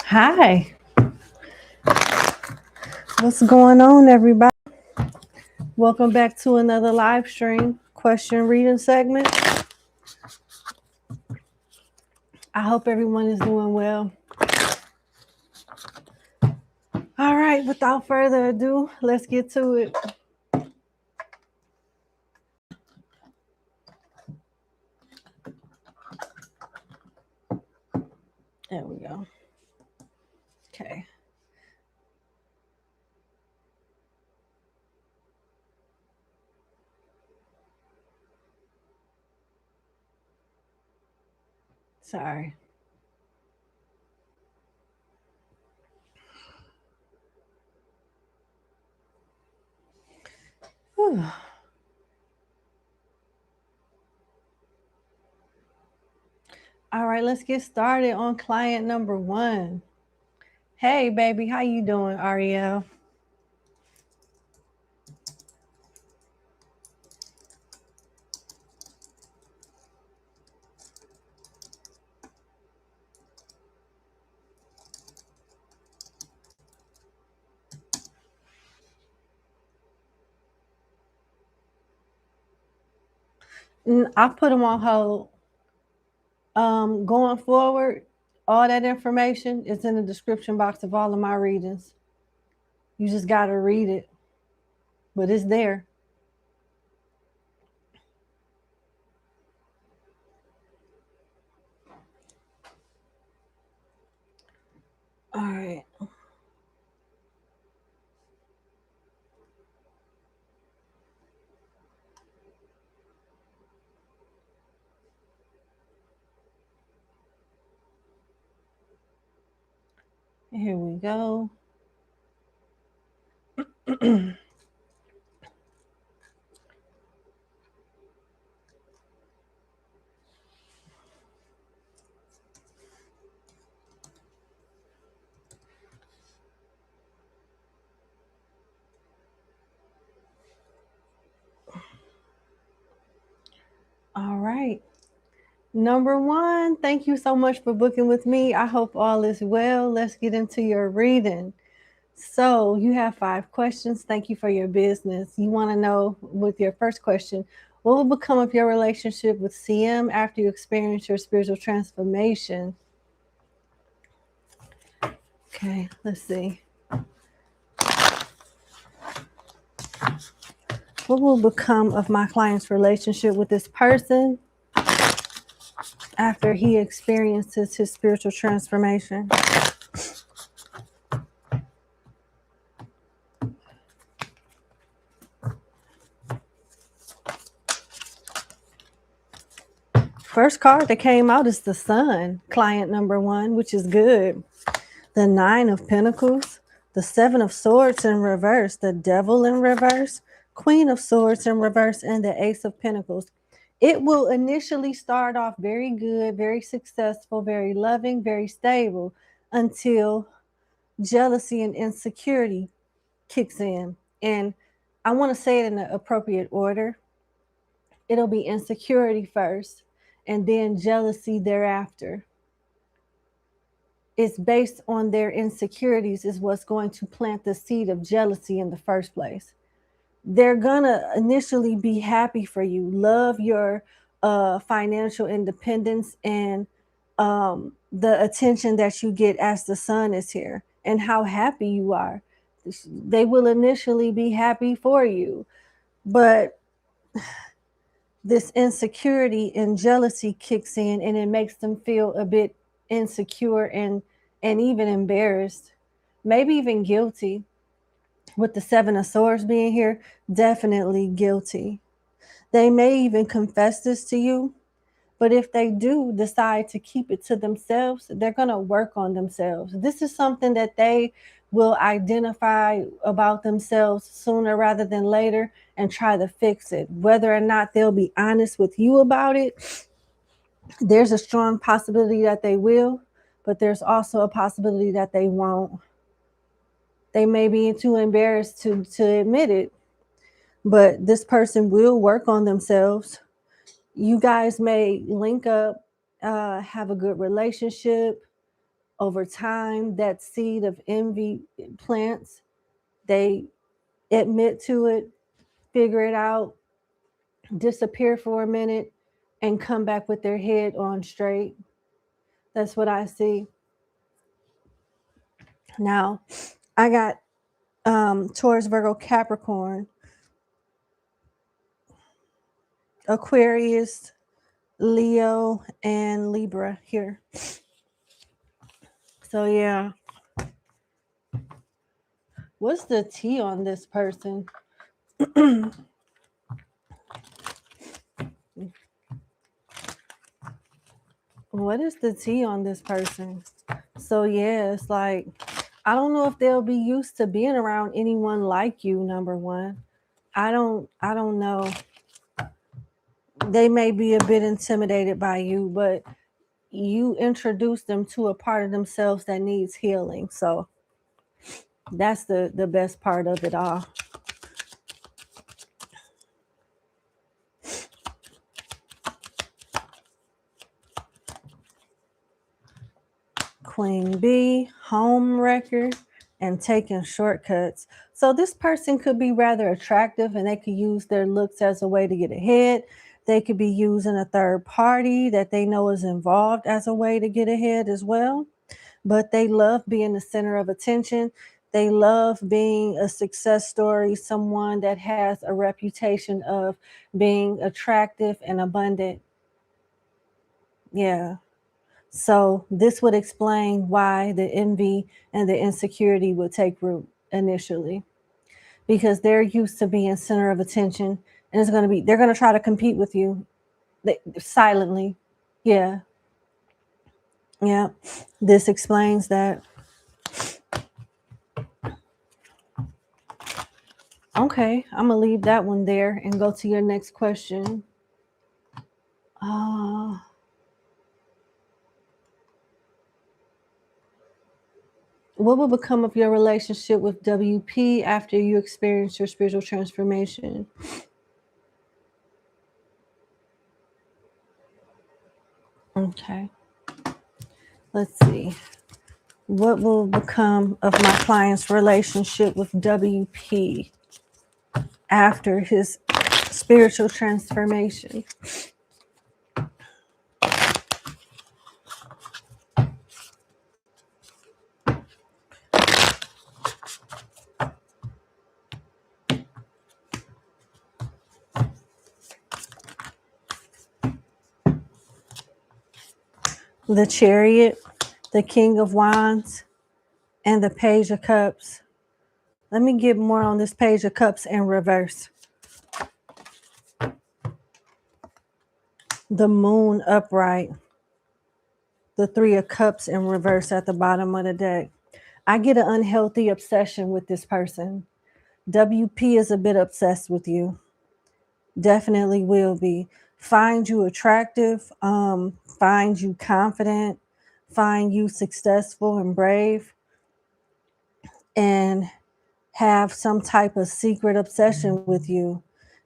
Hi, what's going on, everybody? Welcome back to another live stream question reading segment. I hope everyone is doing well. All right, without further ado, let's get to it. There we go. Okay. Sorry. Whew. All right, let's get started on client number 1. Hey, baby, how you doing, Ariel? I put them on hold. Going forward, all that information is in the description box of all of my readings. You just got to read it, but it's there. All right. Here we go. All right. Number 1, thank you so much for booking with me. I hope all is well. Let's get into your reading. So you have 5 questions. Thank you for your business. You want to know with your first question, what will become of your relationship with CM after you experience your spiritual transformation? Okay, let's see. What will become of my client's relationship with this person after he experiences his spiritual transformation? First card that came out is the Sun, client number 1, which is good. The 9 of Pentacles, the 7 of Swords in reverse, the Devil in reverse, Queen of Swords in reverse, and the Ace of Pentacles. It will initially start off very good, very successful, very loving, very stable until jealousy and insecurity kicks in. And I want to say it in the appropriate order. It'll be insecurity first and then jealousy thereafter. It's based on their insecurities is what's going to plant the seed of jealousy in the first place. They're gonna initially be happy for you, love your financial independence and the attention that you get as the Sun is here and how happy you are. They will initially be happy for you, but this insecurity and jealousy kicks in and it makes them feel a bit insecure and even embarrassed, maybe even guilty. With the 7 of Swords being here, definitely guilty. They may even confess this to you, but if they do decide to keep it to themselves, they're going to work on themselves. This is something that they will identify about themselves sooner rather than later and try to fix it. Whether or not they'll be honest with you about it, there's a strong possibility that they will, but there's also a possibility that they won't. They may be too embarrassed to admit it, but this person will work on themselves. You guys may link up, have a good relationship, Over time, that seed of envy plants. They admit to it, figure it out, disappear for a minute, and come back with their head on straight. That's what I see. Now, I got Taurus, Virgo, Capricorn, Aquarius, Leo, and Libra here. So yeah. What's the T on this person? What is the T on this person? So yeah, it's like, I don't know if they'll be used to being around anyone like you, number one. I don't know. They may be a bit intimidated by you, but you introduce them to a part of themselves that needs healing. So that's the best part of it all. Queen B, home wrecker, and taking shortcuts. So this person could be rather attractive and they could use their looks as a way to get ahead. They could be using a third party that they know is involved as a way to get ahead as well. But they love being the center of attention. They love being a success story, someone that has a reputation of being attractive and abundant. Yeah. So this would explain why the envy and the insecurity would take root initially, because they're used to being center of attention, and they're going to try to compete with you silently. Yeah. Yeah. This explains that. Okay, I'm going to leave that one there and go to your next question. What will become of your relationship with WP after you experience your spiritual transformation? Okay. Let's see. What will become of my client's relationship with WP after his spiritual transformation? The Chariot, the King of Wands, and the Page of Cups. Let me get more on this Page of Cups in reverse. The Moon upright. The Three of Cups in reverse at the bottom of the deck. I get an unhealthy obsession with this person. WP is a bit obsessed with you. Definitely will be. Find you attractive, find you confident, find you successful and brave, and have some type of secret obsession with you.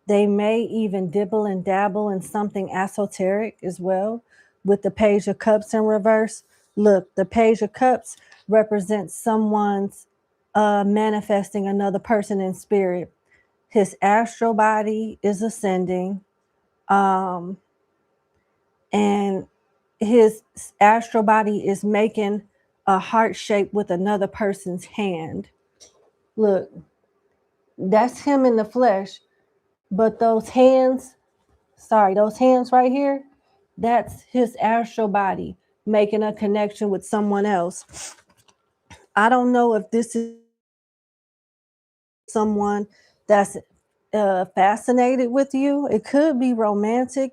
They may even dibble and dabble in something esoteric as well. With the Page of Cups in reverse, look, the Page of Cups represents someone's manifesting another person in spirit. His astral body is ascending, and his astral body is making a heart shape with another person's hand. Look, that's him in the flesh, but those hands right here, that's his astral body making a connection with someone else. I don't know if this is someone that's fascinated with you. It could be romantic,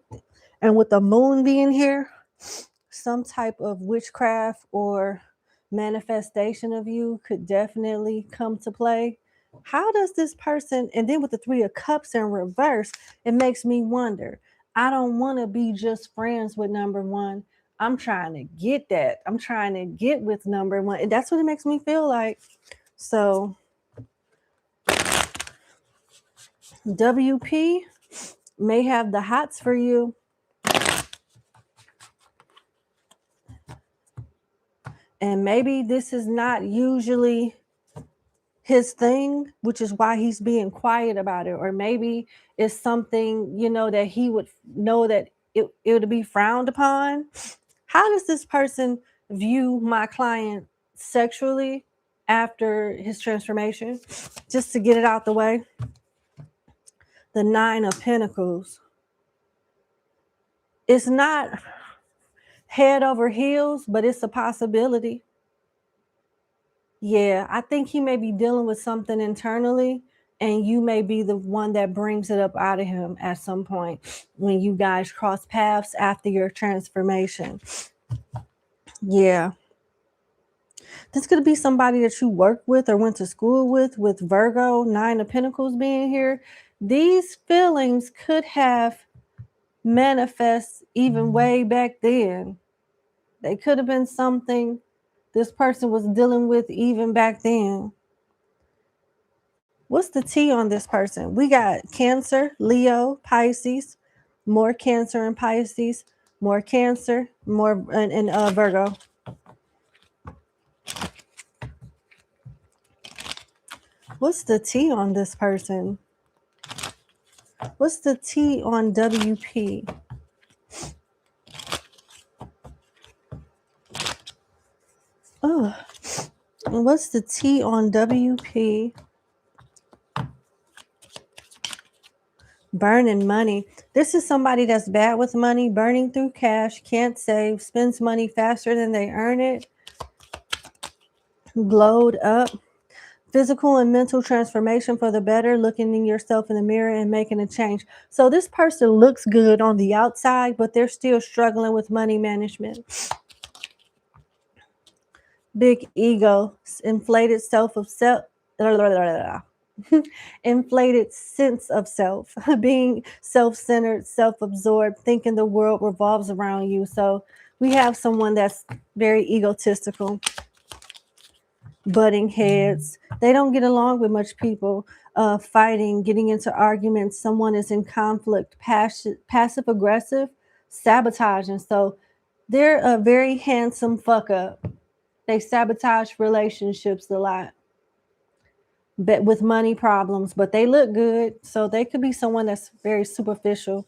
and with the moon being here, some type of witchcraft or manifestation of you could definitely come to play. How does this person, and then with the Three of Cups in reverse, it makes me wonder. I don't want to be just friends with number one. I'm trying to get that. I'm trying to get with number one. And that's what it makes me feel like. So WP may have the hots for you. And maybe this is not usually his thing, which is why he's being quiet about it. Or maybe it's something, you know, that he would know that it would be frowned upon. How does this person view my client sexually after his transformation? Just to get it out the way. The Nine of Pentacles. It's not head over heels, but it's a possibility. Yeah, I think he may be dealing with something internally, and you may be the one that brings it up out of him at some point when you guys cross paths after your transformation. Yeah. This could be somebody that you work with or went to school with Virgo, Nine of Pentacles being here. These feelings could have manifest even way back then. They could have been something this person was dealing with even back then. What's the T on this person? We got Cancer, Leo, Pisces, more Cancer and Pisces, more Cancer, more and Virgo. What's the T on this person? What's the T on WP? Oh, and what's the T on WP? Burning money. This is somebody that's bad with money, burning through cash, can't save, spends money faster than they earn it, glowed up. Physical and mental transformation for the better, looking in yourself in the mirror and making a change. So this person looks good on the outside, but they're still struggling with money management. Big ego, inflated self of self. Inflated sense of self, being self-centered, self-absorbed, thinking the world revolves around you. So we have someone that's very egotistical, butting heads. They don't get along with much people, fighting, getting into arguments. Someone is in conflict, passive aggressive, sabotaging. So they're a very handsome fuck up. They sabotage relationships a lot, but with money problems, but they look good. So they could be someone that's very superficial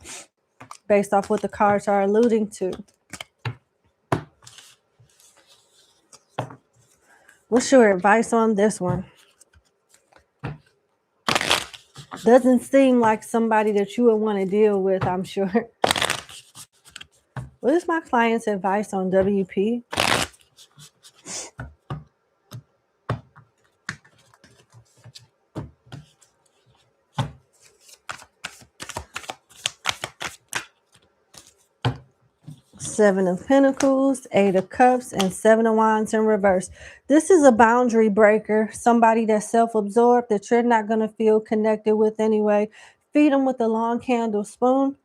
based off what the cards are alluding to. What's your advice on this one? Doesn't seem like somebody that you would want to deal with, I'm sure. What is my client's advice on WP? Seven of Pentacles, Eight of Cups, and Seven of Wands in reverse. This is a boundary breaker, somebody that's self-absorbed that you're not going to feel connected with anyway. Feed them with a long handle spoon.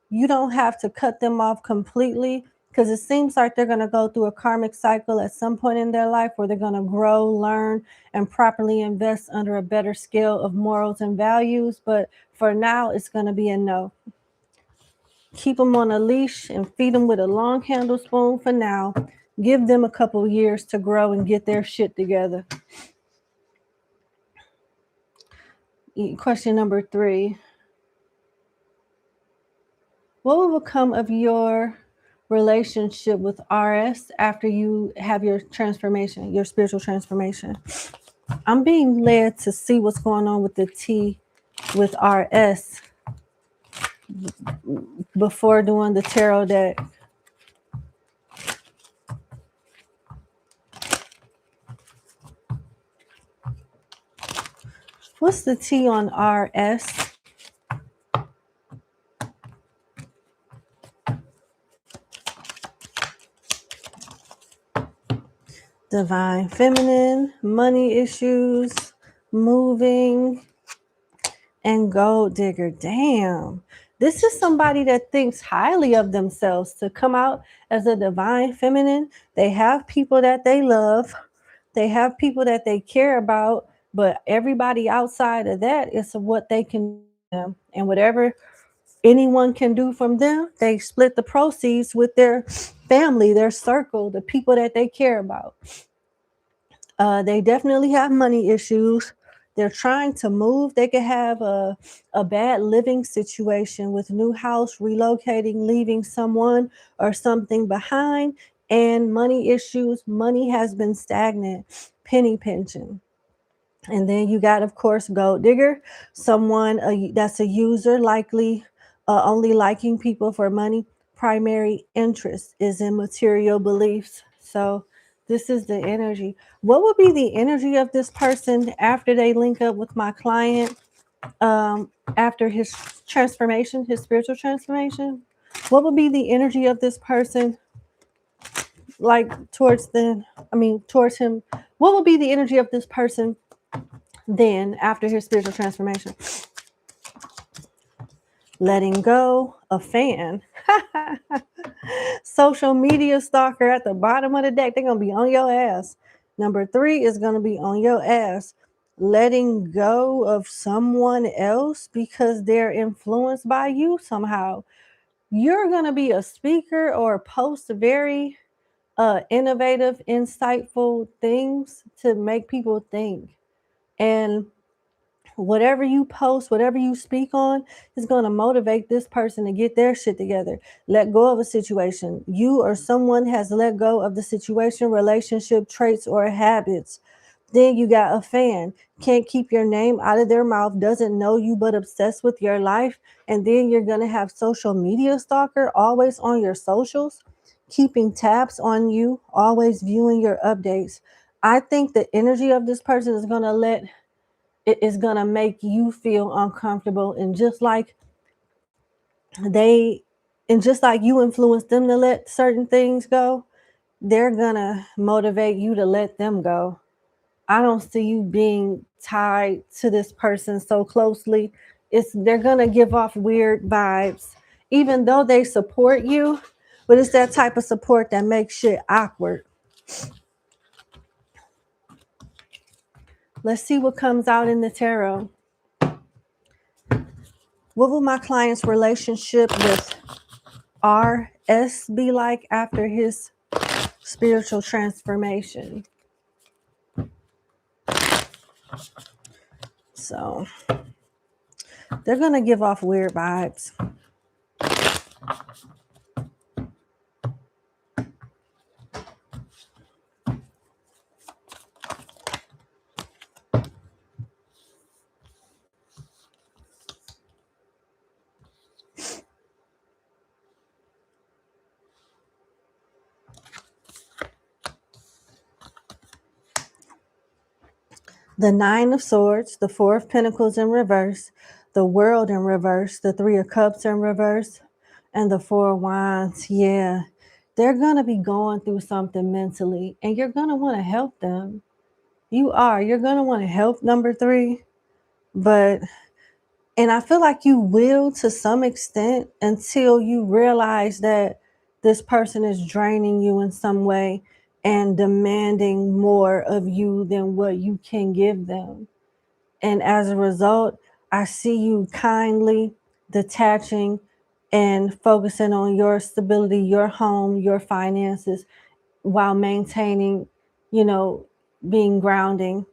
You don't have to cut them off completely, because it seems like they're going to go through a karmic cycle at some point in their life where they're going to grow, learn, and properly invest under a better scale of morals and values. But for now, it's going to be a no. Keep them on a leash and feed them with a long handle spoon for now. Give them a couple years to grow and get their shit together. Question number 3. What will become of your relationship with RS after you have your transformation, your spiritual transformation? I'm being led to see what's going on with the T with RS before doing the tarot deck. What's the T on RS? Divine Feminine, money issues, moving, and gold digger. Damn. This is somebody that thinks highly of themselves to come out as a divine feminine. They have people that they love. They have people that they care about, but everybody outside of that is what they can do. And whatever anyone can do from them, they split the proceeds with their family, their circle, the people that they care about. They definitely have money issues. They're trying to move. They could have a bad living situation with new house, relocating, leaving someone or something behind, and money issues. Money has been stagnant, penny pinching. And then you got, of course, gold digger, someone that's a user, likely only liking people for money. Primary interest is in material beliefs. So this is the energy. What would be the energy of this person after they link up with my client, after his transformation, his spiritual transformation? What would be the energy of this person, like towards him? What would be the energy of this person then after his spiritual transformation? Letting go, a fan. Social media stalker at the bottom of the deck. They're going to be on your ass. Number 3 is going to be on your ass. Letting go of someone else because they're influenced by you somehow. You're going to be a speaker or post very innovative, insightful things to make people think. And whatever you post, whatever you speak on is going to motivate this person to get their shit together. Let go of a situation. You or someone has let go of the situation, relationship, traits, or habits. Then you got a fan. Can't keep your name out of their mouth, doesn't know you, but obsessed with your life. And then you're going to have social media stalker, always on your socials, keeping tabs on you, always viewing your updates. I think the energy of this person is going to make you feel uncomfortable. And just like you influence them to let certain things go, they're gonna motivate you to let them go. I don't see you being tied to this person so closely. They're gonna give off weird vibes, even though they support you, but it's that type of support that makes shit awkward. Let's see what comes out in the tarot. What will my client's relationship with RS be like after his spiritual transformation? So they're going to give off weird vibes. The 9 of Swords, the 4 of Pentacles in reverse, the World in reverse, the 3 of Cups in reverse, and the 4 of Wands. Yeah, they're going to be going through something mentally, and you're going to want to help them. You're going to want to help, number 3. And I feel like you will to some extent until you realize that this person is draining you in some way and demanding more of you than what you can give them. And as a result, I see you kindly detaching and focusing on your stability, your home, your finances, while maintaining, being grounded.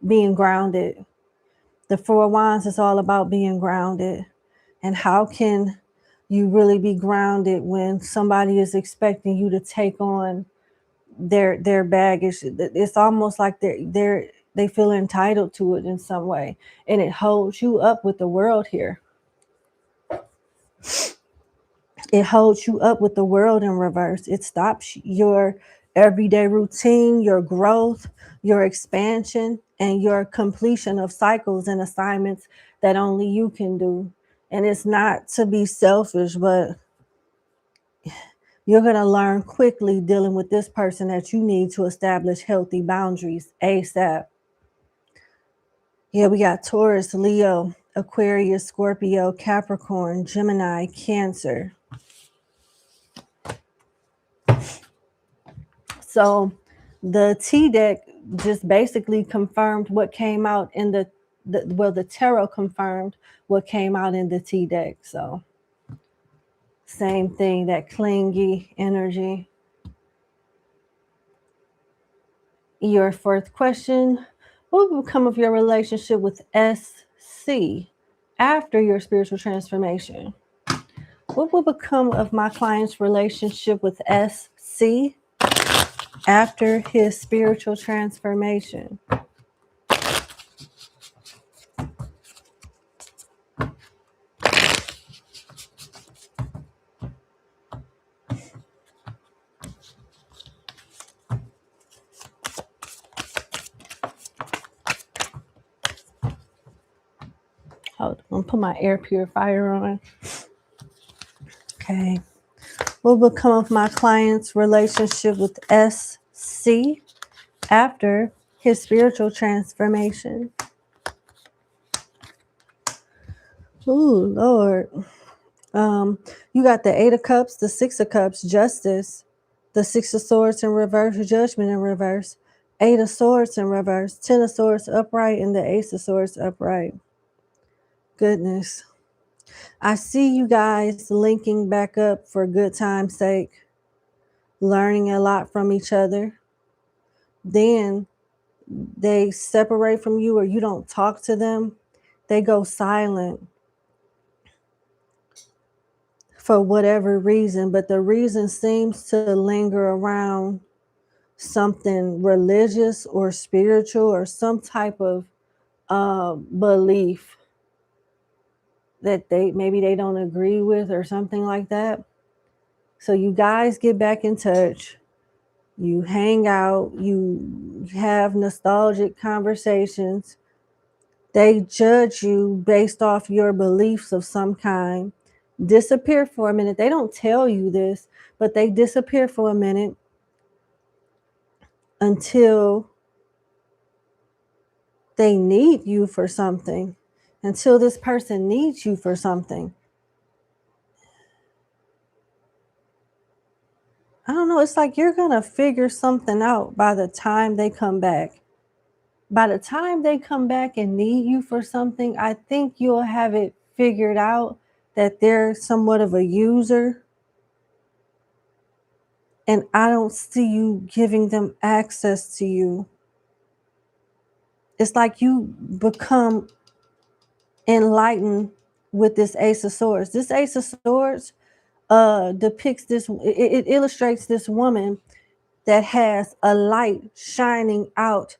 The 4 of Wands is all about being grounded. And how can you really be grounded when somebody is expecting you to take on their baggage? It's almost like they feel entitled to it in some way, and it holds you up with the world here. It holds you up with the world in reverse. It stops your everyday routine, your growth, your expansion, and your completion of cycles and assignments that only you can do. And it's not to be selfish, but you're going to learn quickly dealing with this person that you need to establish healthy boundaries ASAP. Yeah, we got Taurus, Leo, Aquarius, Scorpio, Capricorn, Gemini, Cancer. So the T deck just basically confirmed what came out in the tarot confirmed what came out in the T deck. So same thing, that clingy energy. Your fourth question, what will become of your relationship with SC after your spiritual transformation? What will become of my client's relationship with SC after his spiritual transformation? Hold on, put my air purifier on. Okay. What will become of my client's relationship with SC after his spiritual transformation? Ooh, Lord. You got the Eight of Cups, the Six of Cups, Justice, the Six of Swords in reverse, Judgment in reverse, Eight of Swords in reverse, Ten of Swords upright, and the Ace of Swords upright. Goodness. I see you guys linking back up for good time's sake, learning a lot from each other. Then they separate from you or you don't talk to them. They go silent for whatever reason, but the reason seems to linger around something religious or spiritual or some type of belief that maybe they don't agree with or something like that. So you guys get back in touch, you hang out, you have nostalgic conversations. They judge you based off your beliefs of some kind, disappear for a minute. They don't tell you this, but they disappear for a minute until they need you for something, until this person needs you for something. I don't know. It's like you're going to figure something out by the time they come back. By the time they come back and need you for something, I think you'll have it figured out that they're somewhat of a user. And I don't see you giving them access to you. It's like you become enlightened with this Ace of Swords. This Ace of Swords depicts this, it illustrates this woman that has a light shining out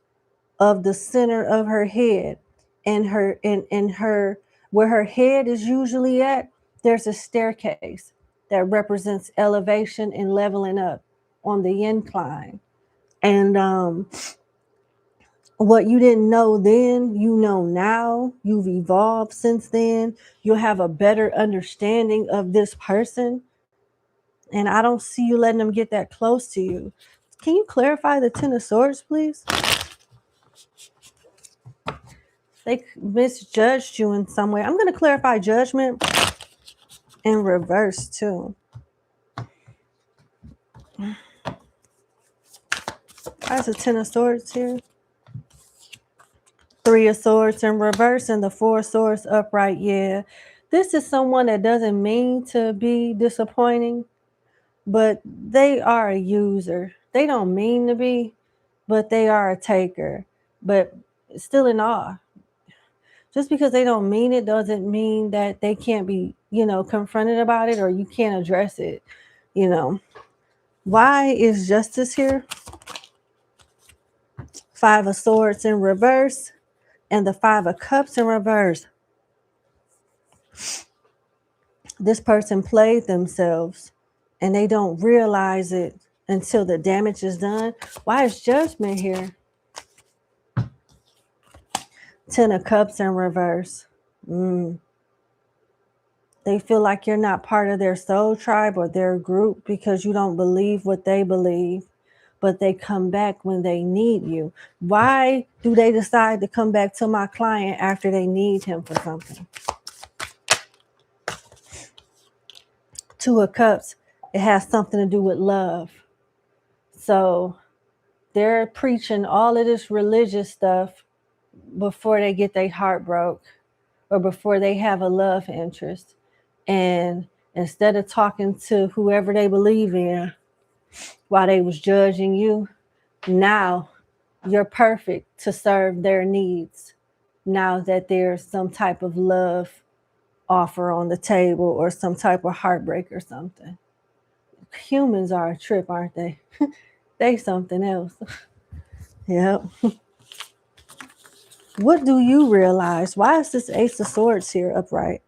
of the center of her head, and her where her head is usually at, there's a staircase that represents elevation and leveling up on the incline. And what you didn't know then, you know now. You've evolved since then. You'll have a better understanding of this person. And I don't see you letting them get that close to you. Can you clarify the Ten of Swords, please? They misjudged you in some way. I'm going to clarify Judgment in reverse too. Why is the Ten of Swords here? Three of Swords in reverse and the Four of Swords upright. Yeah, this is someone that doesn't mean to be disappointing, but they are a user. They don't mean to be, but they are a taker. But still in awe. Just because they don't mean it doesn't mean that they can't be, confronted about it or you can't address it, Why is Justice here? Five of Swords in reverse and the Five of Cups in reverse. This person played themselves and they don't realize it until the damage is done. Why is Judgment here? Ten of Cups in reverse. They feel like you're not part of their soul tribe or their group because you don't believe what they believe, but they come back when they need you. Why do they decide to come back to my client after they need him for something? Two of Cups, it has something to do with love. So they're preaching all of this religious stuff before they get their heart broke or before they have a love interest. And instead of talking to whoever they believe in while they was judging you, now You're perfect to serve their needs now that there's some type of love offer on the table or some type of heartbreak or something. Humans are a trip, aren't they? They something else. Yep. What do you realize? Why is this Ace of Swords here upright?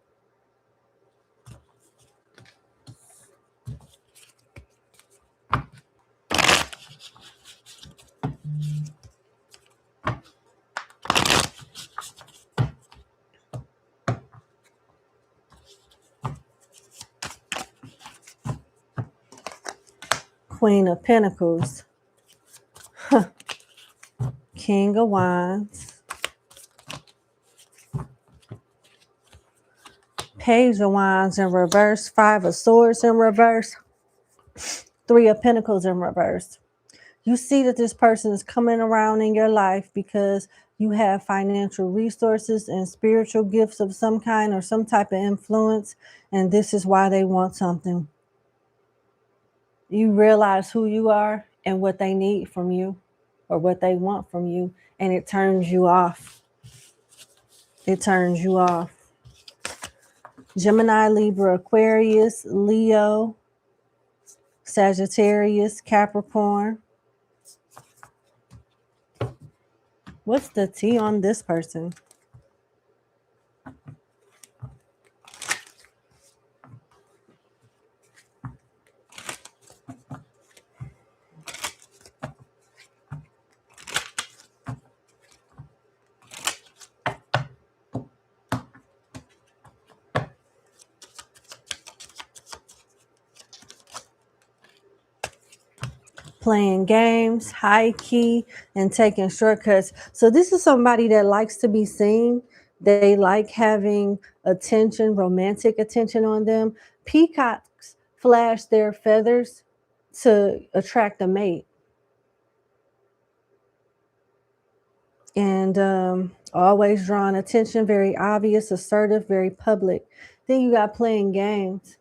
Queen of Pentacles. King of Wands. Page of Wands in reverse. Five of Swords in reverse. Three of Pentacles in reverse. You see that this person is coming around in your life because you have financial resources and spiritual gifts of some kind or some type of influence, and this is why they want something. You realize who you are and what they need from you or what they want from you, and it turns you off. It turns you off. Gemini, Libra, Aquarius, Leo, Sagittarius, Capricorn. What's the tea on this person? Playing games, high key, and taking shortcuts. So this is somebody that likes to be seen. They like having attention, romantic attention on them. Peacocks flash their feathers to attract a mate. And always drawing attention, very obvious, assertive, very public. Then you got playing games.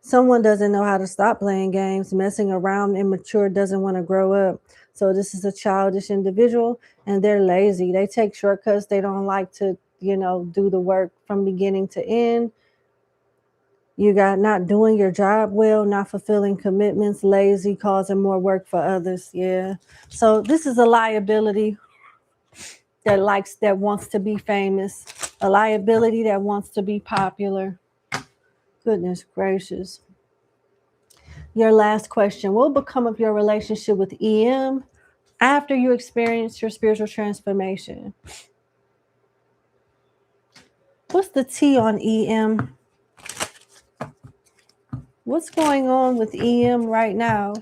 Someone doesn't know how to stop playing games, messing around, immature, doesn't want to grow up. So this is a childish individual, and they're lazy. They take shortcuts. They don't like to, do the work from beginning to end. You got not doing your job well, not fulfilling commitments, lazy, causing more work for others. Yeah. So this is a liability that wants to be famous, a liability that wants to be popular. Goodness gracious. Your last question. What will become of your relationship with EM after you experience your spiritual transformation? What's the T on EM? What's going on with EM right now?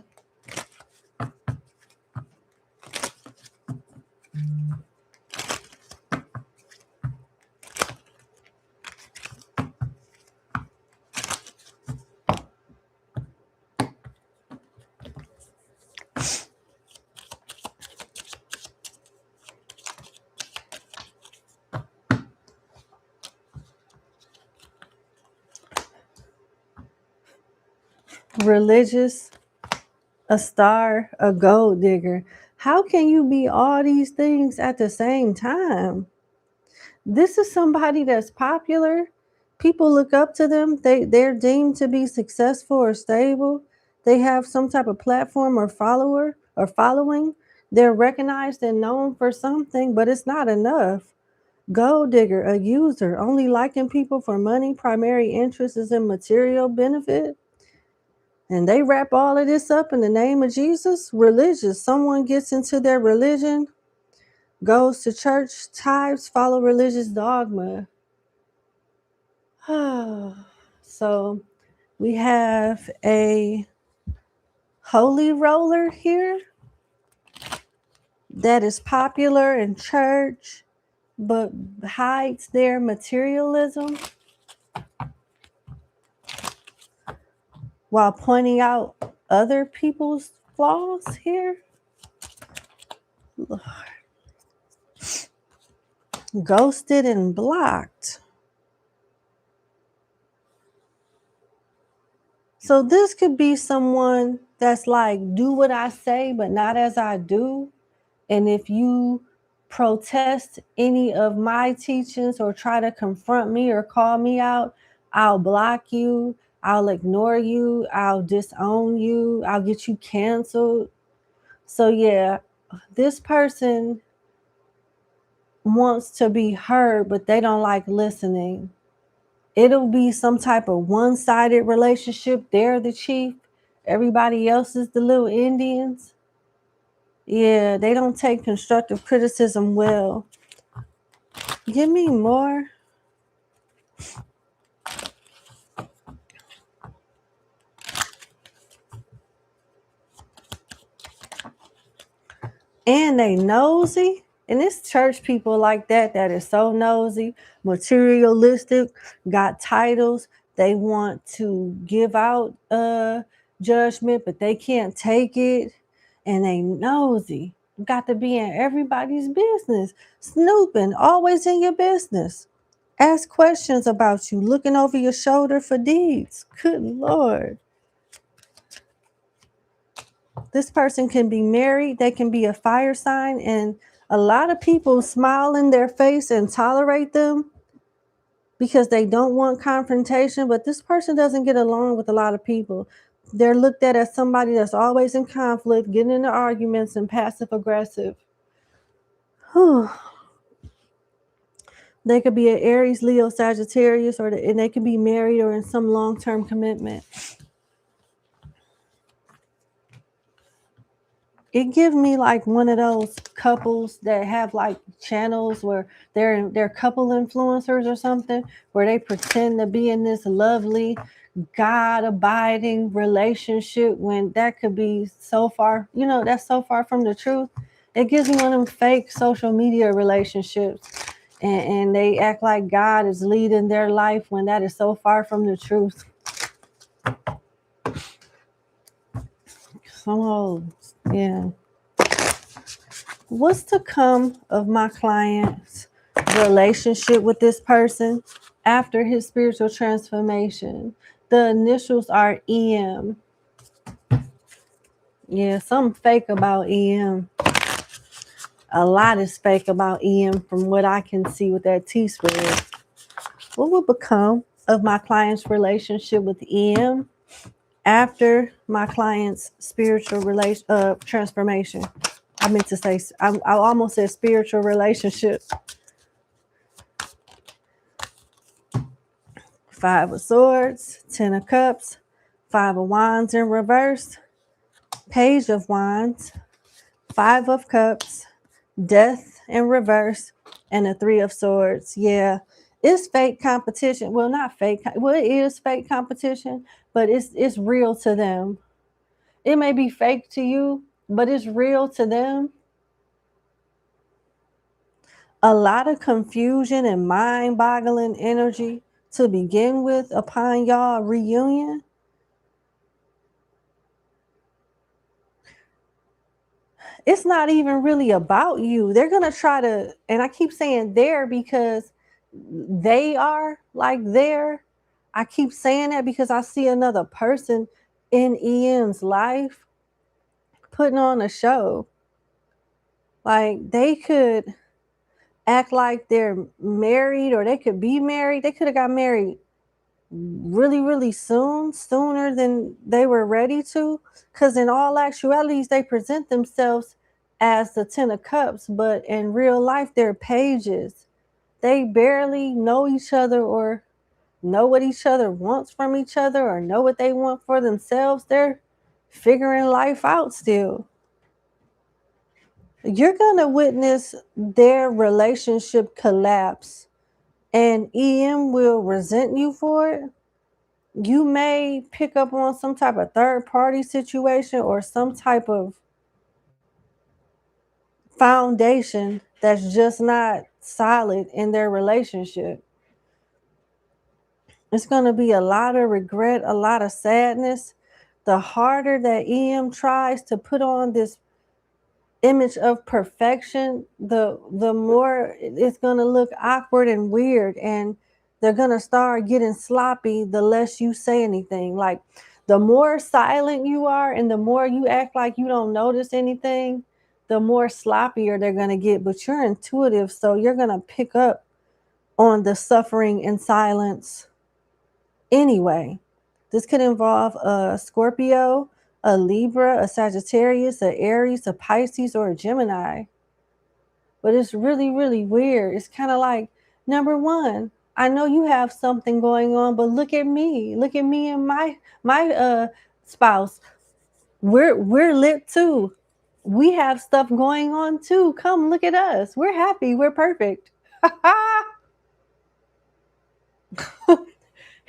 Religious, a star, a gold digger. How can you be all these things at the same time? This is somebody that's popular. People look up to them. They're deemed to be successful or stable. They have some type of platform or follower or following. They're recognized and known for something, but it's not enough. Gold digger, a user, only liking people for money, primary interest is in material benefit. And they wrap all of this up in the name of Jesus. Religious, someone gets into their religion, goes to church, tithes, follow religious dogma. So we have a holy roller here that is popular in church, but hides their materialism while pointing out other people's flaws here. Lord. Ghosted and blocked. So this could be someone that's like, do what I say, but not as I do. And if you protest any of my teachings or try to confront me or call me out, I'll block you, I'll ignore you, I'll disown you, I'll get you canceled. So yeah, this person wants to be heard, but they don't like listening. It'll be some type of one-sided relationship. They're the chief, everybody else is the little Indians. Yeah, they don't take constructive criticism well. Give me more. And they nosy. And it's church people like that that is so nosy, materialistic, got titles. They want to give out judgment, but they can't take it. And they nosy. Got to be in everybody's business. Snooping, always in your business. Ask questions about you, looking over your shoulder for deeds. Good Lord. This person can be married, they can be a fire sign, and a lot of people smile in their face and tolerate them because they don't want confrontation, but this person doesn't get along with a lot of people. They're looked at as somebody that's always in conflict, getting into arguments, and passive aggressive. They could be an Aries, Leo, Sagittarius, and they could be married or in some long-term commitment. It gives me like one of those couples that have like channels where they're couple influencers or something, where they pretend to be in this lovely, God-abiding relationship when that could be so far, that's so far from the truth. It gives me one of them fake social media relationships, and they act like God is leading their life when that is so far from the truth. Some old, yeah. What's to come of my client's relationship with this person after his spiritual transformation? The initials are EM. Yeah, something fake about EM. A lot is fake about EM from what I can see with that T-spread. What will become of my client's relationship with EM after my client's spiritual transformation? I meant to say, I almost said spiritual relationship. 5 of Swords, 10 of Cups, 5 of Wands in reverse, Page of Wands, 5 of Cups, Death in reverse, and a 3 of Swords. Yeah, it's fake competition. Well, not fake. Well, it is fake competition, but it's real to them. It may be fake to you, but it's real to them. A lot of confusion and mind-boggling energy to begin with upon y'all reunion. It's not even really about you. They're going to try to, and I keep saying there because they are like there. I keep saying that because I see another person in EM's life putting on a show. Like they could act like they're married, or they could be married. They could have got married really, really soon, sooner than they were ready to. Because in all actualities, they present themselves as the 10 of Cups, but in real life, they're pages. They barely know each other or know what each other wants from each other or know what they want for themselves. They're figuring life out still. You're going to witness their relationship collapse, and EM will resent you for it. You may pick up on some type of third party situation or some type of foundation that's just not solid in their relationship. It's going to be a lot of regret, a lot of sadness. The harder that EM tries to put on this image of perfection, the more it's going to look awkward and weird, and they're going to start getting sloppy the less you say anything. Like The more silent you are and the more you act like you don't notice anything, the more sloppier they're going to get. But you're intuitive, so you're going to pick up on the suffering and silence anyway. This could involve a Scorpio, a Libra, a Sagittarius, a Aries, a Pisces, or a Gemini. But it's really, really weird. It's kind of like, number one, I know you have something going on, but look at me. Look at me and my spouse. We're lit too. We have stuff going on too. Come look at us. We're happy. We're perfect.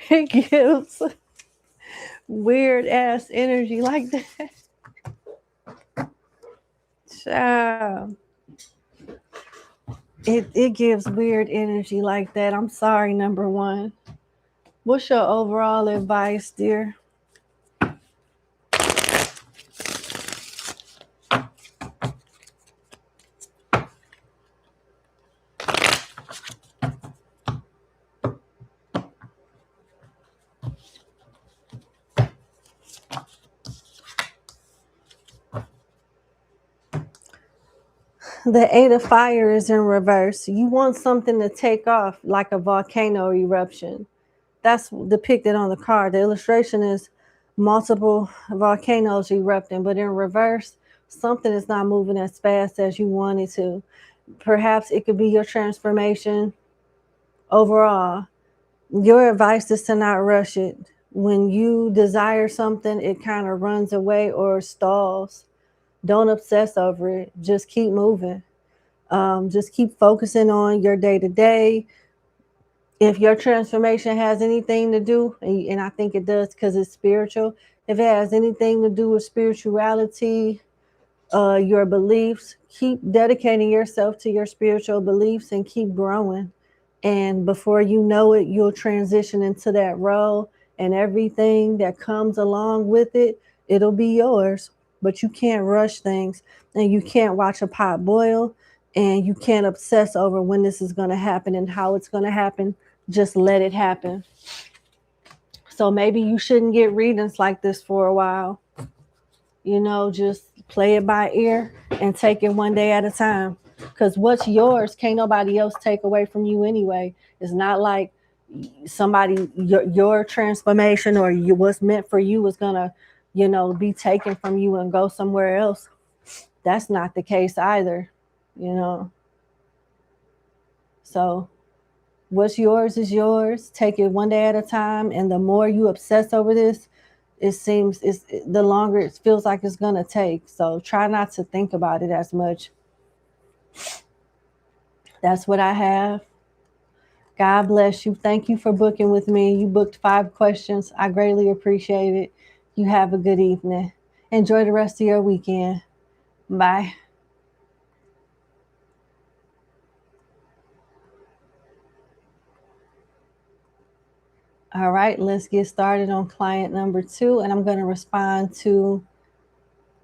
It gives weird ass energy like that. Child. It gives weird energy like that. I'm sorry, number one. What's your overall advice, dear? The Eight of Fire is in reverse. You want something to take off like a volcano eruption. That's depicted on the card. The illustration is multiple volcanoes erupting, but in reverse, something is not moving as fast as you want it to. Perhaps it could be your transformation overall. Your advice is to not rush it. When you desire something, it kind of runs away or stalls. Don't obsess over it. Just keep moving. Just keep focusing on your day to day. If your transformation has anything to do, and I think it does because it's spiritual, if it has anything to do with spirituality, your beliefs, keep dedicating yourself to your spiritual beliefs and keep growing. And before you know it, you'll transition into that role, and everything that comes along with it, it'll be yours. But you can't rush things, and you can't watch a pot boil, and you can't obsess over when this is going to happen and how it's going to happen. Just let it happen. So maybe you shouldn't get readings like this for a while. You know, just play it by ear and take it one day at a time. Because what's yours can't nobody else take away from you anyway. It's not like somebody, your transformation or what's meant for you is going to, be taken from you and go somewhere else. That's not the case either, you know. So what's yours is yours. Take it one day at a time. And the more you obsess over this, it seems the longer it feels like it's going to take. So try not to think about it as much. That's what I have. God bless you. Thank you for booking with me. You booked 5 questions. I greatly appreciate it. You have a good evening. Enjoy the rest of your weekend. Bye. All right, let's get started on client number 2, and I'm going to respond to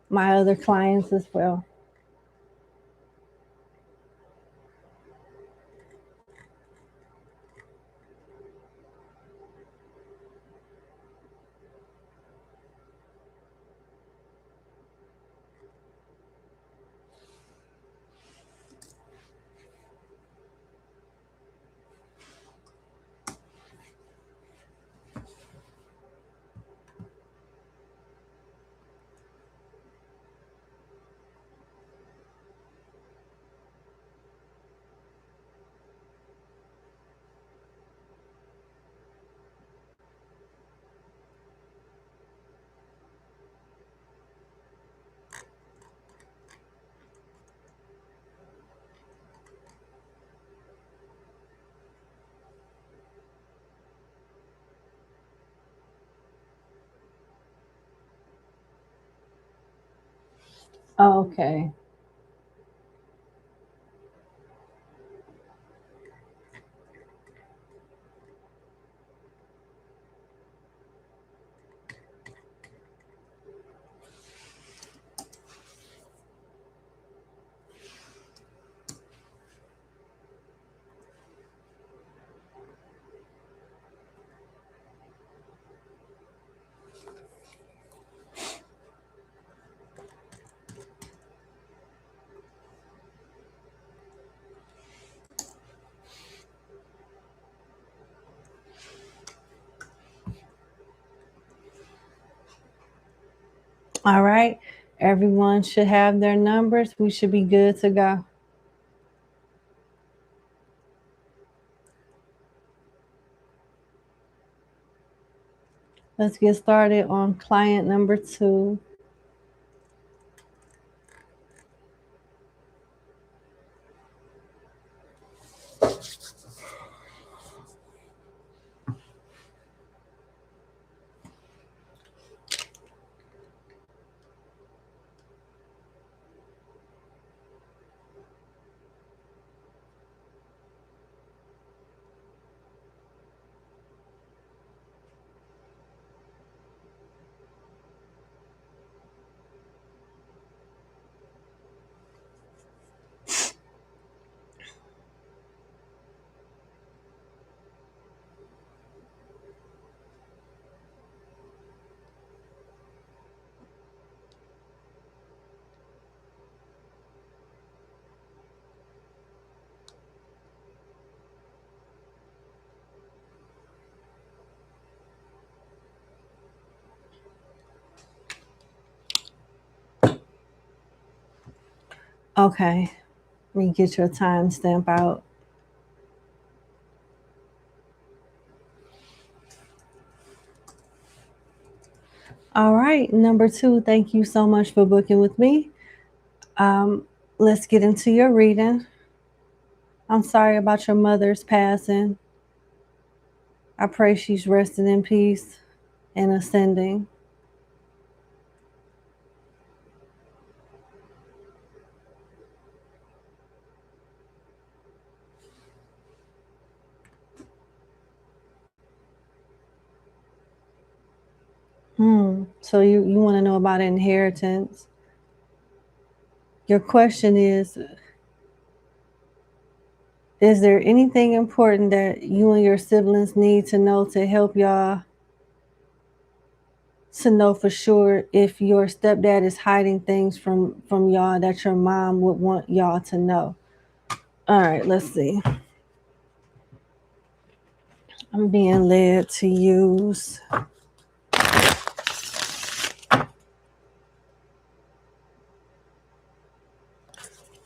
my other clients as well. Okay. All right. Everyone should have their numbers. We should be good to go. Let's get started on client number 2. Okay. Let me get your timestamp out. All right. Number 2, thank you so much for booking with me. Let's get into your reading. I'm sorry about your mother's passing. I pray she's resting in peace and ascending. So you want to know about inheritance. Your question is there anything important that you and your siblings need to know to help y'all to know for sure if your stepdad is hiding things from y'all that your mom would want y'all to know? All right, let's see. I'm being led to use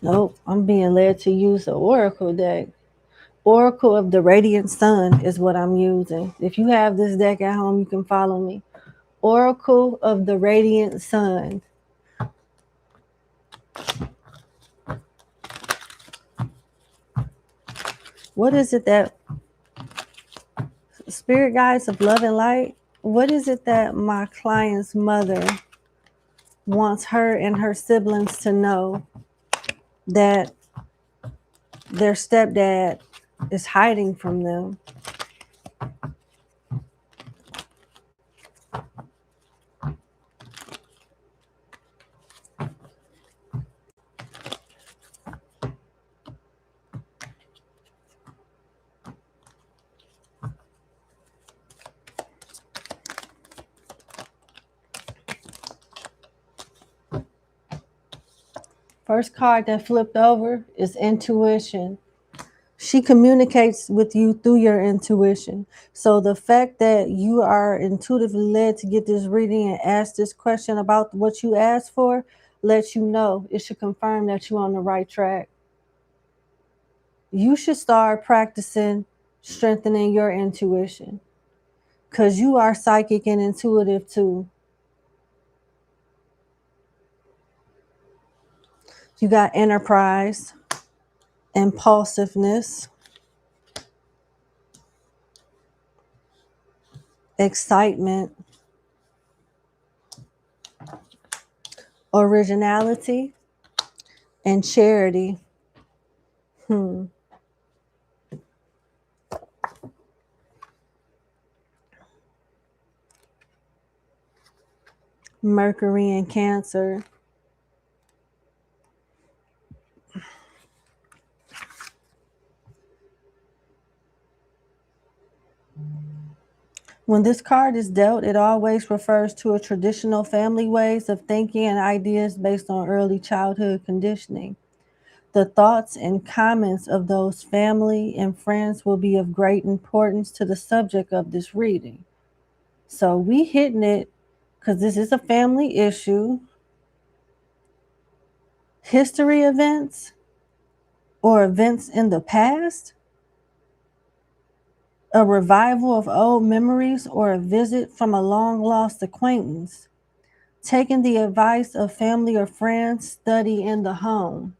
nope, I'm being led to use the oracle deck. Oracle of the Radiant Sun is what I'm using. If you have this deck at home, you can follow me. Oracle of the Radiant Sun. What is it that spirit guides of love and light? What is it that my client's mother wants her and her siblings to know that their stepdad is hiding from them? First card that flipped over is intuition. She communicates with you through your intuition. So the fact that you are intuitively led to get this reading and ask this question about what you asked for lets you know, it should confirm that you're on the right track. You should start practicing strengthening your intuition because you are psychic and intuitive too. You got enterprise, impulsiveness, excitement, originality, and charity. Mercury and Cancer. When this card is dealt, it always refers to a traditional family ways of thinking and ideas based on early childhood conditioning. The thoughts and comments of those family and friends will be of great importance to the subject of this reading. So we hitting it because this is a family issue. History events or events in the past, a revival of old memories, or a visit from a long lost acquaintance. Taking the advice of family or friends, study in the home.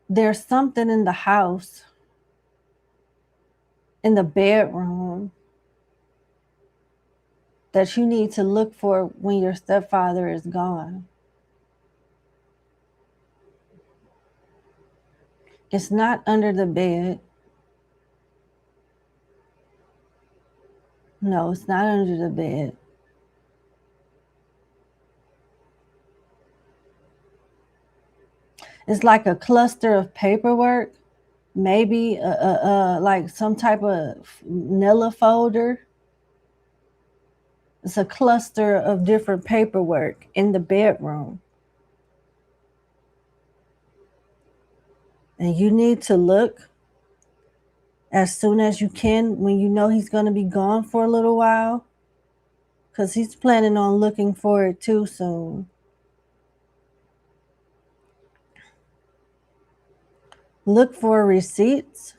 There's something in the house, in the bedroom, that you need to look for when your stepfather is gone. It's not under the bed. No, it's not under the bed. It's like a cluster of paperwork, maybe like some type of manila folder. It's a cluster of different paperwork in the bedroom. And you need to look as soon as you can when you know he's going to be gone for a little while, because he's planning on looking for it too soon. Look for receipts.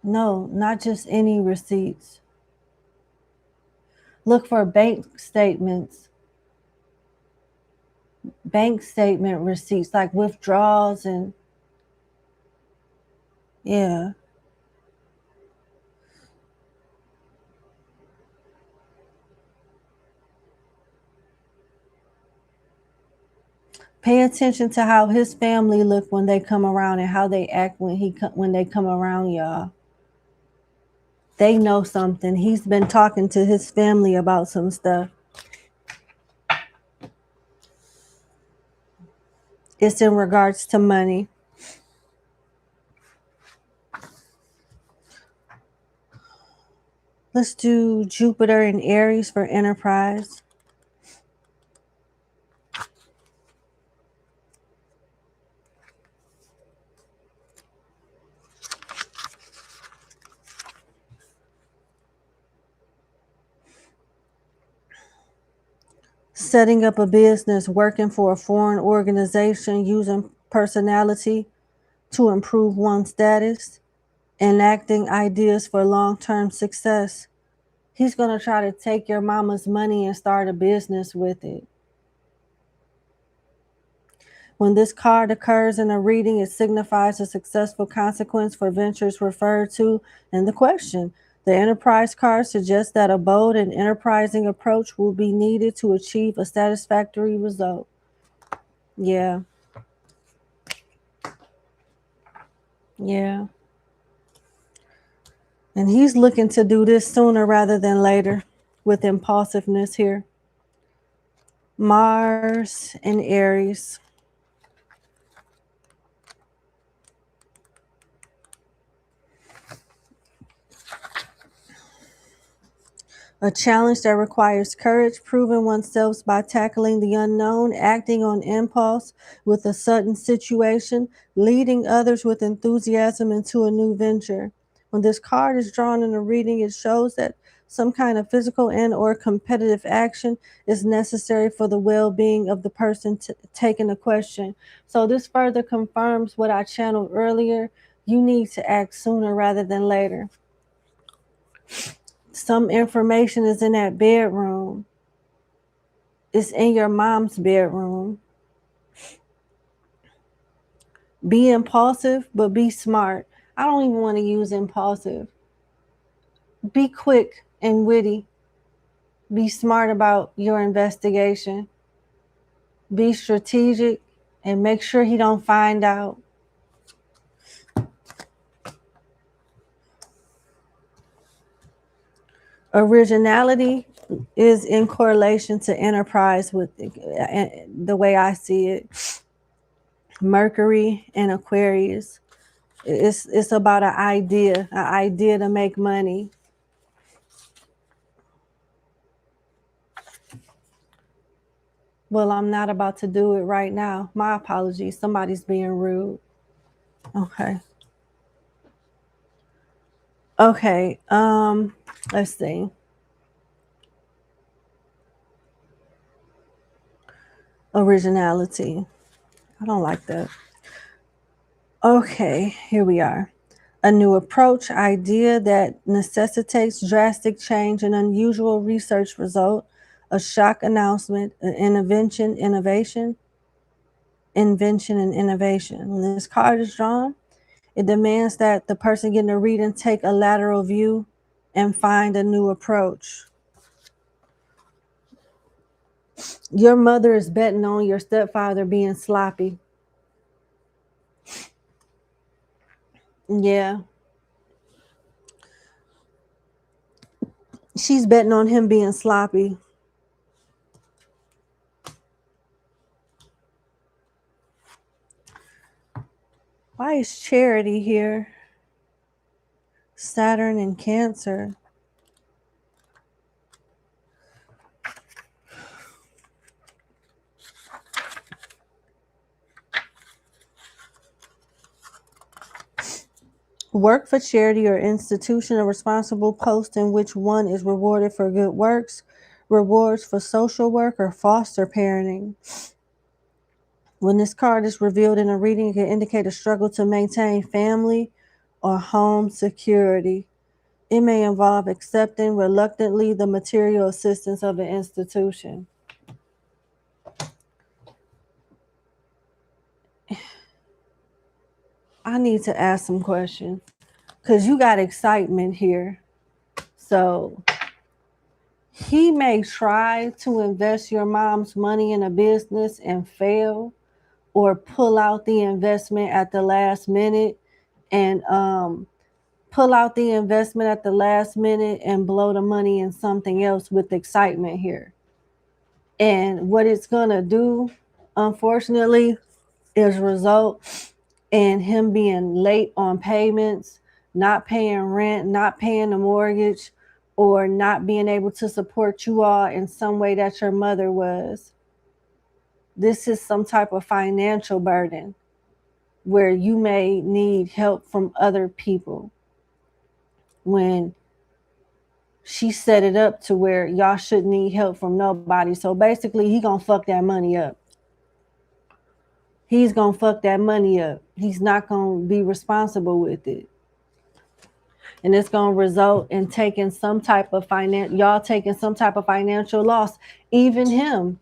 No, not just any receipts. Look for bank statements, bank statement receipts, like withdrawals and yeah. Pay attention to how his family look when they come around and how they act when they come around, y'all. They know something. He's been talking to his family about some stuff. It's in regards to money. Let's do Jupiter and Aries for enterprise. Setting up a business, working for a foreign organization, using personality to improve one's status, enacting ideas for long-term success. He's going to try to take your mama's money and start a business with it. When this card occurs in a reading, it signifies a successful consequence for ventures referred to in the question. The Enterprise card suggests that a bold and enterprising approach will be needed to achieve a satisfactory result. Yeah. Yeah. And he's looking to do this sooner rather than later with impulsiveness here. Mars and Aries. A challenge that requires courage, proving oneself by tackling the unknown, acting on impulse with a sudden situation, leading others with enthusiasm into a new venture. When this card is drawn in a reading, it shows that some kind of physical and or competitive action is necessary for the well-being of the person taking the question. So this further confirms what I channeled earlier. You need to act sooner rather than later. Some information is in that bedroom. It's in your mom's bedroom. Be impulsive, but be smart. I don't even want to use impulsive. Be quick and witty. Be smart about your investigation. Be strategic and make sure he don't find out. Originality is in correlation to enterprise with the way I see it. Mercury and Aquarius. It's about an idea to make money. Well, I'm not about to do it right now. My apologies. Somebody's being rude. Okay. Okay, let's see. Originality. I don't like that. Okay, here we are. A new approach, idea that necessitates drastic change, an unusual research result, a shock announcement, an invention and innovation. When this card is drawn, it demands that the person getting a reading take a lateral view and find a new approach. Your mother is betting on your stepfather being sloppy. Yeah. She's betting on him being sloppy. Why is Charity here? Saturn and Cancer. Work for charity or institution, a responsible post in which one is rewarded for good works, rewards for social work, or foster parenting. When this card is revealed in a reading, it can indicate a struggle to maintain family or home security. It may involve accepting reluctantly the material assistance of an institution. I need to ask some questions because you got excitement here. So he may try to invest your mom's money in a business and fail, or pull out the investment at the last minute and blow the money in something else with excitement here. And what it's gonna do, unfortunately, is result in him being late on payments, not paying rent, not paying the mortgage, or not being able to support you all in some way that your mother was. This is some type of financial burden where you may need help from other people when she set it up to where y'all shouldn't need help from nobody. So basically, he gonna fuck that money up. He's gonna fuck that money up. He's not gonna be responsible with it. And it's gonna result in taking some type of y'all taking some type of financial loss. Even him,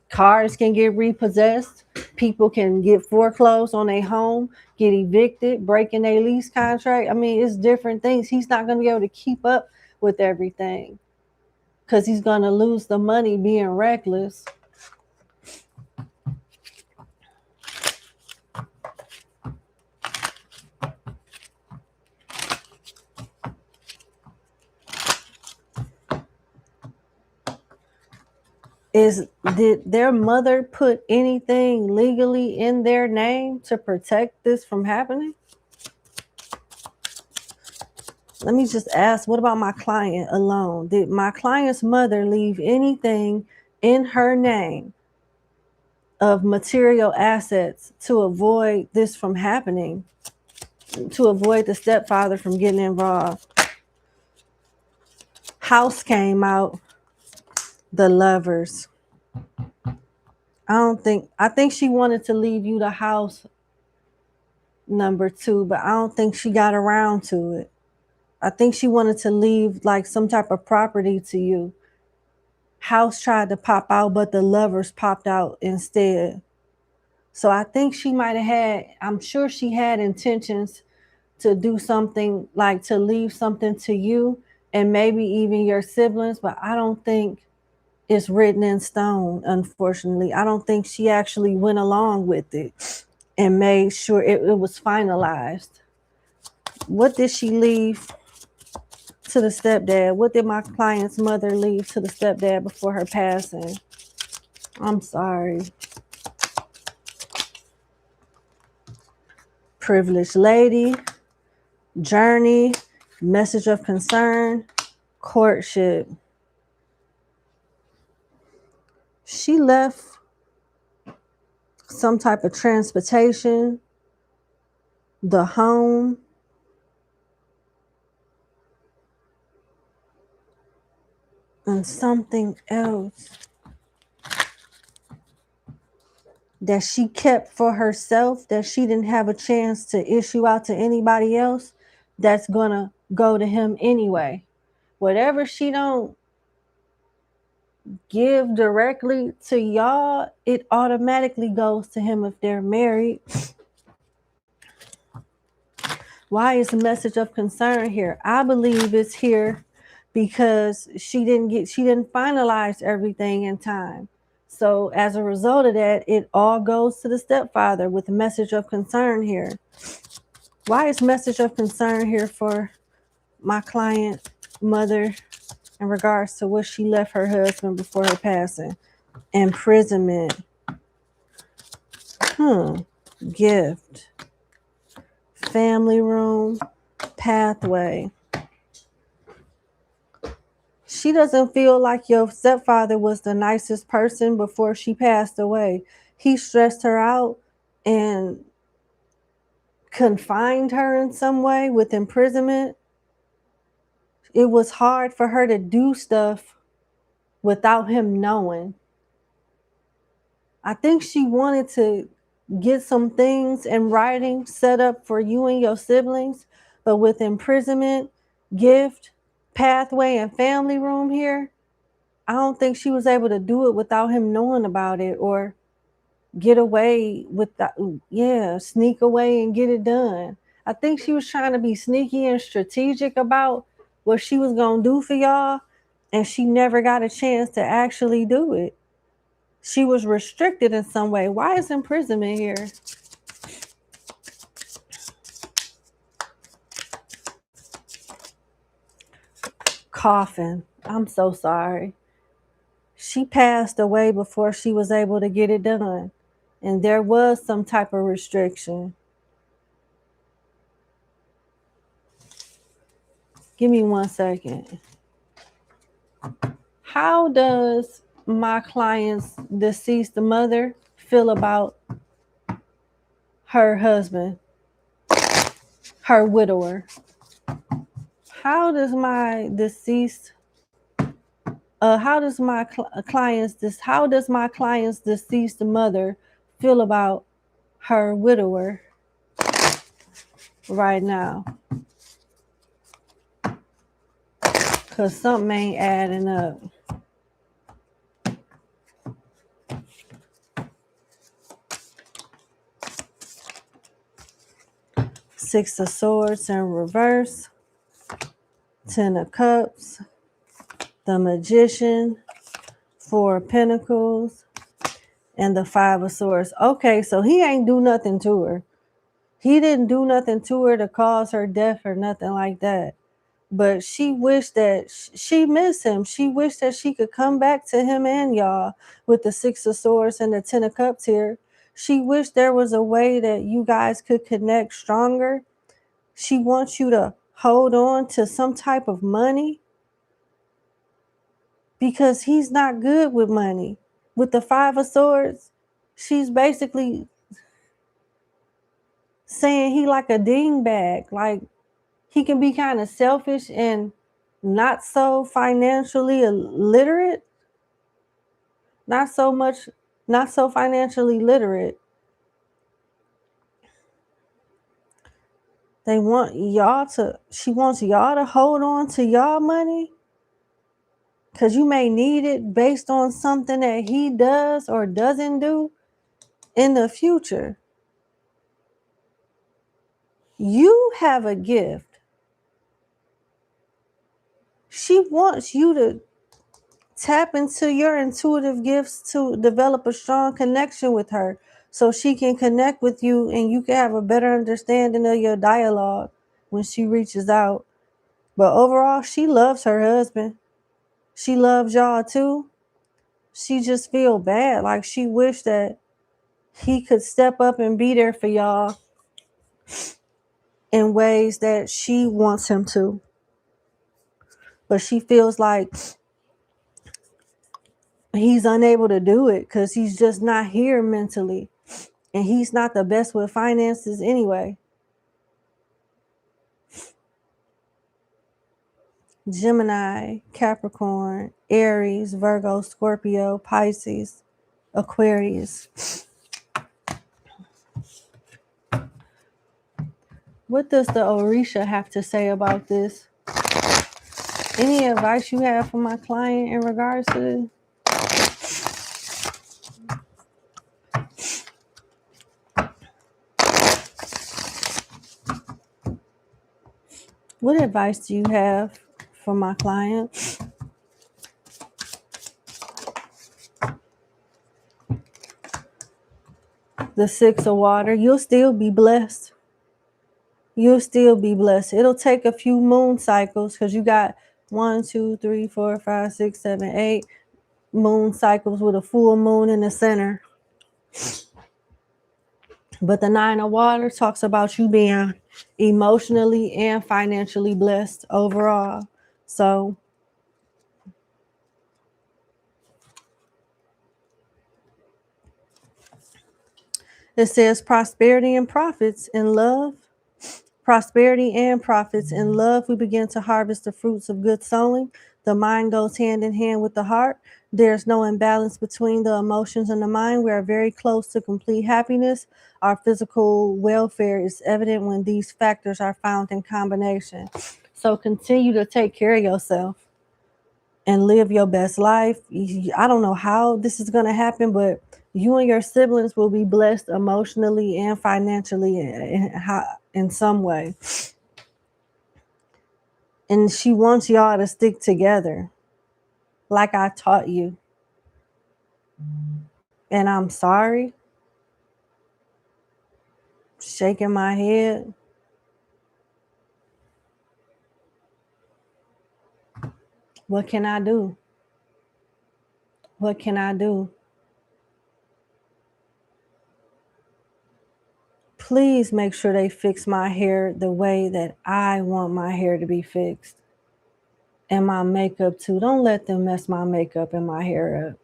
cars can get repossessed. People can get foreclosed on their home, get evicted, breaking their lease contract. I mean, it's different things. He's not gonna be able to keep up with everything because he's gonna lose the money being reckless. Did their mother put anything legally in their name to protect this from happening? Let me just ask, what about my client alone? Did my client's mother leave anything in her name of material assets to avoid this from happening, to avoid the stepfather from getting involved? House came out, the Lovers. I think she wanted to leave you the house, number 2, but I don't think she got around to it. I think she wanted to leave like some type of property to you. House tried to pop out, but the Lovers popped out instead. So I think she might have I'm sure she had intentions to do something, like to leave something to you and maybe even your siblings, but I don't think it's written in stone, unfortunately. I don't think she actually went along with it and made sure it was finalized. What did she leave to the stepdad? What did my client's mother leave to the stepdad before her passing? I'm sorry. Privileged lady, journey, message of concern, courtship. She left some type of transportation, the home, And something else that she kept for herself, that she didn't have a chance to issue out to anybody else, that's gonna go to him anyway. Whatever she don't give directly to y'all, it automatically goes to him if they're married. Why is the message of concern here? I believe it's here because she didn't finalize everything in time. So as a result of that, it all goes to the stepfather with the message of concern here. Why is message of concern here for my client mother in regards to what she left her husband before her passing? Imprisonment. Gift. Family room. Pathway. She doesn't feel like your stepfather was the nicest person before she passed away. He stressed her out and confined her in some way with imprisonment. It was hard for her to do stuff without him knowing. I think she wanted to get some things in writing set up for you and your siblings, but with imprisonment, gift, pathway, and family room here, I don't think she was able to do it without him knowing about it, or get away with that. Yeah, sneak away and get it done. I think she was trying to be sneaky and strategic about what she was going to do for y'all, and she never got a chance to actually do it. She was restricted in some way. Why is imprisonment here? Coffin. I'm so sorry. She passed away before she was able to get it done. And there was some type of restriction. Give me 1 second. How does my client's deceased mother feel about her husband, her widower? How does my deceased how does my client's deceased mother feel about her widower right now? Because something ain't adding up. Six of Swords in reverse, 10 of Cups, the Magician, 4 of Pentacles, and the 5 of Swords. Okay, so he ain't do nothing to her. He didn't do nothing to her to cause her death or nothing like that. But she wished that she missed him. She wished that she could come back to him and y'all with the 6 of Swords and the 10 of Cups here. She wished there was a way that you guys could connect stronger. She wants you to hold on to some type of money because he's not good with money. With the 5 of Swords, she's basically saying he like a dingbat. Like, he can be kind of selfish and not so financially literate. Not so financially literate. She wants y'all to hold on to y'all money because you may need it based on something that he does or doesn't do in the future. You have a gift. She wants you to tap into your intuitive gifts to develop a strong connection with her so she can connect with you and you can have a better understanding of your dialogue when she reaches out. But overall, she loves her husband. She loves y'all too. She just feel bad. Like, she wished that he could step up and be there for y'all in ways that she wants him to. But she feels like he's unable to do it because he's just not here mentally. And he's not the best with finances anyway. Gemini, Capricorn, Aries, Virgo, Scorpio, Pisces, Aquarius. What does the Orisha have to say about this? Any advice you have for my client in regards to this? What advice do you have for my client? The Six of Water. You'll still be blessed. You'll still be blessed. It'll take a few moon cycles because you got 1, 2, 3, 4, 5, 6, 7, 8 moon cycles with a full moon in the center. But the Nine of Water talks about you being emotionally and financially blessed overall. So it says prosperity and profits in love. Prosperity and profits in love. We begin to harvest the fruits of good sowing. The mind goes hand in hand with the heart. There's no imbalance between the emotions and the mind. We are very close to complete happiness. Our physical welfare is evident when these factors are found in combination. So continue to take care of yourself and live your best life. I don't know how this is going to happen, but you and your siblings will be blessed emotionally and financially in some way. And she wants y'all to stick together like I taught you. And I'm sorry. Shaking my head. What can I do? What can I do? Please make sure they fix my hair the way that I want my hair to be fixed. And my makeup too. Don't let them mess my makeup and my hair up.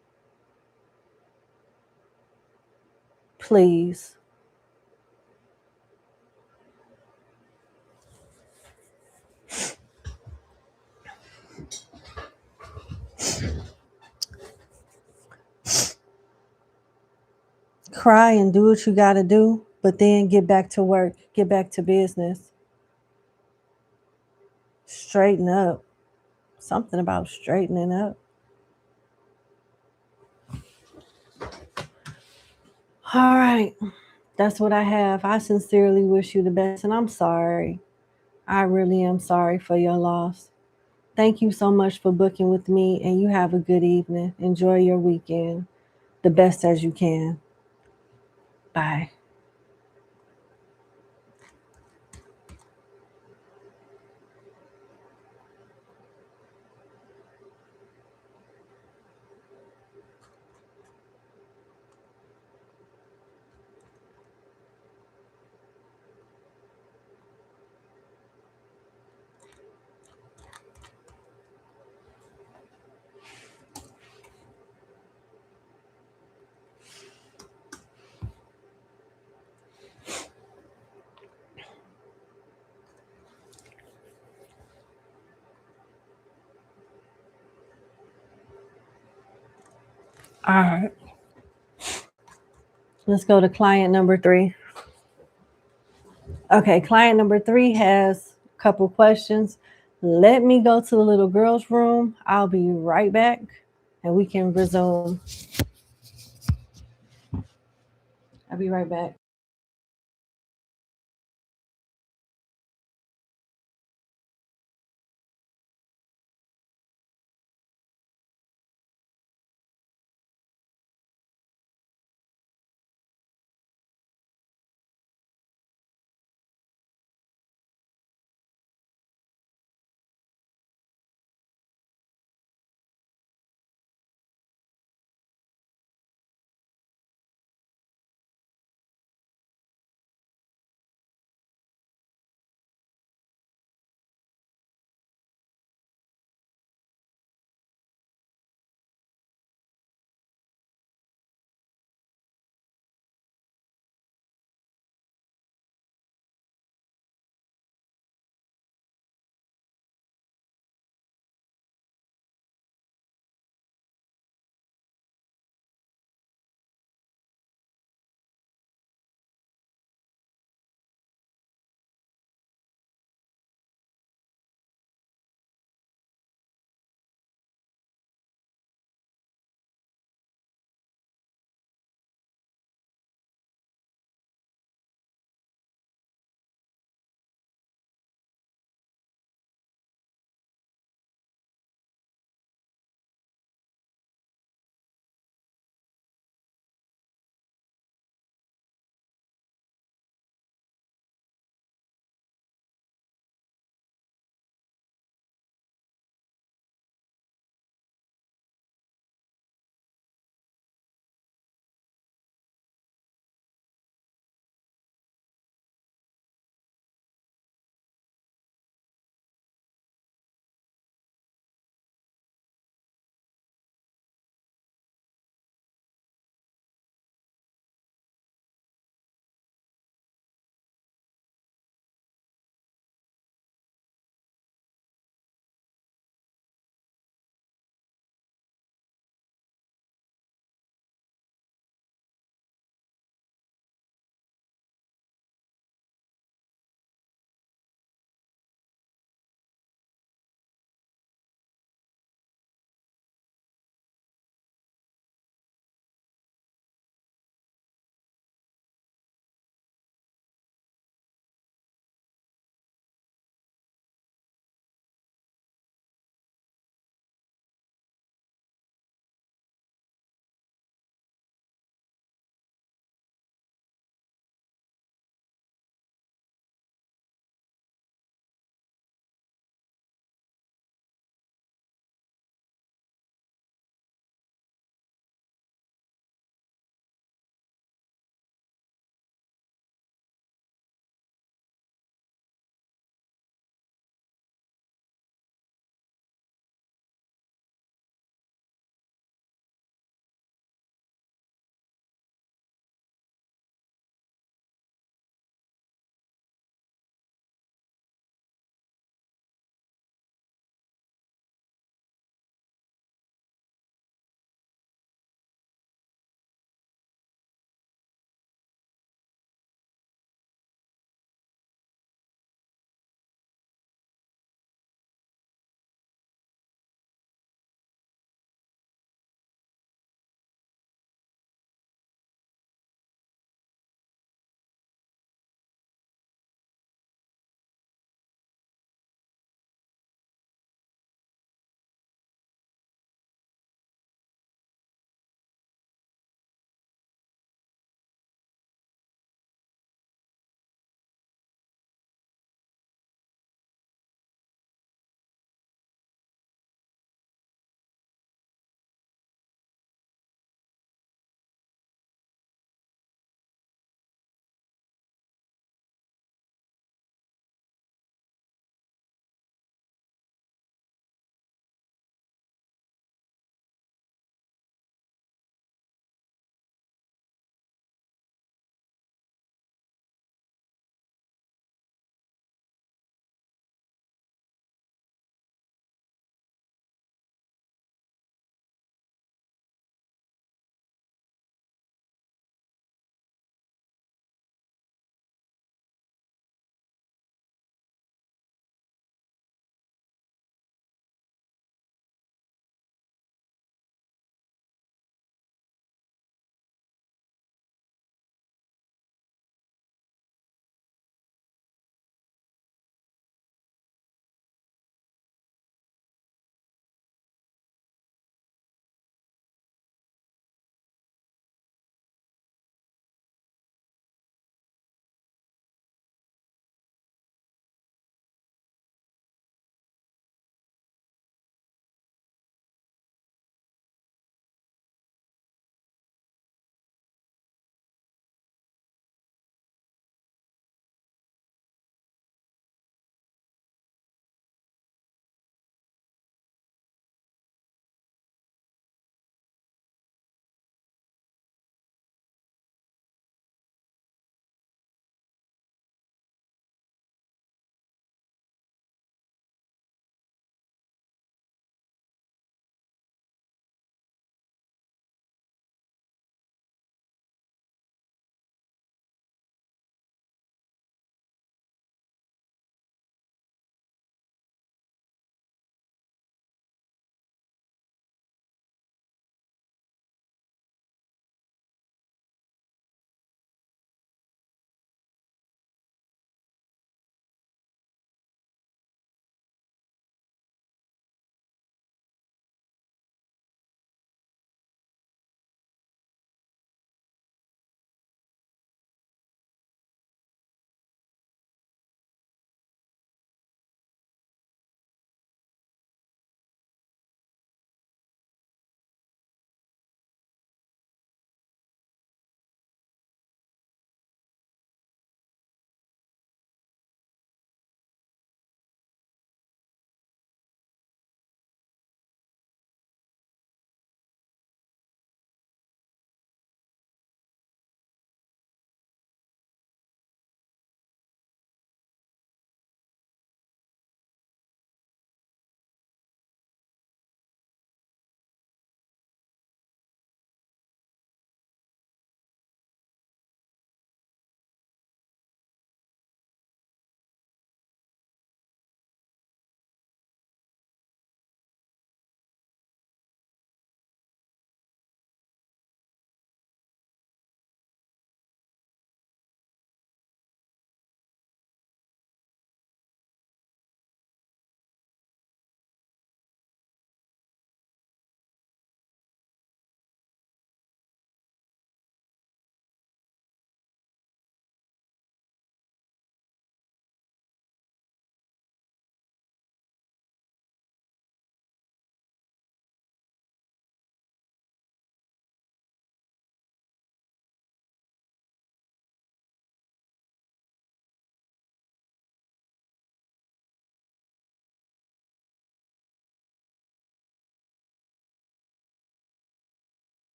Please. Cry and do what you got to do, but then get back to work. Get back to business. Straighten up. Something about straightening up. All right. That's what I have. I sincerely wish you the best, and I'm sorry. I really am sorry for your loss. Thank you so much for booking with me, and you have a good evening. Enjoy your weekend the best as you can. Bye. All right. Let's go to client number 3. Okay, client number 3 has a couple questions. Let me go to the little girl's room. I'll be right back and we can resume. I'll be right back.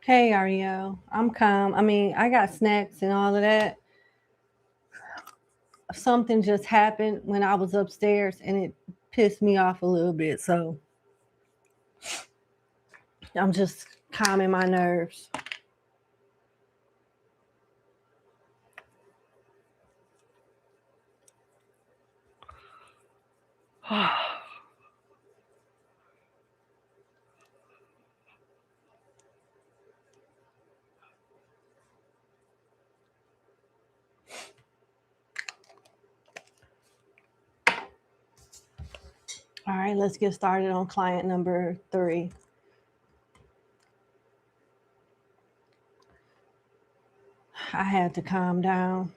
Hey, Ariel. I'm calm. I mean, I got snacks and all of that. Something just happened when I was upstairs and it pissed me off a little bit. So I'm just calming my nerves. All right, let's get started on client number 3. I had to calm down.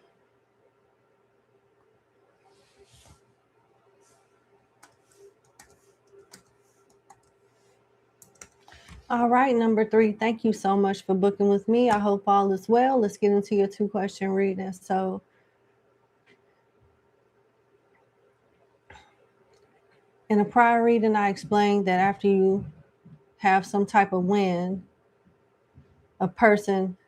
All right, number 3, thank you so much for booking with me. I hope all is well. Let's get into your 2-question reading. So, in a prior reading, I explained that after you have some type of win, a person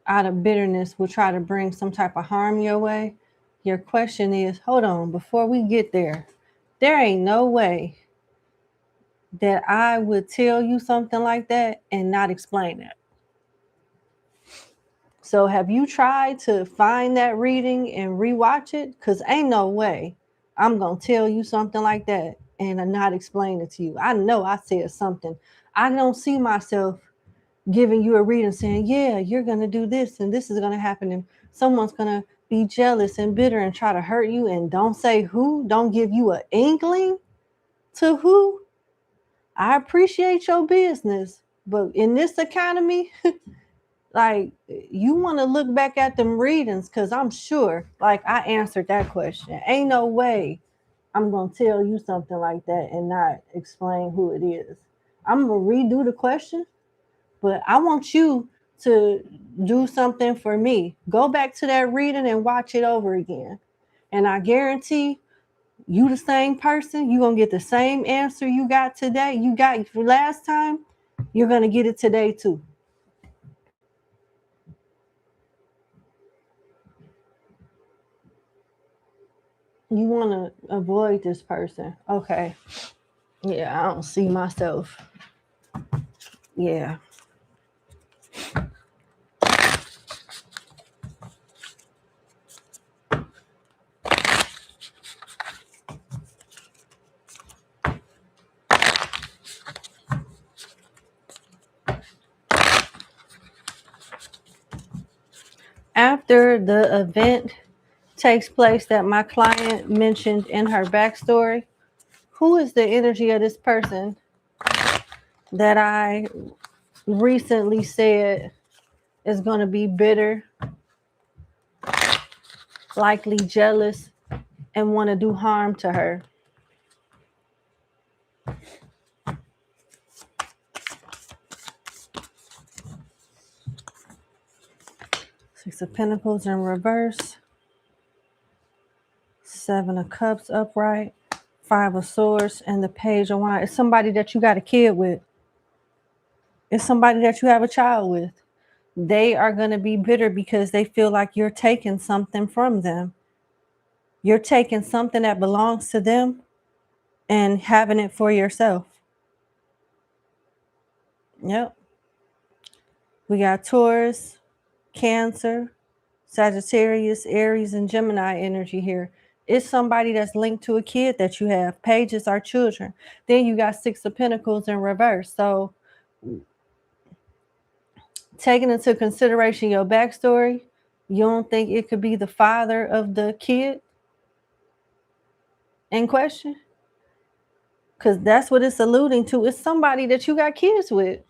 out of bitterness will try to bring some type of harm your way. Your question is, hold on, before we get there ain't no way that I would tell you something like that and not explain it. So have you tried to find that reading and rewatch it? Because ain't no way I'm going to tell you something like that and not explain it to you. I know I said something. I don't see myself giving you a reading saying, yeah, you're going to do this and this is going to happen and someone's going to be jealous and bitter and try to hurt you and don't say who, don't give you an inkling to who. I appreciate your business, but in this economy, like, you want to look back at them readings because I'm sure, like, I answered that question. Ain't no way I'm going to tell you something like that and not explain who it is. I'm going to redo the question, but I want you to do something for me. Go back to that reading and watch it over again. And I guarantee you the same person, you're going to get the same answer you got today. You got last time, you're going to get it today too. You want to avoid this person. Okay. Yeah, I don't see myself. Yeah. After the event takes place that my client mentioned in her backstory, who is the energy of this person that I recently said is going to be bitter, likely jealous, and want to do harm to her? Six of Pentacles in reverse, Seven of Cups upright, Five of Swords, and the Page of Wands. It's somebody that you got a kid with. It's somebody that you have a child with. They are going to be bitter because they feel like you're taking something from them. You're taking something that belongs to them and having it for yourself. Yep. We got Taurus, Cancer, Sagittarius, Aries, and Gemini energy here. It's somebody that's linked to a kid that you have. Pages are children. Then you got Six of Pentacles in reverse. So taking into consideration your backstory, you don't think it could be the father of the kid in question? Because that's what it's alluding to. It's somebody that you got kids with.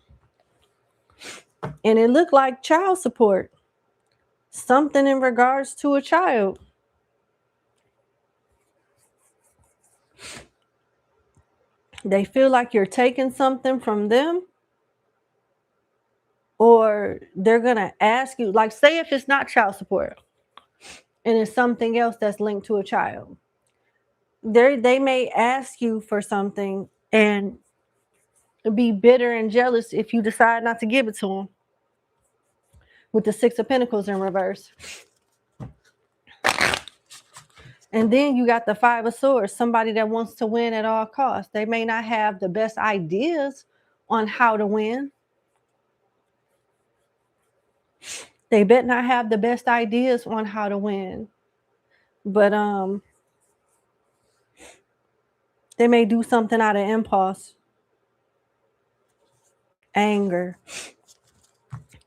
And it looked like child support. Something in regards to a child. They feel like you're taking something from them. Or they're going to ask you, like, say if it's not child support and it's something else that's linked to a child. They may ask you for something and be bitter and jealous if you decide not to give it to them. with the Six of Pentacles in reverse. And then you got the Five of Swords, somebody that wants to win at all costs. They may not have the best ideas on how to win. They better not have the best ideas on how to win. But they may do something out of impulse, anger.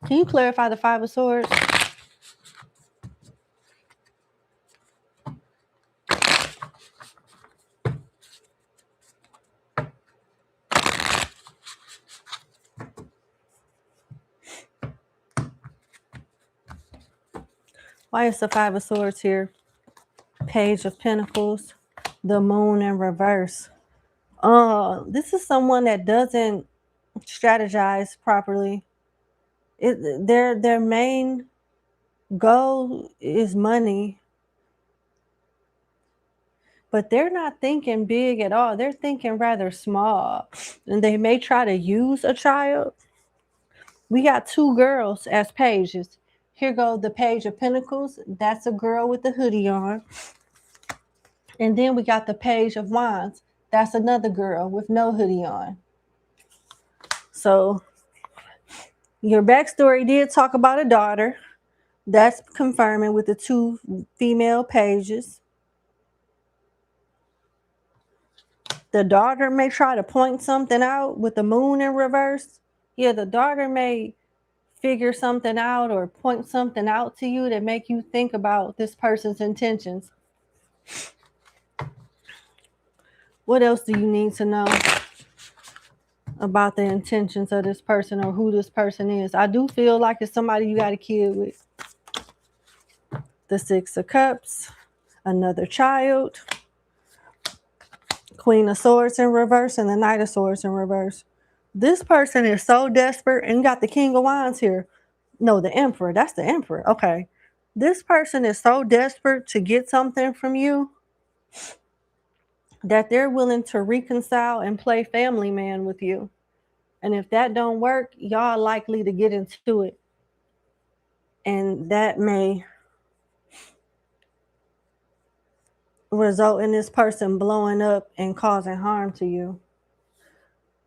Can you clarify the Five of Swords? Why is the Five of Swords here? Page of Pentacles, the Moon in reverse. This is someone that doesn't strategize properly. Their main goal is money, but they're not thinking big at all. They're thinking rather small, and they may try to use a child. We got two girls as pages. Here goes the Page of Pentacles. That's a girl with the hoodie on. And then we got the Page of Wands. That's another girl with no hoodie on. So your backstory did talk about a daughter. That's confirming with the two female pages. The daughter may try to point something out with the Moon in reverse. Yeah, the daughter may figure something out or point something out to you that make you think about this person's intentions. What else do you need to know about the intentions of this person or who this person is? I do feel like it's somebody you got a kid with. The Six of Cups, another child, Queen of Swords in reverse, and the Knight of Swords in reverse. This person is so desperate, and you got the King of Wands here. No, the Emperor. That's the Emperor. Okay. This person is so desperate to get something from you that they're willing to reconcile and play family man with you. And if that don't work, y'all likely to get into it. And that may result in this person blowing up and causing harm to you.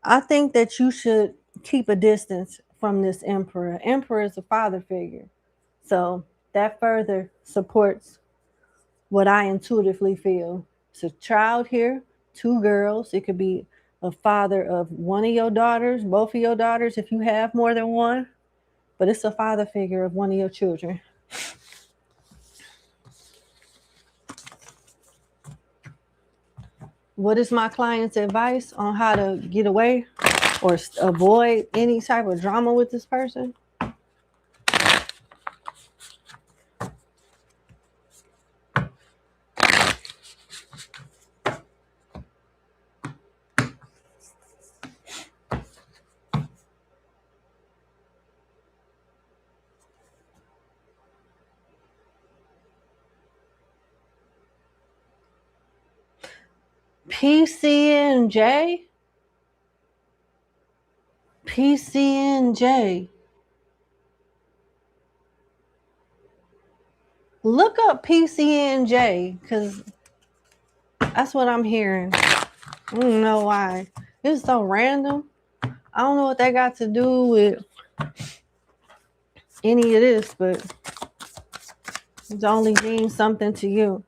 I think that you should keep a distance from this Emperor. Emperor is a father figure. So that further supports what I intuitively feel. It's a child here, two girls. It could be a father of one of your daughters, both of your daughters, if you have more than one. But it's a father figure of one of your children. What is my client's advice on how to get away or avoid any type of drama with this person? PCNJ? PCNJ. Look up PCNJ, because that's what I'm hearing. I don't know why. It's so random. I don't know what that got to do with any of this, but it's only means something to you.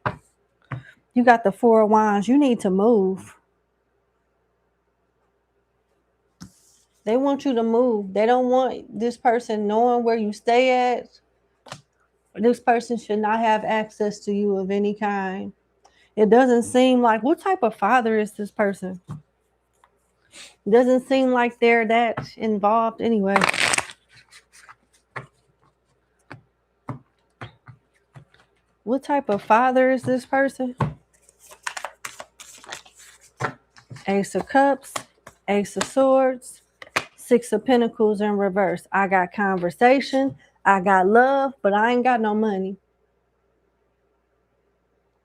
You got the Four of Wands. You need to move. They want you to move. They don't want this person knowing where you stay at. This person should not have access to you of any kind. It doesn't seem like, what type of father is this person? It doesn't seem like they're that involved anyway. What type of father is this person? Ace of Cups, Ace of Swords, Six of Pentacles in reverse. I got conversation, I got love, but I ain't got no money.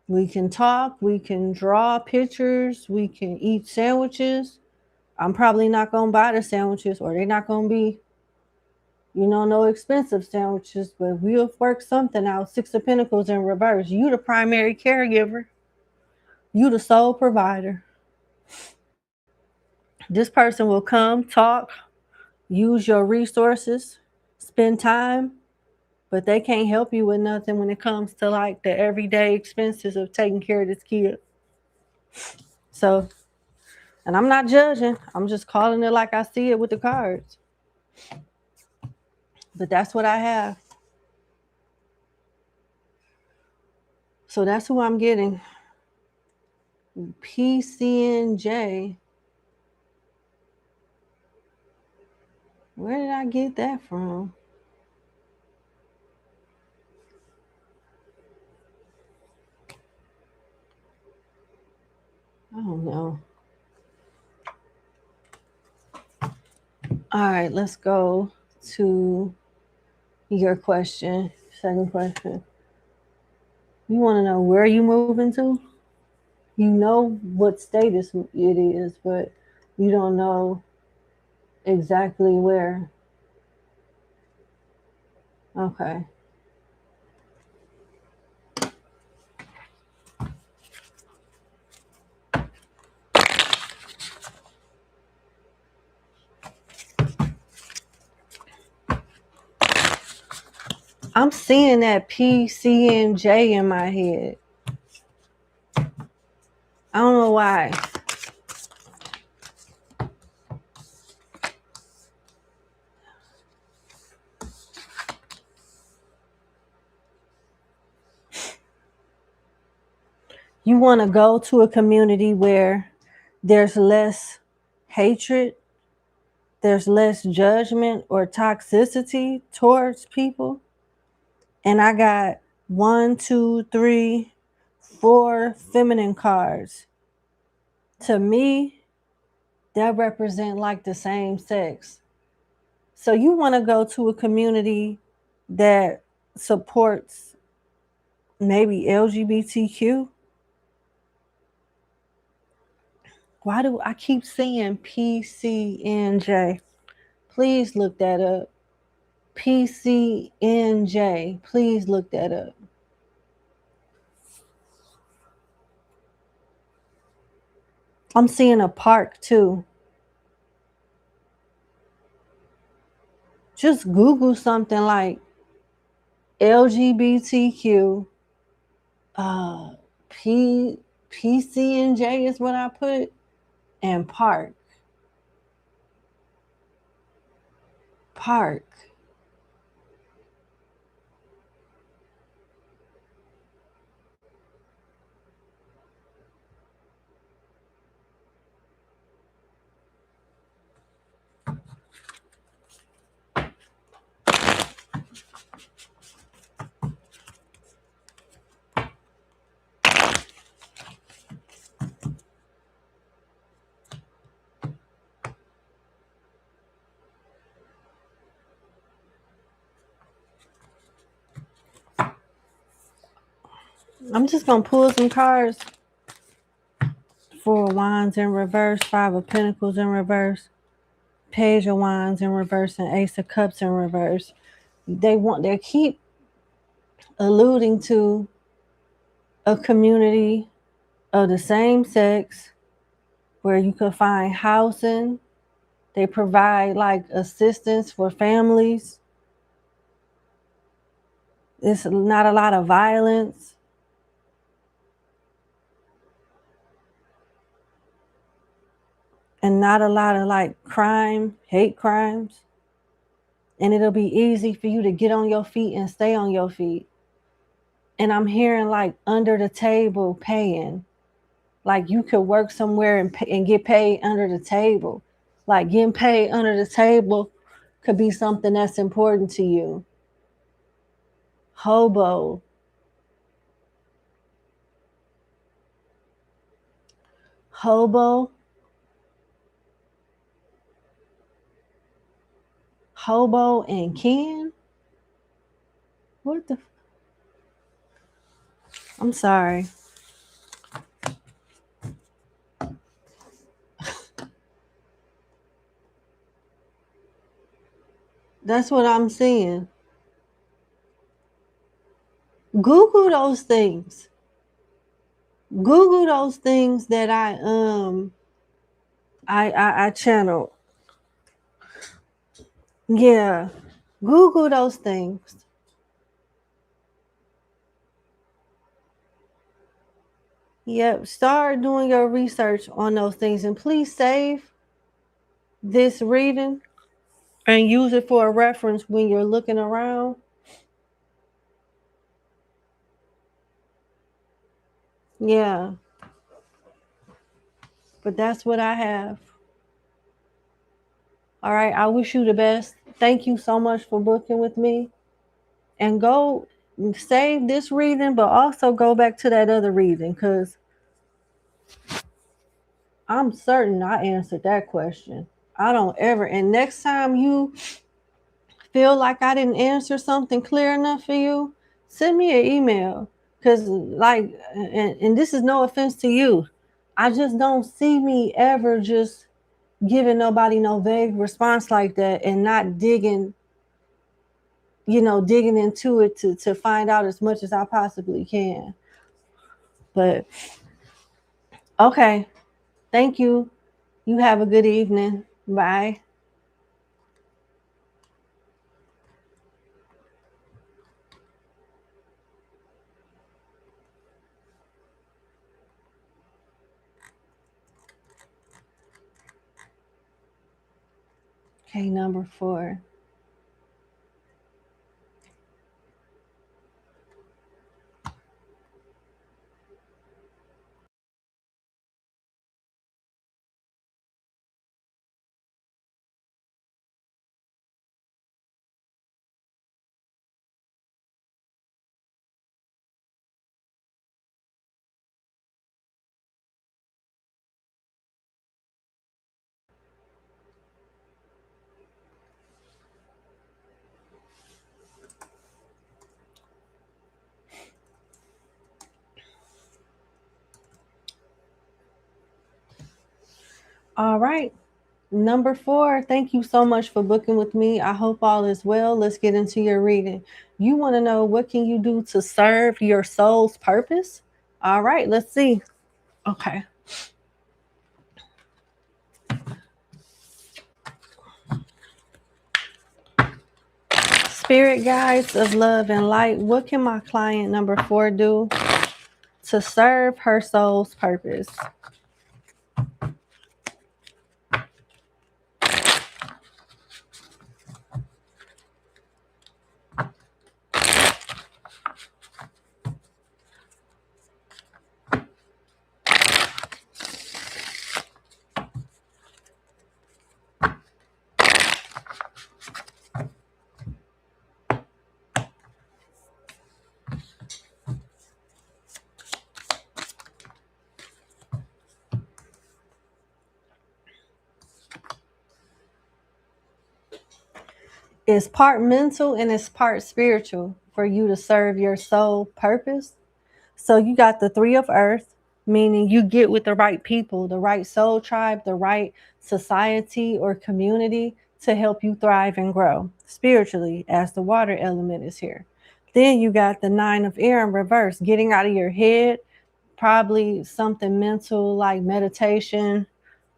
We can talk, we can draw pictures, we can eat sandwiches. I'm probably not going to buy the sandwiches, or they're not going to be You know, no expensive sandwiches, but we'll work something out. Six of Pentacles in reverse. You the primary caregiver. You the sole provider. This person will come, talk, use your resources, spend time, but they can't help you with nothing when it comes to like the everyday expenses of taking care of this kid. So, and I'm not judging. I'm just calling it like I see it with the cards. But that's what I have. So that's who I'm getting. PCNJ. Where did I get that from? I don't know. All right, let's go to your question. Second question. You want to know where you moving to? You know what status it is, but you don't know exactly where. Okay. I'm seeing that PCNJ in my head. I don't know why. You want to go to a community where there's less hatred, there's less judgment or toxicity towards people. And I got 1, 2, 3, 4 feminine cards. To me, that represent like the same sex. So you want to go to a community that supports maybe LGBTQ. Why do I keep seeing PCNJ? Please look that up. PCNJ. Please look that up. I'm seeing a park too. Just Google something like LGBTQ PCNJ is what I put, and park. Park. I'm just gonna pull some cards. 4 of Wands in reverse, 5 of Pentacles in reverse, Page of Wands in reverse, and Ace of Cups in reverse. They keep alluding to a community of the same sex where you can find housing. They provide like assistance for families. It's not a lot of violence. And not a lot of like crime, hate crimes. And it'll be easy for you to get on your feet and stay on your feet. And I'm hearing like under the table paying. Like you could work somewhere and get paid under the table. Like getting paid under the table could be something that's important to you. Hobo. Hobo. Hobo and Ken? What the? I'm sorry. That's what I'm seeing. Google those things. Google those things that I channeled. Yeah. Google those things. Yep. Start doing your research on those things and please save this reading and use it for a reference when you're looking around. Yeah. But that's what I have. All right. I wish you the best. Thank you so much for booking with me. And go save this reading, but also go back to that other reading because I'm certain I answered that question. I don't ever. And next time you feel like I didn't answer something clear enough for you, send me an email. Because, like, and this is no offense to you, I just don't see me ever just giving nobody no vague response like that and not digging, digging into it to find out as much as I possibly can. But okay, thank you. You have a good evening. Bye. Okay, number 4. All right. Number 4, thank you so much for booking with me. I hope all is well. Let's get into your reading. You want to know what can you do to serve your soul's purpose? All right, let's see. Okay. Spirit guides of love and light, what can my client number 4 do to serve her soul's purpose? It's part mental and it's part spiritual for you to serve your soul purpose. So you got the 3 of earth, meaning you get with the right people, the right soul tribe, the right society or community to help you thrive and grow spiritually, as the water element is here. Then you got the 9 of air in reverse, getting out of your head, probably something mental like meditation,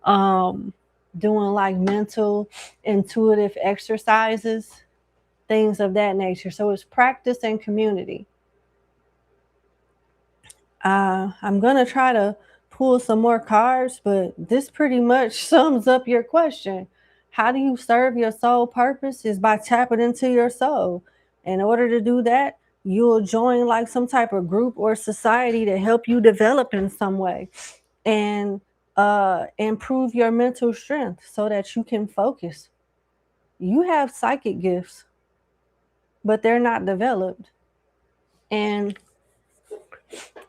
um, doing like mental intuitive exercises, things of that nature. So it's practice and community. I'm going to try to pull some more cards, but this pretty much sums up your question. How do you serve your soul purpose? Is by tapping into your soul. In order to do that, you'll join like some type of group or society to help you develop in some way and improve your mental strength so that you can focus. You have psychic gifts, but they're not developed. And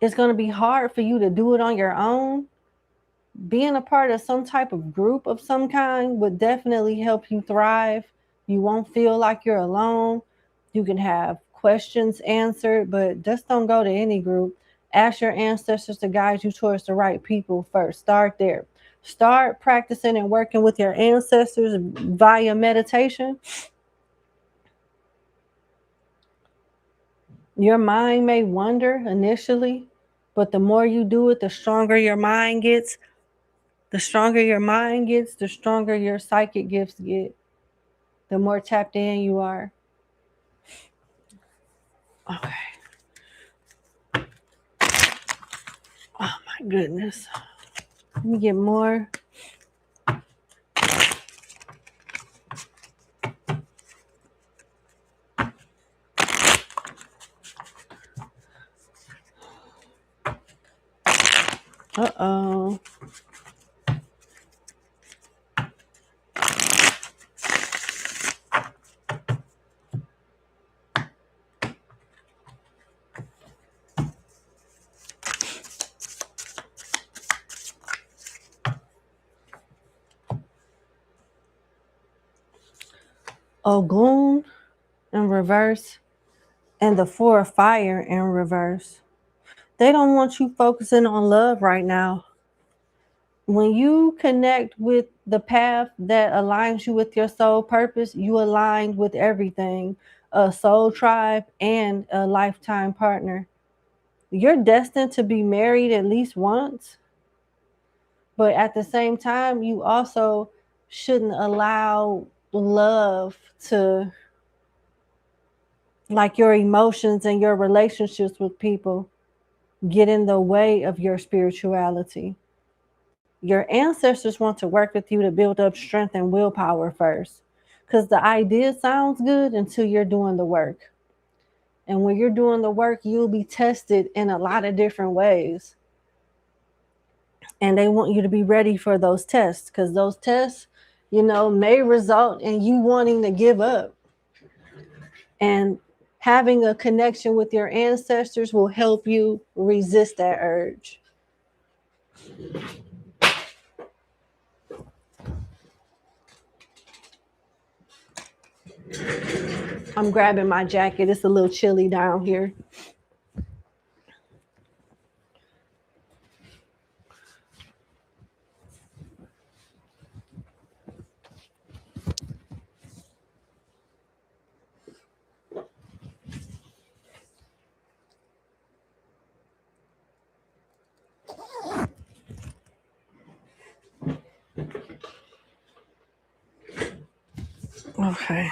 it's going to be hard for you to do it on your own. Being a part of some type of group of some kind would definitely help you thrive. You won't feel like you're alone. You can have questions answered, but just don't go to any group. Ask your ancestors to guide you towards the right people first. Start there. Start practicing and working with your ancestors via meditation Your mind may wander initially, but the more you do it, the stronger your mind gets. The stronger your mind gets, the stronger your psychic gifts get. The more tapped in you are. Okay. Oh my goodness. Let me get more. Uh-oh. Ogun in reverse and the Four of Fire in reverse. They don't want you focusing on love right now. When you connect with the path that aligns you with your soul purpose, you aligned with everything, a soul tribe and a lifetime partner. You're destined to be married at least once, but at the same time, you also shouldn't allow love to, like your emotions and your relationships with people, get in the way of your spirituality. Your ancestors want to work with you to build up strength and willpower first, because the idea sounds good until you're doing the work. And when you're doing the work, you'll be tested in a lot of different ways. And they want you to be ready for those tests, because those tests, may result in you wanting to give up. And having a connection with your ancestors will help you resist that urge. I'm grabbing my jacket. It's a little chilly down here. Okay.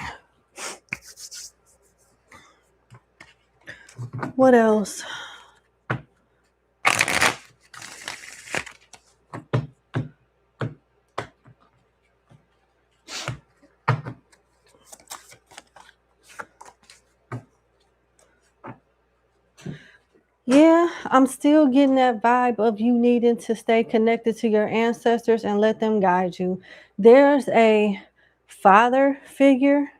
What else? Yeah, I'm still getting that vibe of you needing to stay connected to your ancestors and let them guide you. There's a father figure.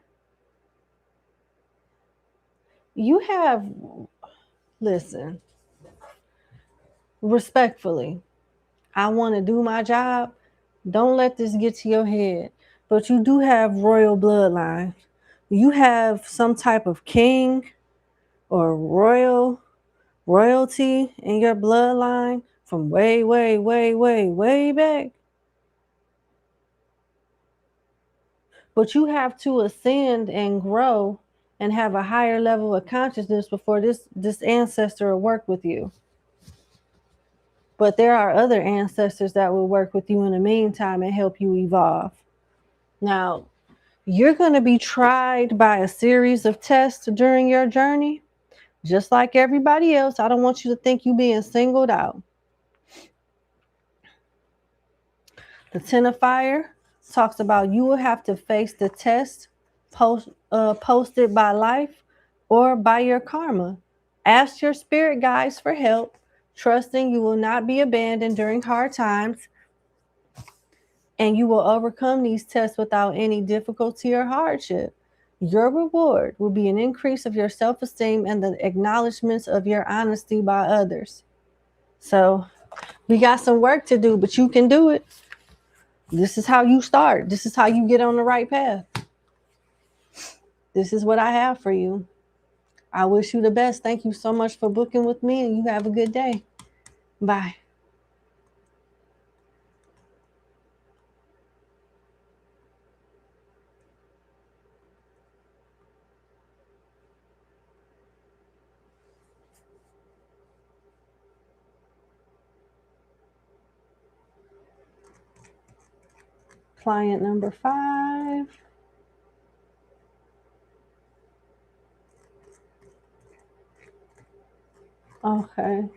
You have, listen, respectfully, I want to do my job. Don't let this get to your head. But you do have royal bloodline. You have some type of king or royalty in your bloodline from way, way, way, way, way back. But you have to ascend and grow and have a higher level of consciousness before this ancestor will work with you. But there are other ancestors that will work with you in the meantime and help you evolve. Now, you're going to be tried by a series of tests during your journey, just like everybody else. I don't want you to think you're being singled out. The Ten of Fire talks about you will have to face the test posted by life or by your karma. Ask your spirit guides for help, trusting you will not be abandoned during hard times, and you will overcome these tests without any difficulty or hardship. Your reward will be an increase of your self-esteem and the acknowledgments of your honesty by others. So we got some work to do, but you can do it. This is how you start. This is how you get on the right path. This is what I have for you. I wish you the best. Thank you so much for booking with me, and you have a good day. Bye. client number 5. Okay.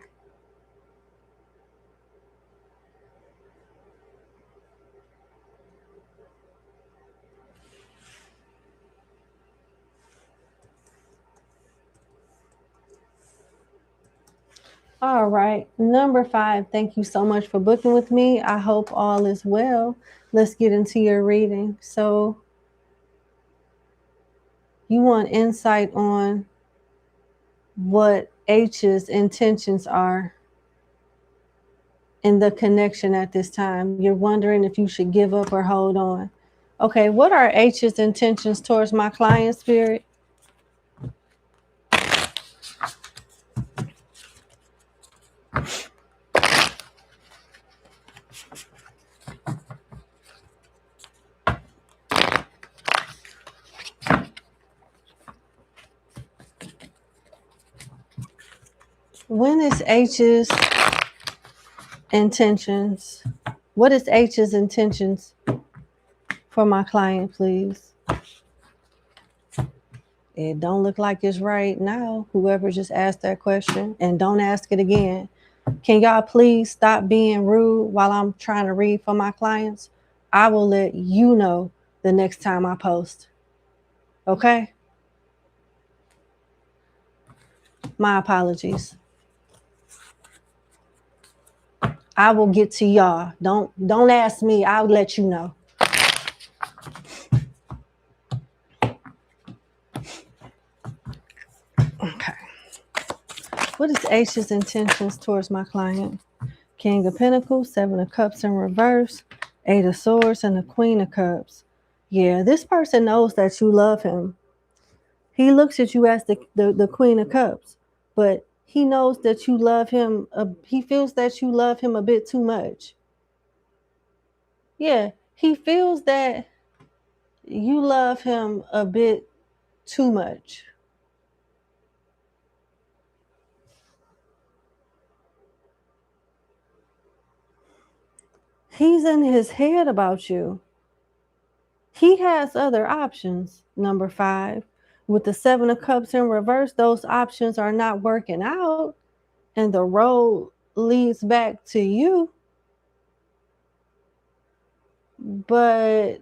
All right. Number 5, thank you so much for booking with me. I hope all is well. Let's get into your reading. So you want insight on what H's intentions are in the connection at this time. You're wondering if you should give up or hold on. Okay, what are H's intentions towards my client, Spirit? When is H's intentions? What is H's intentions for my client, please? It don't look like it's right now, whoever just asked that question, and don't ask it again. Can y'all please stop being rude while I'm trying to read for my clients? I will let you know the next time I post. Okay? My apologies. I will get to y'all. Don't ask me. I'll let you know. Okay. What is H's intentions towards my client? King of Pentacles, 7 of Cups in reverse, 8 of Swords, and the Queen of Cups. Yeah, this person knows that you love him. He looks at you as the Queen of Cups, but he knows that you love him. He feels that you love him a bit too much. Yeah, he feels that you love him a bit too much. He's in his head about you. He has other options, number 5. With the 7 of Cups in reverse, those options are not working out, and the road leads back to you. But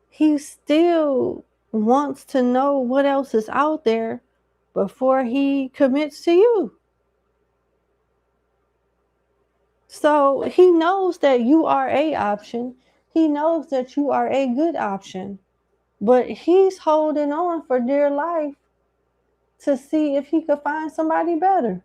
he still wants to know what else is out there before he commits to you. So he knows that you are a option. He knows that you are a good option. But he's holding on for dear life to see if he could find somebody better.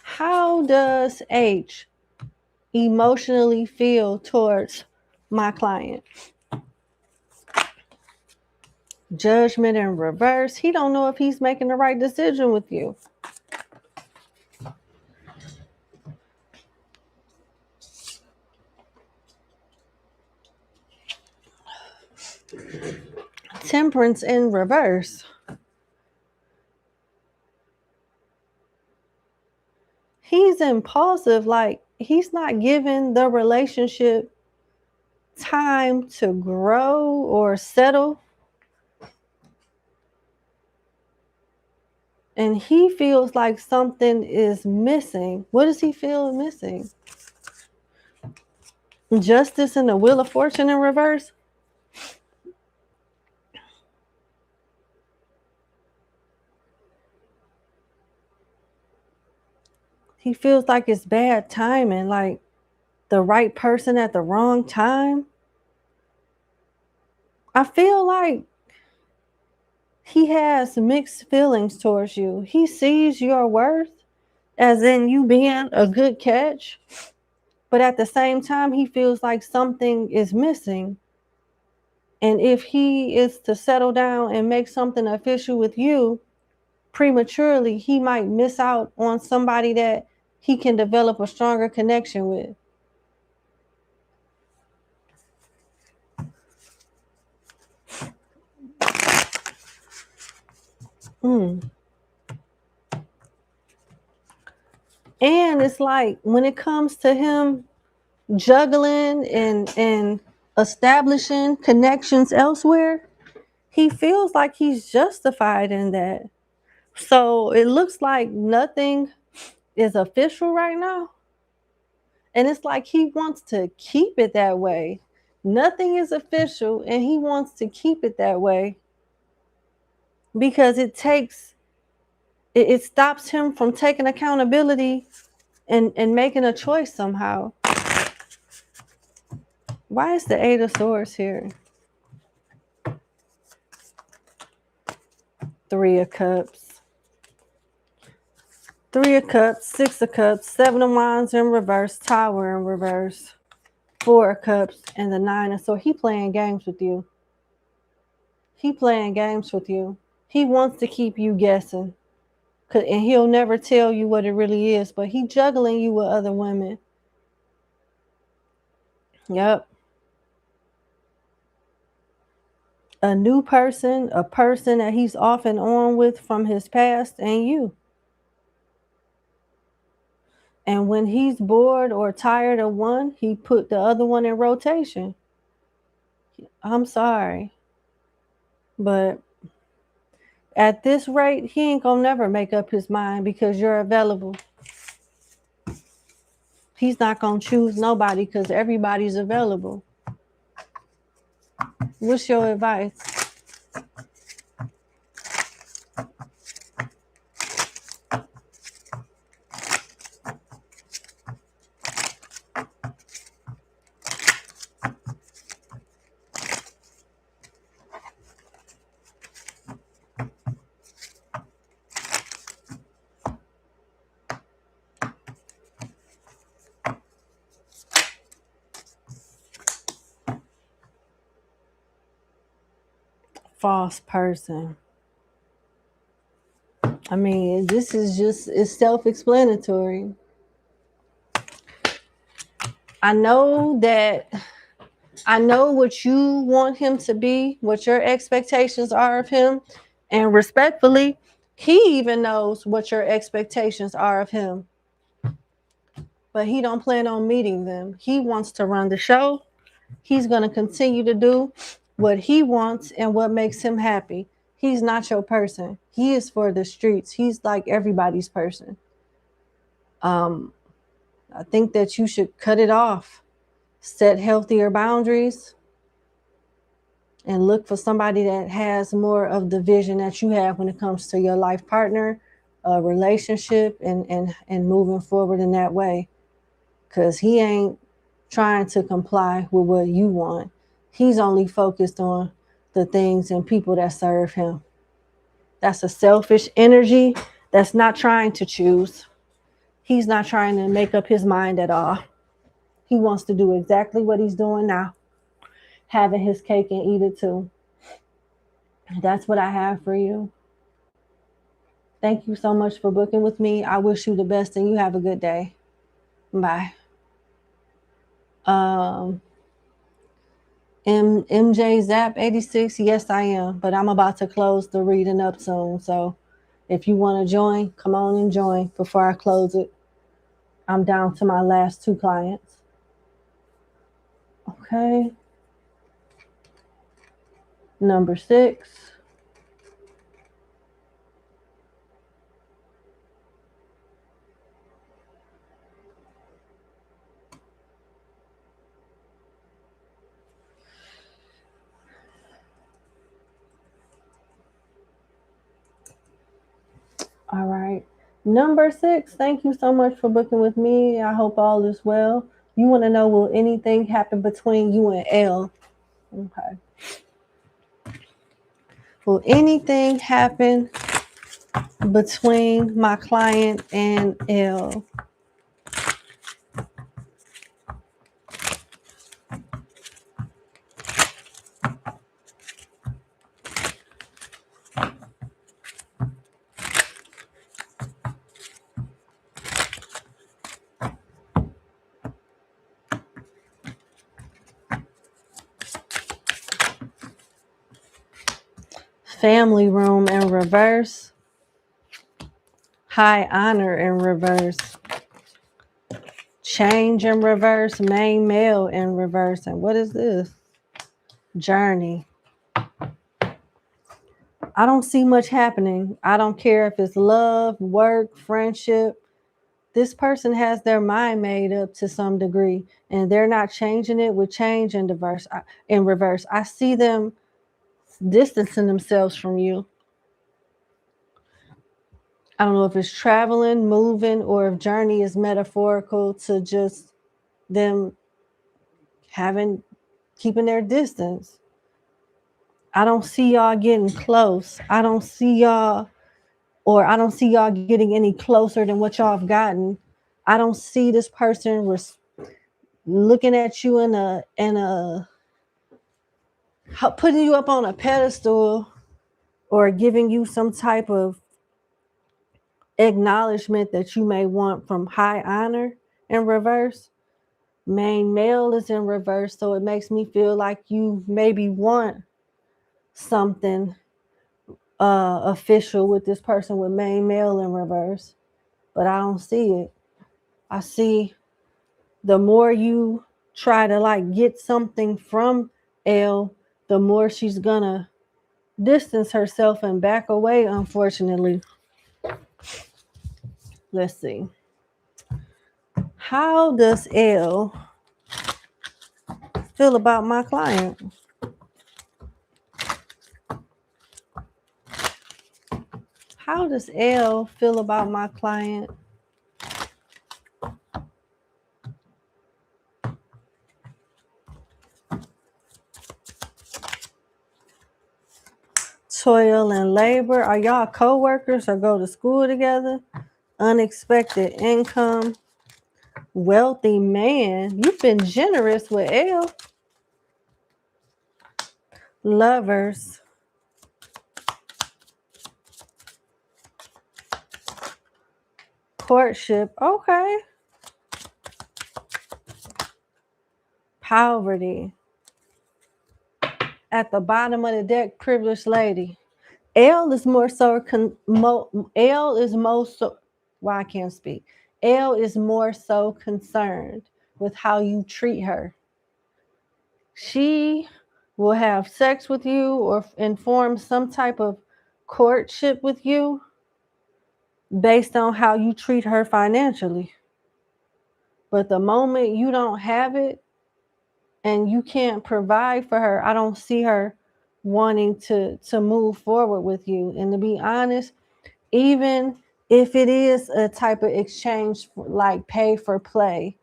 How does H emotionally feel towards my client? Judgment in reverse. He don't know if he's making the right decision with you. Temperance in reverse. He's impulsive, like he's not giving the relationship time to grow or settle. And he feels like something is missing. What does he feel missing? Justice and the Wheel of Fortune in reverse. He feels like it's bad timing, like the right person at the wrong time. I feel like he has mixed feelings towards you. He sees your worth, as in you being a good catch, but at the same time, he feels like something is missing. And if he is to settle down and make something official with you prematurely, he might miss out on somebody that he can develop a stronger connection with. And it's like when it comes to him juggling and establishing connections elsewhere, he feels like he's justified in that. So it looks like nothing is official right now. And it's like he wants to keep it that way. Nothing is official, and he wants to keep it that way because it stops him from taking accountability and making a choice somehow. Why is the Eight of Swords here? Three of Cups. Three of Cups, Six of Cups, Seven of Wands in reverse, Tower in reverse, Four of Cups, and the Nine of Swords. He playing games with you. He playing games with you. He wants to keep you guessing. And he'll never tell you what it really is, but he juggling you with other women. Yep. A new person, a person that he's off and on with from his past, and you. And when he's bored or tired of one, he put the other one in rotation. I'm sorry, but at this rate, he ain't gonna never make up his mind because you're available. He's not gonna choose nobody because everybody's available. What's your advice? False person. I mean, this is just, it's self-explanatory. I know what you want him to be, what your expectations are of him, and respectfully, he even knows what your expectations are of him. But he don't plan on meeting them. He wants to run the show. He's going to continue to do what he wants and what makes him happy. He's not your person. He is for the streets. He's like everybody's person. I think that you should cut it off. Set healthier boundaries and look for somebody that has more of the vision that you have when it comes to your life partner, relationship, and moving forward in that way. Because he ain't trying to comply with what you want. He's only focused on the things and people that serve him. That's a selfish energy that's not trying to choose. He's not trying to make up his mind at all. He wants to do exactly what he's doing now, having his cake and eat it too. That's what I have for you. Thank you so much for booking with me. I wish you the best and you have a good day. Bye. MJ Zap 86, yes I am, but I'm about to close the reading up soon. So if you want to join, come on and join before I close it. I'm down to my last 2 clients. Okay. Number 6. All right. Number 6, thank you so much for booking with me. I hope all is well. You want to know, will anything happen between you and L? Okay. Will anything happen between my client and L? Family room in reverse. High honor in reverse. Change in reverse. Main male in reverse. And what is this? Journey. I don't see much happening. I don't care if it's love, work, friendship. This person has their mind made up to some degree, and they're not changing it with change in reverse. I see them distancing themselves from you. I don't know if it's traveling, moving, or if journey is metaphorical to just them keeping their distance. I don't see y'all getting close. I don't see y'all getting any closer than what y'all have gotten. I don't see this person looking at you in a putting you up on a pedestal or giving you some type of acknowledgement that you may want from high honor in reverse. Main male is in reverse, so it makes me feel like you maybe want something official with this person with main male in reverse, but I don't see it. I see the more you try to like get something from L, the more she's gonna distance herself and back away, unfortunately. Let's see. How does L feel about my client? How does L feel about my client? Toil and labor. Are y'all co-workers or go to school together? Unexpected income. Wealthy man. You've been generous with L. Lovers. Courtship. Okay. Poverty. At the bottom of the deck, privileged lady. L is more so L is most so well, I can't speak. L is more so concerned with how you treat her. She will have sex with you or inform some type of courtship with you based on how you treat her financially. But the moment you don't have it and you can't provide for her, I don't see her wanting to move forward with you. And to be honest, even if it is a type of exchange like pay for play,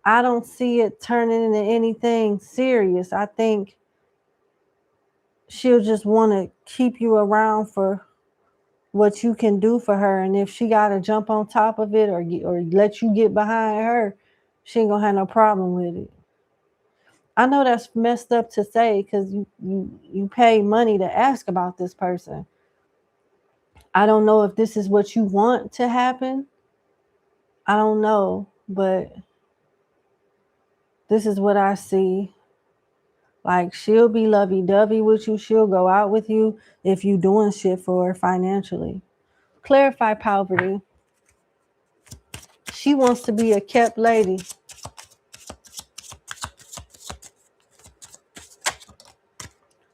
I don't see it turning into anything serious. I think she'll just want to keep you around for what you can do for her. And if she got to jump on top of it or let you get behind her, she ain't going to have no problem with it. I know that's messed up to say because you pay money to ask about this person. I don't know if this is what you want to happen. I don't know, but this is what I see. Like, she'll be lovey-dovey with you. She'll go out with you if you doing shit for her financially. Clarify poverty. She wants to be a kept lady.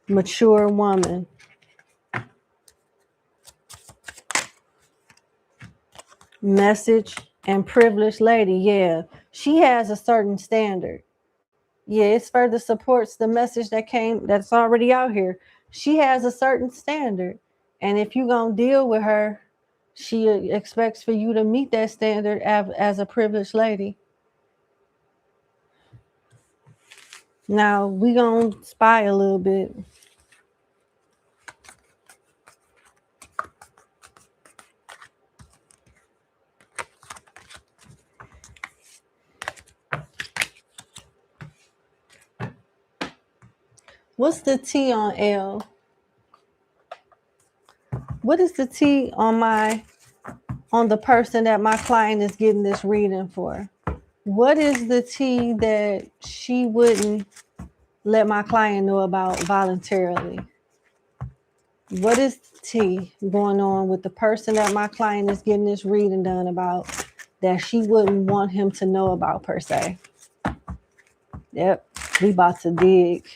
Mature woman. Message and privileged lady. Yeah, she has a certain standard. Yeah, it further supports the message that's already out here. She has a certain standard. And if you're going to deal with her, she expects for you to meet that standard as a privileged lady. Now, we going to spy a little bit. What's the T on L? What is the T on the person that my client is getting this reading for? What is the T that she wouldn't let my client know about voluntarily? What is tea going on with the person that my client is getting this reading done about that she wouldn't want him to know about per se? Yep, we about to dig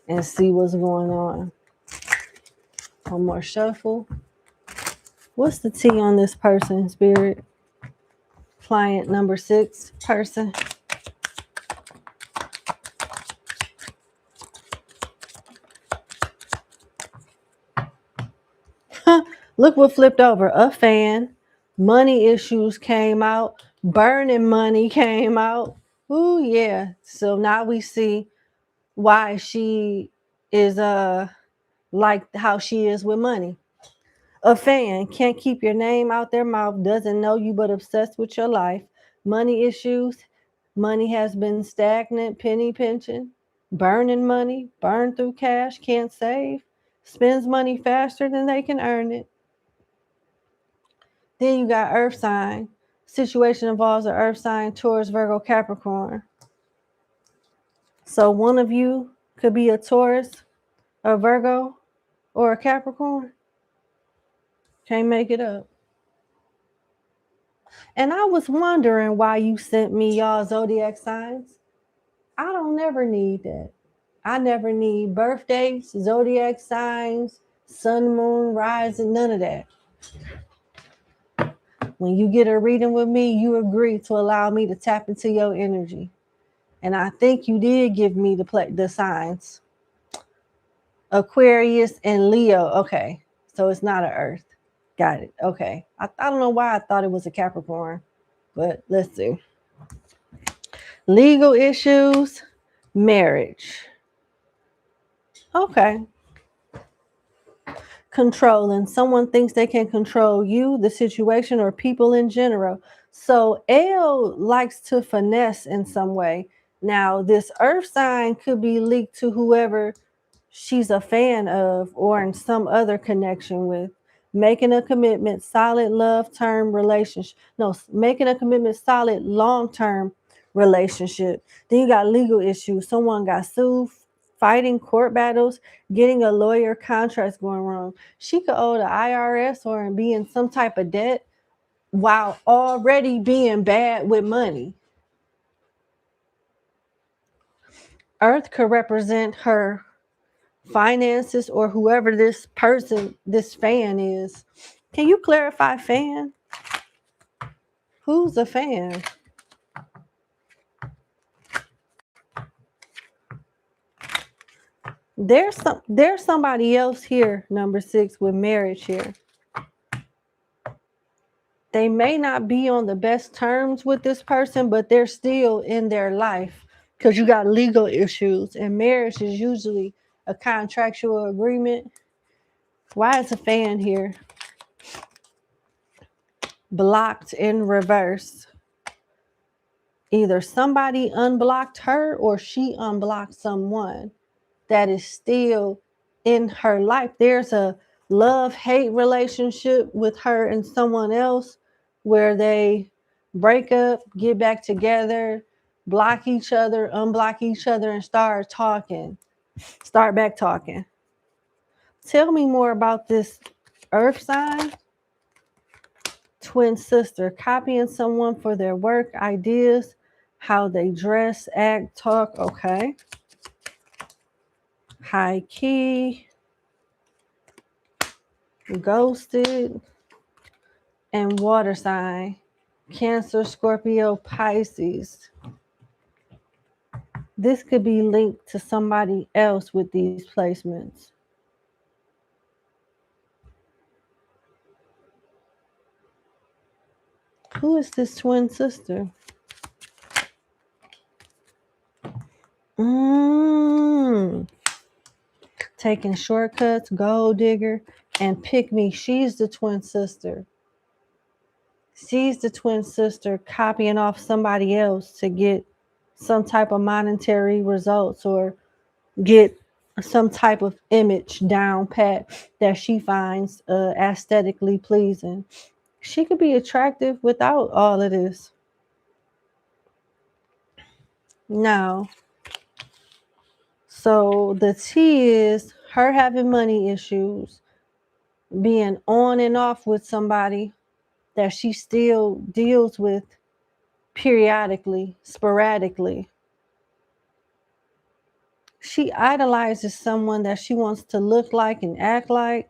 and see what's going on. One more shuffle. What's the tea on this person, Spirit? Client number 6 person. Look what flipped over. A fan. Money issues came out. Burning money came out. Ooh, yeah. So now we see why she is like how she is with money. A fan can't keep your name out their mouth, doesn't know you but obsessed with your life. Money issues. Money has been stagnant, penny pinching, burning money, burn through cash, can't save, spends money faster than they can earn it. Then you got earth sign. Situation involves an earth sign, Taurus, Virgo, Capricorn. So one of you could be a Taurus, a Virgo, or a Capricorn. Can't make it up. And I was wondering why you sent me y'all zodiac signs. I don't never need that. I never need birthdays, zodiac signs, sun, moon, rising, none of that. When you get a reading with me, you agree to allow me to tap into your energy. And I think you did give me the signs. Aquarius and Leo. Okay. So it's not an earth. Got it. Okay. I don't know why I thought it was a Capricorn, but let's see. Legal issues, marriage. Okay. Controlling. Someone thinks they can control you, the situation, or people in general. So L likes to finesse in some way. Now, this earth sign could be leaked to whoever she's a fan of or in some other connection with. Making a commitment, solid love term relationship. No, making a commitment, solid long term relationship. Then you got legal issues. Someone got sued, fighting court battles, getting a lawyer, contracts going wrong. She could owe the IRS or be in some type of debt while already being bad with money. Earth could represent her finances or whoever this person, this fan is. Can you clarify fan? Who's a fan? There's somebody else here, number 6, with marriage here. They may not be on the best terms with this person, but they're still in their life because you got legal issues, and marriage is usually a contractual agreement. Why is a fan here? Blocked in reverse. Either somebody unblocked her or she unblocked someone that is still in her life. There's a love-hate relationship with her and someone else where they break up, get back together, block each other, unblock each other, and start back talking. Tell me more about this earth sign. Twin sister, copying someone for their work, ideas, how they dress, act, talk. Okay. High key, ghosted, and water sign. Cancer, Scorpio, Pisces. This could be linked to somebody else with these placements. Who is this twin sister? Taking shortcuts, gold digger, and pick me. She's the twin sister. She's the twin sister copying off somebody else to get some type of monetary results or get some type of image down pat that she finds aesthetically pleasing. She could be attractive without all of this. Now, so the T is her having money issues, being on and off with somebody that she still deals with periodically, sporadically. She idolizes someone that she wants to look like and act like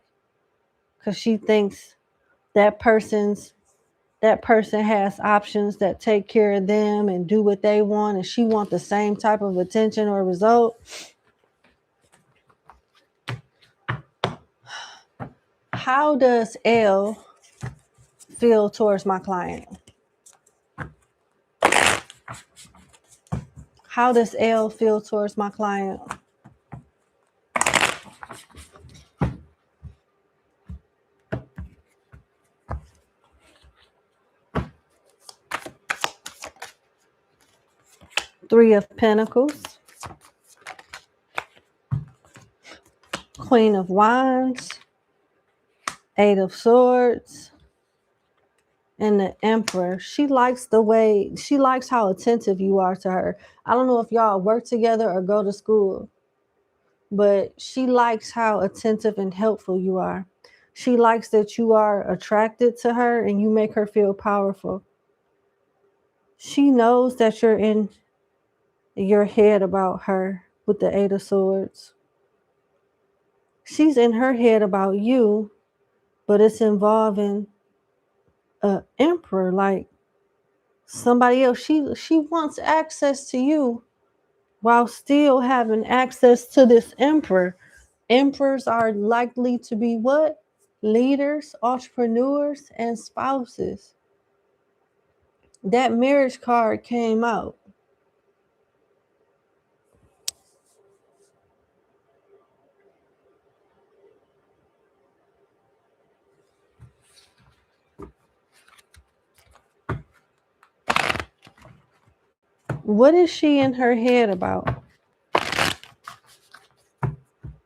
because she thinks that person has options that take care of them and do what they want, and she wants the same type of attention or result. How does L feel towards my client? How does L feel towards my client? Three of Pentacles, Queen of Wands, Eight of Swords, and the Emperor. She likes how attentive you are to her. I don't know if y'all work together or go to school, but she likes how attentive and helpful you are. She likes that you are attracted to her and you make her feel powerful. She knows that you're in your head about her with the Eight of Swords. She's in her head about you, but it's involving an emperor, like somebody else. She wants access to you while still having access to this emperor. Emperors are likely to be what? Leaders, entrepreneurs, and spouses. That marriage card came out. What is she in her head about?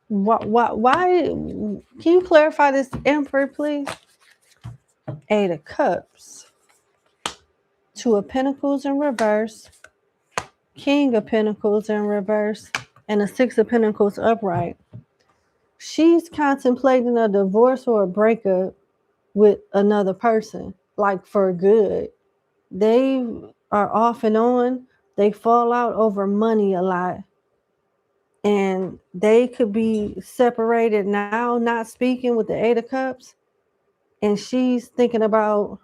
Why? Can you clarify this emperor, please? Eight of Cups, Two of Pentacles in reverse, King of Pentacles in reverse, and a Six of Pentacles upright. She's contemplating a divorce or a breakup with another person, like for good. They are off and on. They fall out over money a lot. And they could be separated now, not speaking with the Eight of Cups. And she's thinking about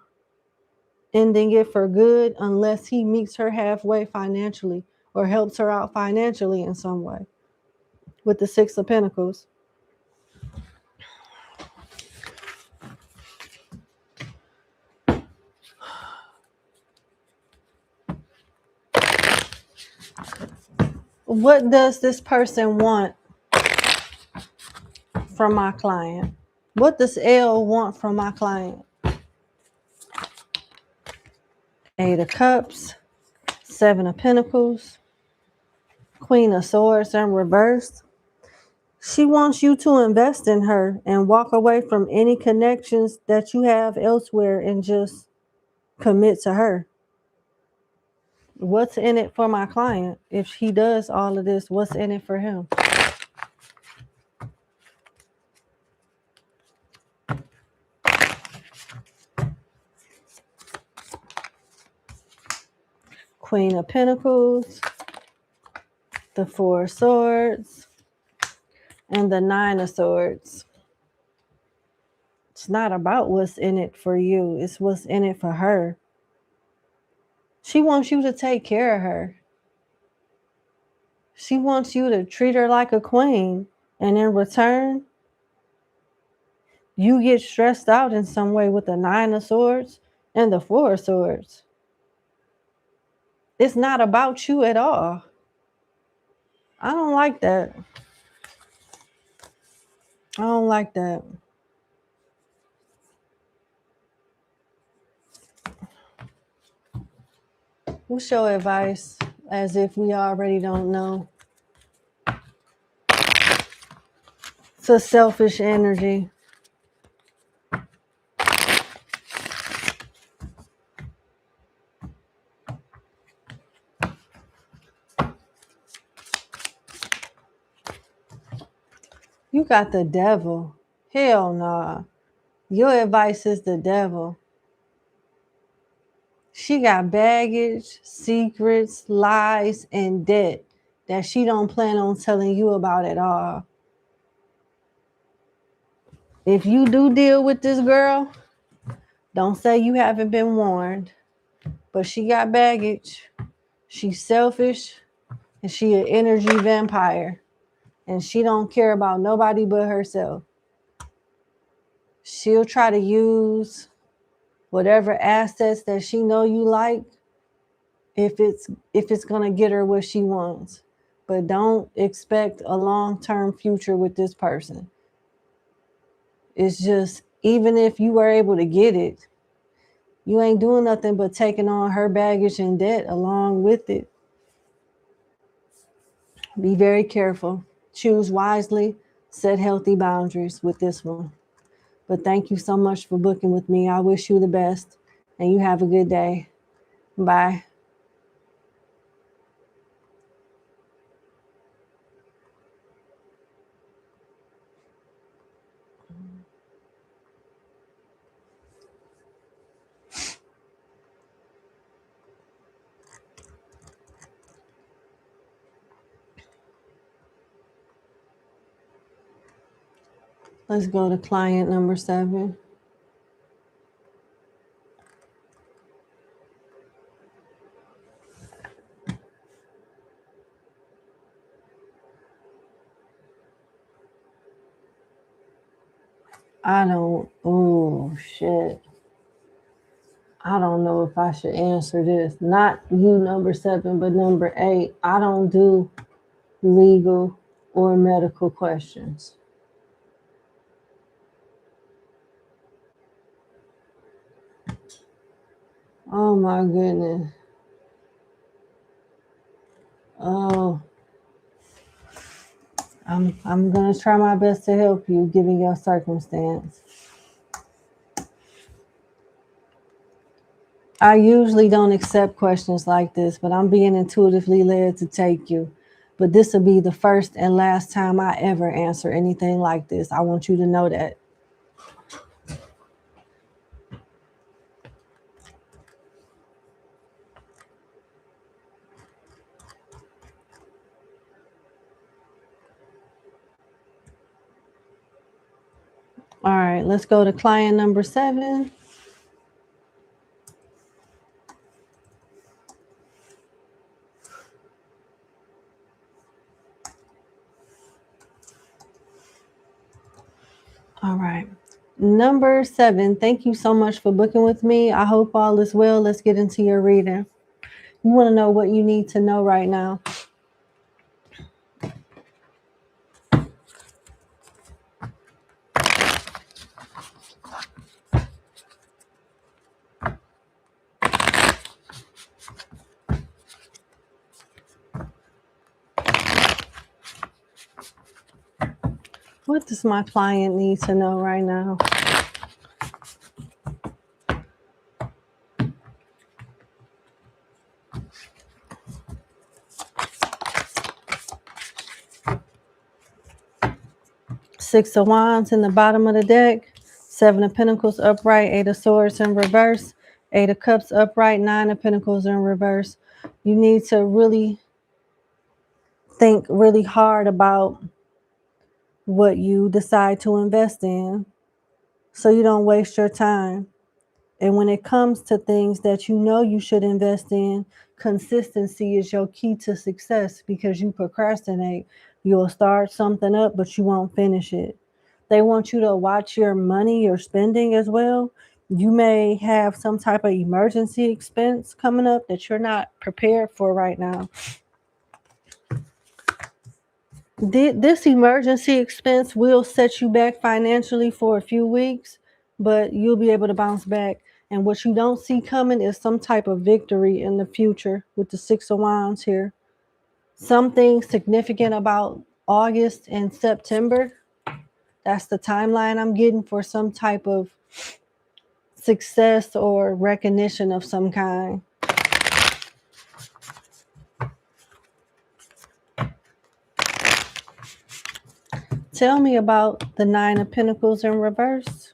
ending it for good unless he meets her halfway financially or helps her out financially in some way with the Six of Pentacles. What does this person want from my client? What does L want from my client? Eight of Cups, Seven of Pentacles, Queen of Swords in reverse. She wants you to invest in her and walk away from any connections that you have elsewhere and just commit to her. What's in it for my client? If he does all of this, what's in it for him? Queen of Pentacles, the Four of Swords, and the Nine of Swords. It's not about what's in it for you. It's what's in it for her. She wants you to take care of her. She wants you to treat her like a queen. And in return, you get stressed out in some way with the Nine of Swords and the Four of Swords. It's not about you at all. I don't like that. I don't like that. What's your advice? As if we already don't know. It's a selfish energy. You got the devil. Hell nah. Your advice is the devil. She got baggage, secrets, lies, and debt that she don't plan on telling you about at all. If you do deal with this girl, don't say you haven't been warned. But she got baggage. She's selfish, and she an energy vampire. And she don't care about nobody but herself. She'll try to use whatever assets that she know you like if it's gonna get her what she wants. But don't expect a long-term future with this person. It's just, even if you were able to get it, you ain't doing nothing but taking on her baggage and debt along with it. Be very careful. Choose wisely. Set healthy boundaries with this one. But thank you so much for booking with me. I wish you the best, and you have a good day. Bye. Let's go to client number 7. Oh shit. I don't know if I should answer this. Not you, number 7, but number 8. I don't do legal or medical questions. Oh my goodness. Oh, I'm gonna try my best to help you given your circumstance. I usually don't accept questions like this, but I'm being intuitively led to take you. But this will be the first and last time I ever answer anything like this. I want you to know that. All right, let's go to client number 7. All right. Number 7, thank you so much for booking with me. I hope all is well. Let's get into your reading. You want to know what you need to know right now. What does my client need to know right now? Six of Wands in the bottom of the deck. 7 of Pentacles upright. 8 of Swords in reverse. 8 of Cups upright. 9 of Pentacles in reverse. You need to really think really hard about what you decide to invest in so you don't waste your time. And when it comes to things that you know you should invest in, consistency is your key to success, because you procrastinate. You'll start something up, but you won't finish it. They want you to watch your money, your spending as well. You may have some type of emergency expense coming up that you're not prepared for right now. This emergency expense will set you back financially for a few weeks, but you'll be able to bounce back. And what you don't see coming is some type of victory in the future with the 6 of Wands here. Something significant about August and September. That's the timeline I'm getting for some type of success or recognition of some kind. Tell me about the Nine of Pentacles in reverse.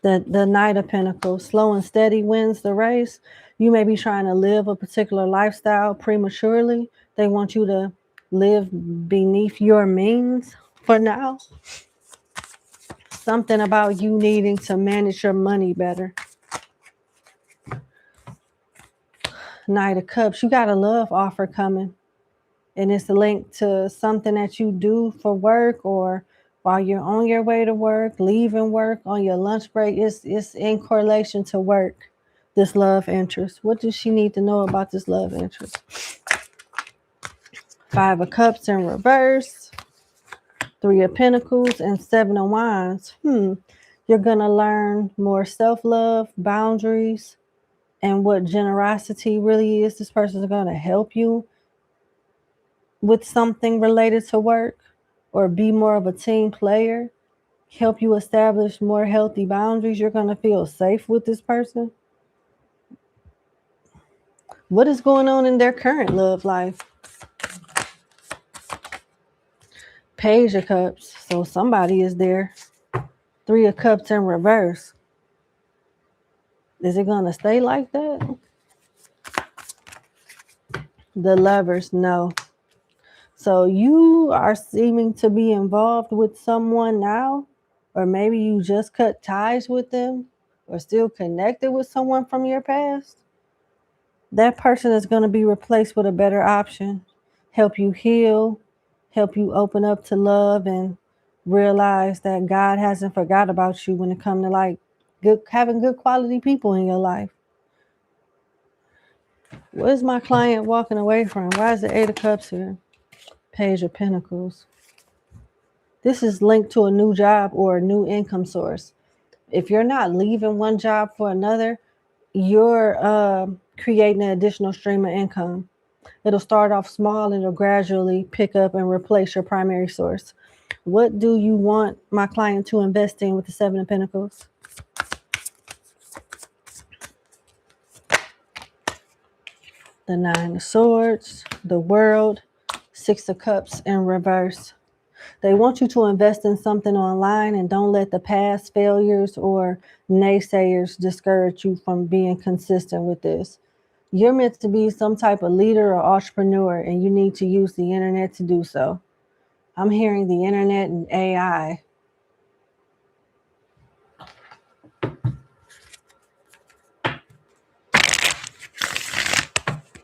The Knight of Pentacles, slow and steady wins the race. You may be trying to live a particular lifestyle prematurely. They want you to live beneath your means for now. Something about you needing to manage your money better. Knight of Cups, you got a love offer coming. And it's linked to something that you do for work, or while you're on your way to work, leaving work, on your lunch break. It's in correlation to work, this love interest. What does she need to know about this love interest? Five of Cups in reverse, Three of Pentacles, and Seven of Wands. You're going to learn more self-love, boundaries, and what generosity really is. This person is going to help you with something related to work, or be more of a team player, help you establish more healthy boundaries. You're going to feel safe with this person. What is going on in their current love life? Page of Cups. So somebody is there. Three of Cups in reverse. Is it going to stay like that? The Lovers, no. So you are seeming to be involved with someone now, or maybe you just cut ties with them, or still connected with someone from your past. That person is going to be replaced with a better option. Help you heal, help you open up to love, and realize that God hasn't forgot about you when it comes to like having good quality people in your life. What is my client walking away from? Why is the Eight of Cups here? Page of Pentacles. This is linked to a new job or a new income source. If you're not leaving one job for another, you're creating an additional stream of income. It'll start off small and it'll gradually pick up and replace your primary source. What do you want my client to invest in with the Seven of Pentacles? The Nine of Swords, the World, Six of Cups in reverse. They want you to invest in something online, and don't let the past failures or naysayers discourage you from being consistent with this. You're meant to be some type of leader or entrepreneur, and you need to use the internet to do so. I'm hearing the internet and AI.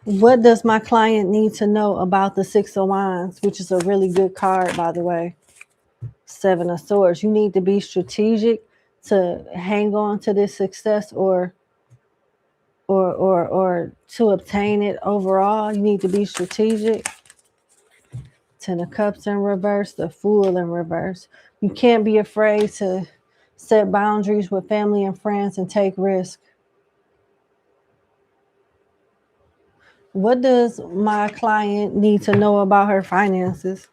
What does my client need to know about the Six of Wands, which is a really good card, by the way? Seven of Swords. You need to be strategic to hang on to this success, or to obtain it overall. You need to be strategic. Ten of Cups in reverse, the Fool in reverse. You can't be afraid to set boundaries with family and friends and take risks. What does my client need to know about her finances?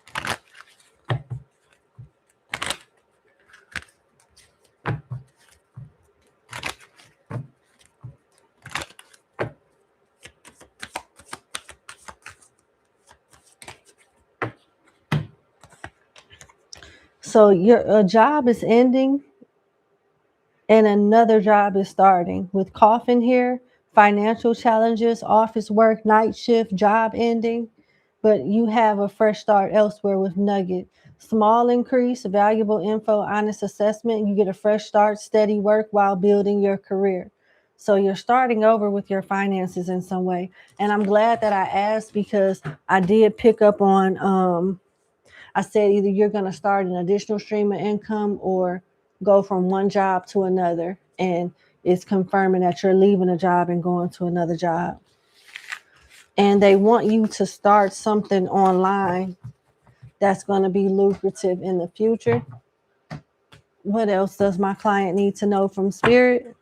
So your job is ending and another job is starting. With Coffin here, financial challenges, office work, night shift, job ending. But you have a fresh start elsewhere with Nugget. Small increase, valuable info, honest assessment. You get a fresh start, steady work while building your career. So you're starting over with your finances in some way. And I'm glad that I asked, because I did pick up on, I said either you're going to start an additional stream of income or go from one job to another. And it's confirming that you're leaving a job and going to another job. And they want you to start something online that's going to be lucrative in the future. What else does my client need to know from Spirit?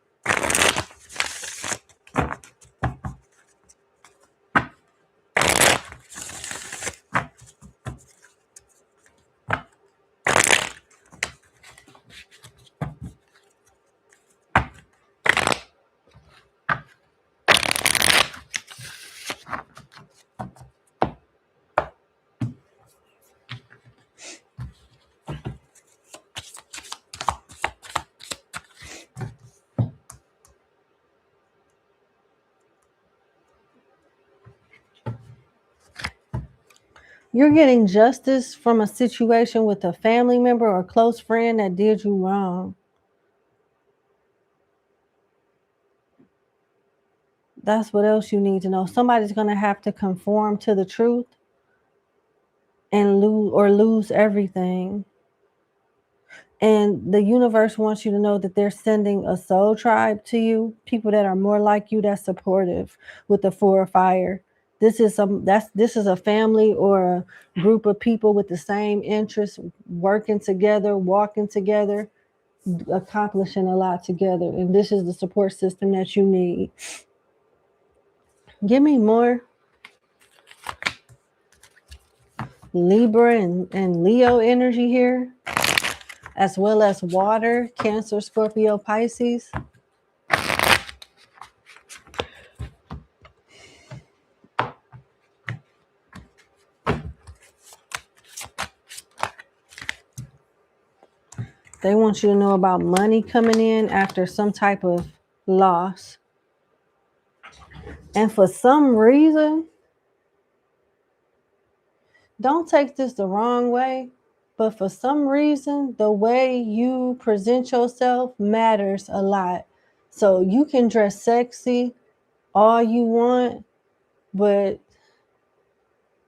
You're getting justice from a situation with a family member or close friend that did you wrong. That's what else you need to know. Somebody's going to have to conform to the truth and lose everything. And the universe wants you to know that they're sending a soul tribe to you, people that are more like you, that's supportive with the Four of Fire. This is a family or a group of people with the same interests, working together, walking together, accomplishing a lot together. And this is the support system that you need. Give me more Libra and Leo energy here, as well as water, Cancer, Scorpio, Pisces. They want you to know about money coming in after some type of loss. And for some reason, don't take this the wrong way, but for some reason, the way you present yourself matters a lot. So you can dress sexy all you want, but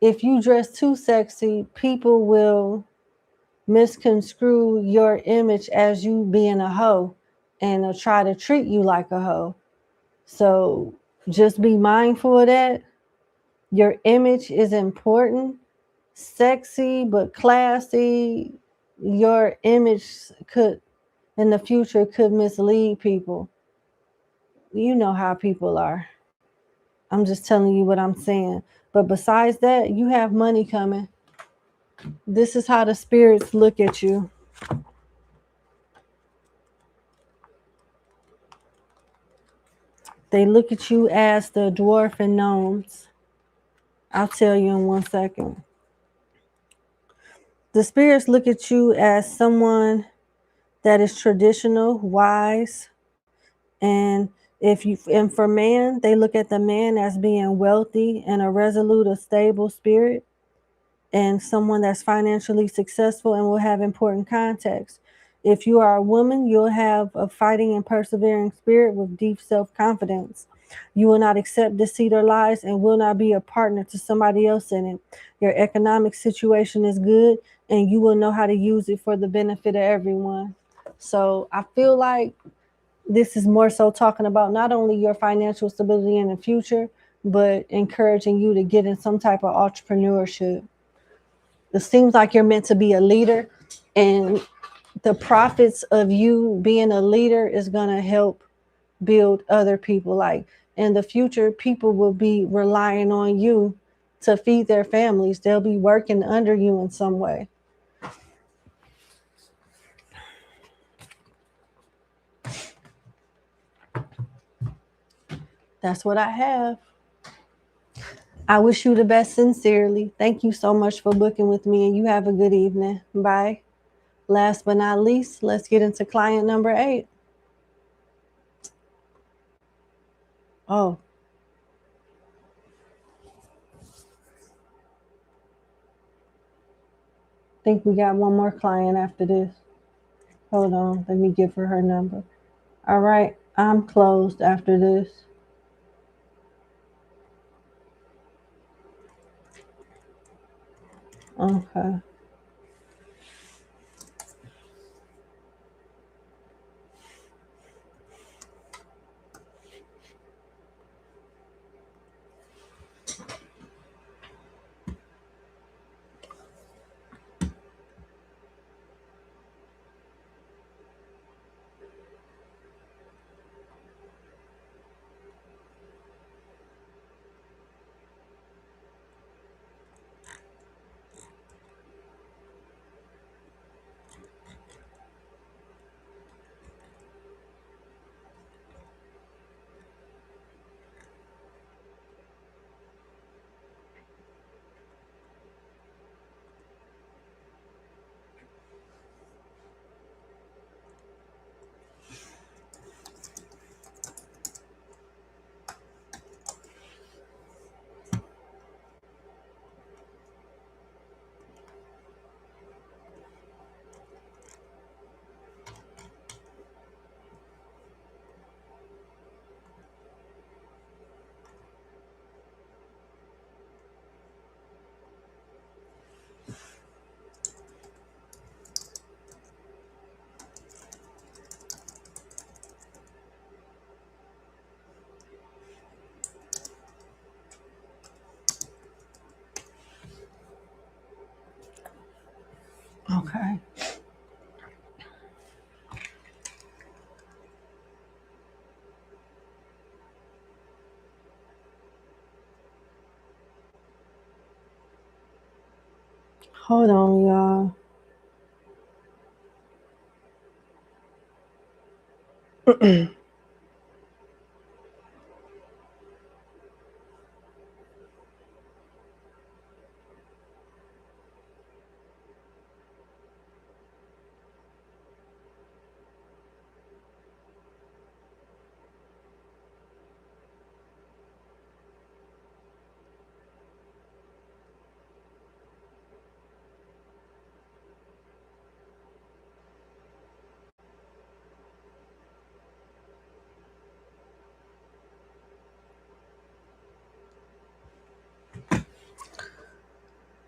if you dress too sexy, people will misconstrue your image as you being a hoe and try to treat you like a hoe. So just be mindful of that. Your image is important. Sexy but classy. Your image could, in the future, could mislead people. You know how people are. I'm just telling you what I'm saying. But besides that, you have money coming. This is how the spirits look at you. They look at you as the dwarf and gnomes. I'll tell you in 1 second. The spirits look at you as someone that is traditional, wise, and for man, they look at the man as being wealthy and a resolute, a stable spirit, and someone that's financially successful and will have important contacts. If you are a woman, you'll have a fighting and persevering spirit with deep self-confidence. You will not accept deceit or lies and will not be a partner to somebody else in it. Your economic situation is good and you will know how to use it for the benefit of everyone. So I feel like this is more so talking about not only your financial stability in the future, but encouraging you to get in some type of entrepreneurship. It seems like you're meant to be a leader, and the profits of you being a leader is going to help build other people. Like in the future, people will be relying on you to feed their families. They'll be working under you in some way. That's what I have. I wish you the best sincerely. Thank you so much for booking with me, and you have a good evening. Bye. Last but not least, let's get into client number 8. Oh, I think we got one more client after this. Hold on, let me give her her number. All right, I'm closed after this. Okay. Okay. Hold on, y'all.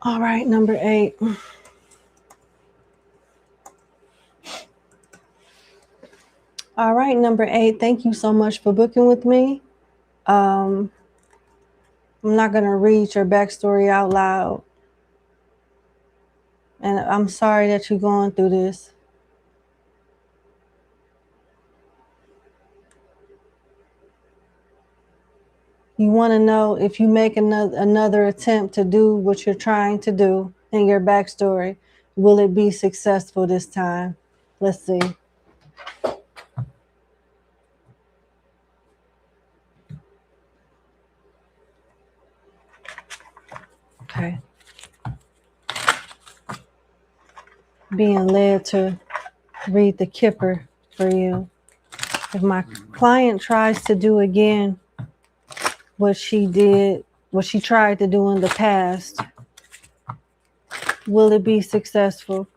All right, number 8. All right, number 8. Thank you so much for booking with me. I'm not going to read your backstory out loud. And I'm sorry that you're going through this. You want to know if you make another attempt to do what you're trying to do in your backstory, will it be successful this time? Let's see. Okay. Being led to read the Kipper for you. If my client tries to do again what she tried to do in the past, will it be successful?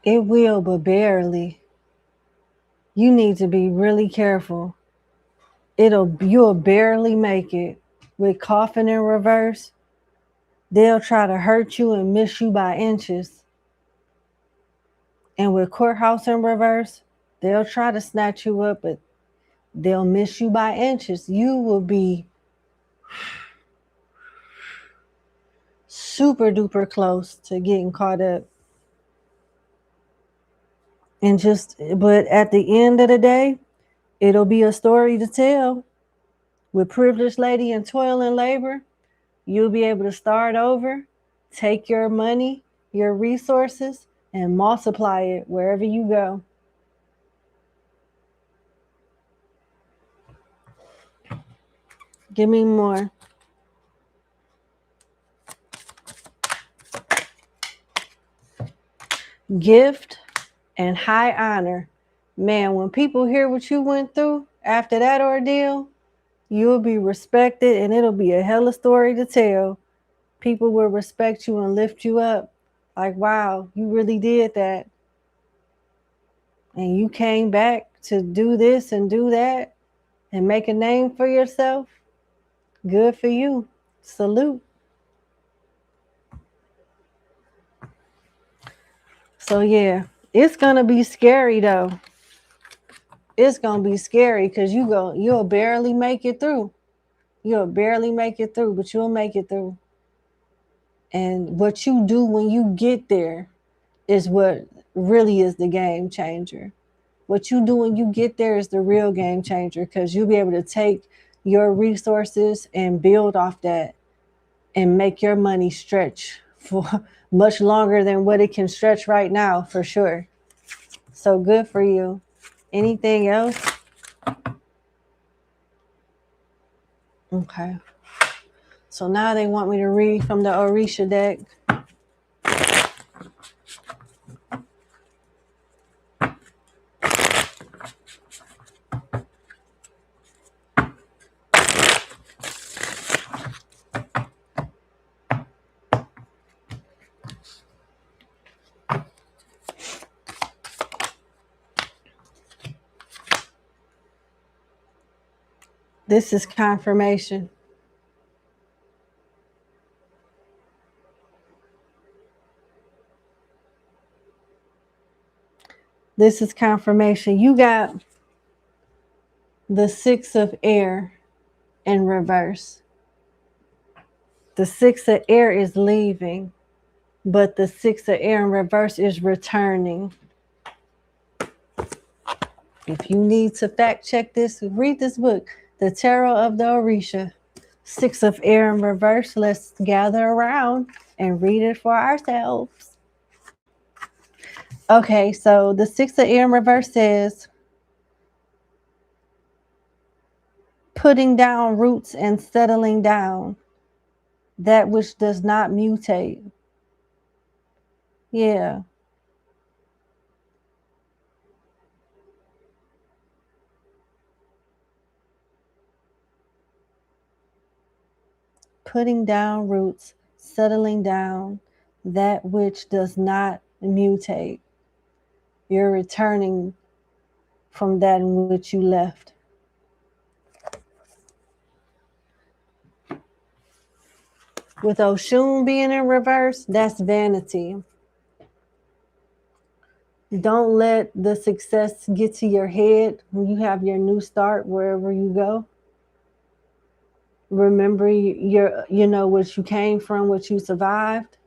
It will, but barely. You need to be really careful. You'll barely make it. With coffin in reverse, they'll try to hurt you and miss you by inches. And with courthouse in reverse, they'll try to snatch you up, but they'll miss you by inches. You will be super duper close to getting caught up. But at the end of the day, it'll be a story to tell. With privileged lady and toil and labor, you'll be able to start over, take your money, your resources, and multiply it wherever you go. Give me more. Gift and high honor. Man, when people hear what you went through after that ordeal, you'll be respected and it'll be a hella story to tell. People will respect you and lift you up. Like, wow, you really did that. And you came back to do this and do that and make a name for yourself. Good for you. Salute. So yeah, it's gonna be scary though. It's gonna be scary because you'll barely make it through. You'll barely make it through, but you'll make it through. And what you do when you get there is what really is the game changer. What you do when you get there is the real game changer, because you'll be able to take your resources and build off that and make your money stretch for much longer than what it can stretch right now, for sure. So good for you. Anything else? Okay. So now they want me to read from the Orisha deck. This is confirmation. This is confirmation. You got the Six of Air in reverse. The Six of Air is leaving, but the Six of Air in reverse is returning. If you need to fact check this, read this book, The Tarot of the Orisha. Six of Air in reverse. Let's gather around and read it for ourselves. Okay, so the Six of Air in reverse says, putting down roots and settling down, that which does not mutate. Yeah. Putting down roots, settling down, that which does not mutate. You're returning from that in which you left. With Oshun being in reverse, that's vanity. Don't let the success get to your head when you have your new start wherever you go. Remember what you came from, what you survived.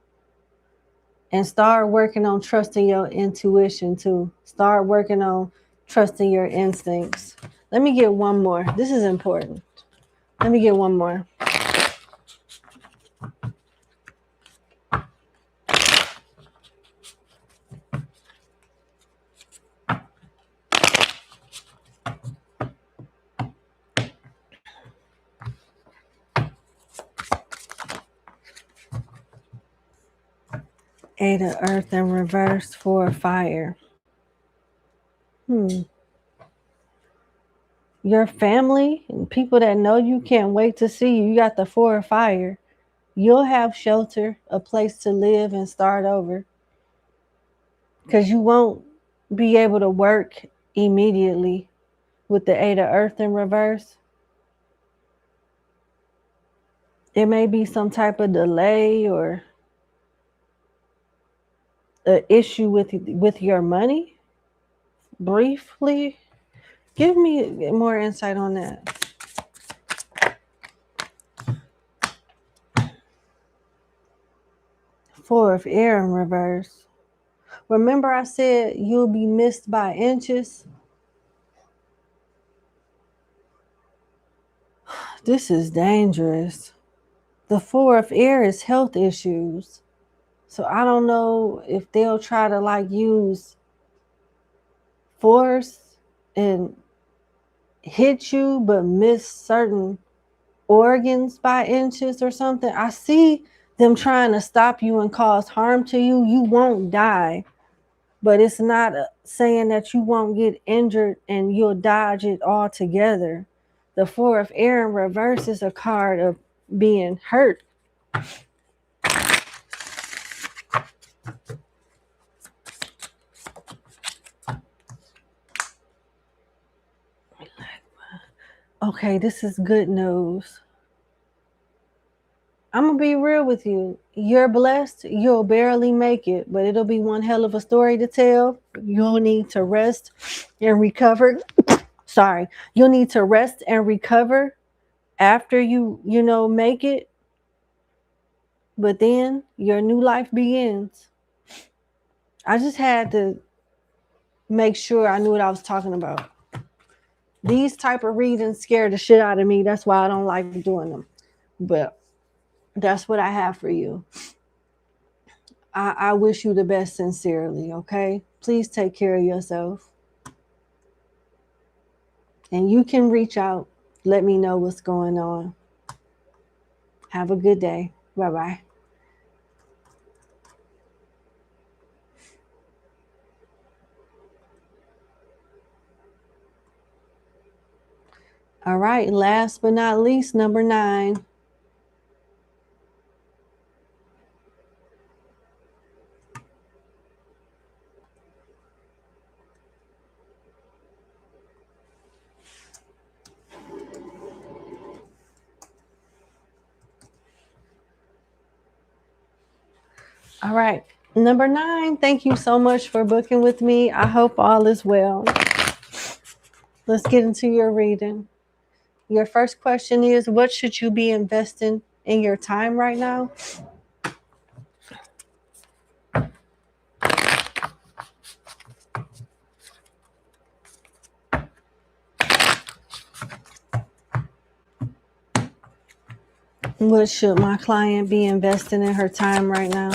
And start working on trusting your intuition too. Start working on trusting your instincts. Let me get one more. This is important. Let me get one more. Eight of Earth in reverse, Four of Fire. Your family and people that know you can't wait to see you. You got the Four of Fire. You'll have shelter, a place to live and start over. Because you won't be able to work immediately with the Eight of Earth in reverse. It may be some type of delay or an issue with your money. Briefly, give me more insight on that. Four of Air in reverse. Remember I said you'll be missed by inches? This is dangerous. The Four of Air is health issues. So I don't know if they'll try to use force and hit you but miss certain organs by inches or something. I see them trying to stop you and cause harm to you. You won't die, but it's not saying that you won't get injured and you'll dodge it altogether. The Four of Air in reverse is a card of being hurt. Okay, this is good news. I'm going to be real with you. You're blessed. You'll barely make it, but it'll be one hell of a story to tell. You'll need to rest and recover. Sorry. You'll need to rest and recover after you make it. But then your new life begins. I just had to make sure I knew what I was talking about. These type of readings scare the shit out of me. That's why I don't like doing them. But that's what I have for you. I wish you the best sincerely, okay? Please take care of yourself. And you can reach out. Let me know what's going on. Have a good day. Bye-bye. All right, last but not least, number 9. All right. Number 9, thank you so much for booking with me. I hope all is well. Let's get into your reading. Your first question is, what should you be investing in your time right now? What should my client be investing in her time right now?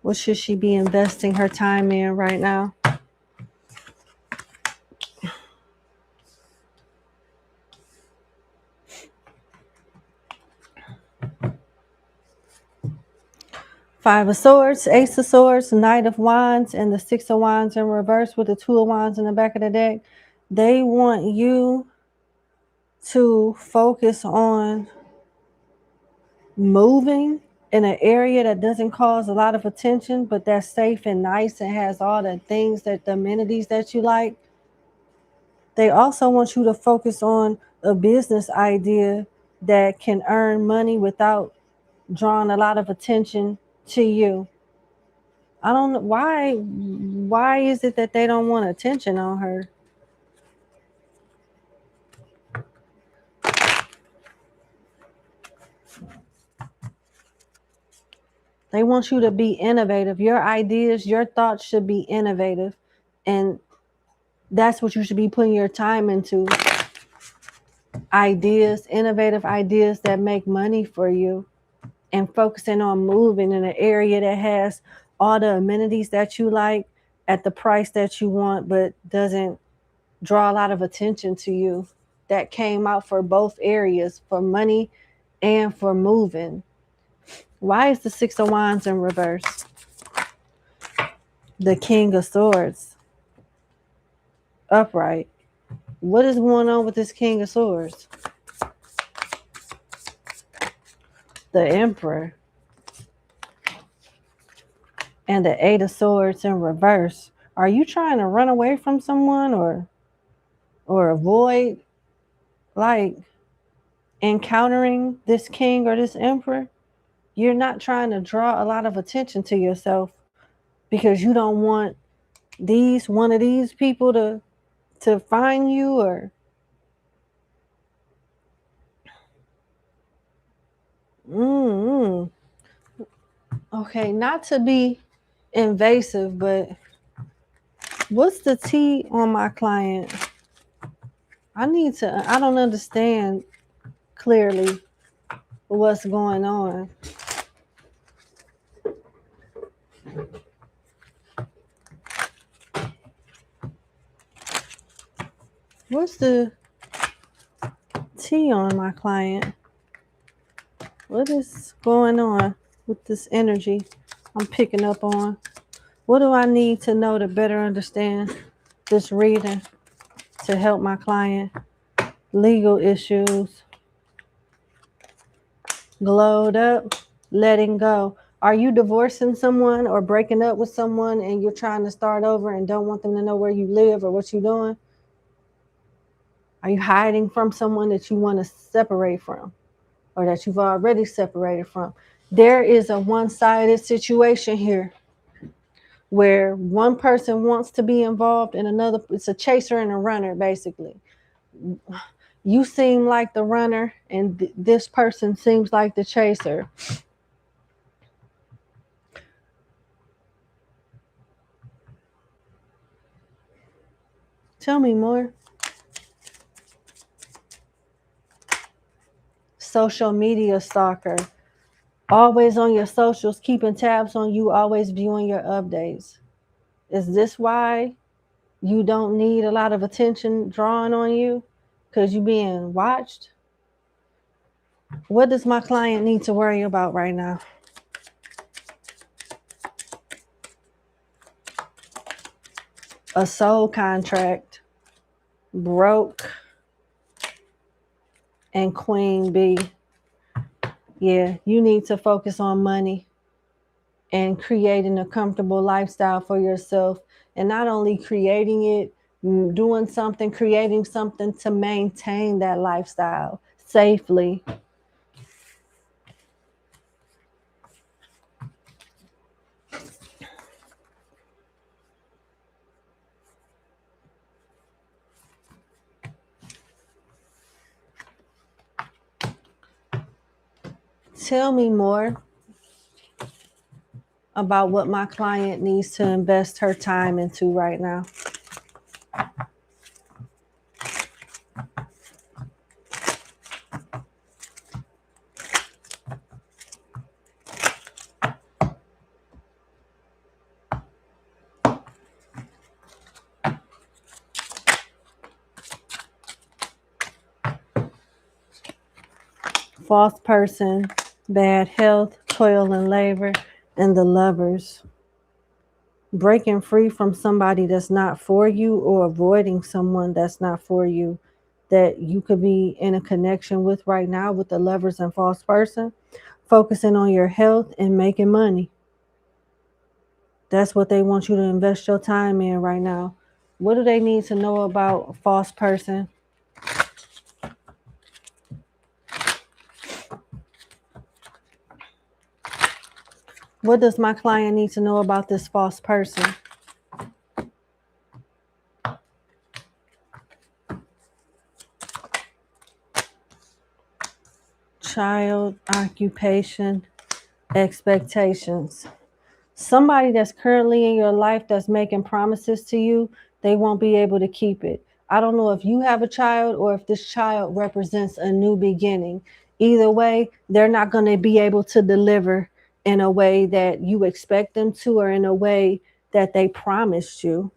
What should she be investing her time in right now? Five of Swords, Ace of Swords, Knight of Wands, and the Six of Wands in reverse with the Two of Wands in the back of the deck. They want you to focus on moving in an area that doesn't cause a lot of attention, but that's safe and nice and has all the things, that the amenities that you like. They also want you to focus on a business idea that can earn money without drawing a lot of attention to you. I don't know why is it that they don't want attention on her? They want you to be innovative. Your ideas, your thoughts should be innovative. And that's what you should be putting your time into. Ideas, innovative ideas that make money for you, and focusing on moving in an area that has all the amenities that you like at the price that you want, but doesn't draw a lot of attention to you. That came out for both areas, for money and for moving. Why is the Six of Wands in reverse? The King of Swords upright. What is going on with this King of Swords? The Emperor. And the Eight of Swords in reverse. Are you trying to run away from someone or avoid like encountering this king or this emperor? You're not trying to draw a lot of attention to yourself because you don't want one of these people to find you, or okay, not to be invasive, but what's the T on my client? I don't understand clearly what's going on. What's the T on my client? What is going on with this energy I'm picking up on? What do I need to know to better understand this reading to help my client? Legal issues. Glowed up. Letting go. Are you divorcing someone or breaking up with someone and you're trying to start over and don't want them to know where you live or what you're doing? Are you hiding from someone that you want to separate from, or that you've already separated from? There is a one-sided situation here where one person wants to be involved and another, it's a chaser and a runner, basically. You seem like the runner and this person seems like the chaser. Tell me more. Social media stalker. Always on your socials, keeping tabs on you, always viewing your updates. Is this why you don't need a lot of attention drawn on you? Because you're being watched? What does my client need to worry about right now? A soul contract, broke, and Queen Bee. Yeah, you need to focus on money and creating a comfortable lifestyle for yourself. And not only creating it, doing something, creating something to maintain that lifestyle safely. Tell me more about what my client needs to invest her time into right now. False person, bad health, toil and labor, and the Lovers. Breaking free from somebody that's not for you, or avoiding someone that's not for you, that you could be in a connection with right now with the Lovers and false person. Focusing on your health and making money. That's what they want you to invest your time in right now. What do they need to know about a false person? What does my client need to know about this false person? Child, occupation, expectations. Somebody that's currently in your life that's making promises to you, they won't be able to keep it. I don't know if you have a child or if this child represents a new beginning. Either way, they're not going to be able to deliver in a way that you expect them to, or in a way that they promised you.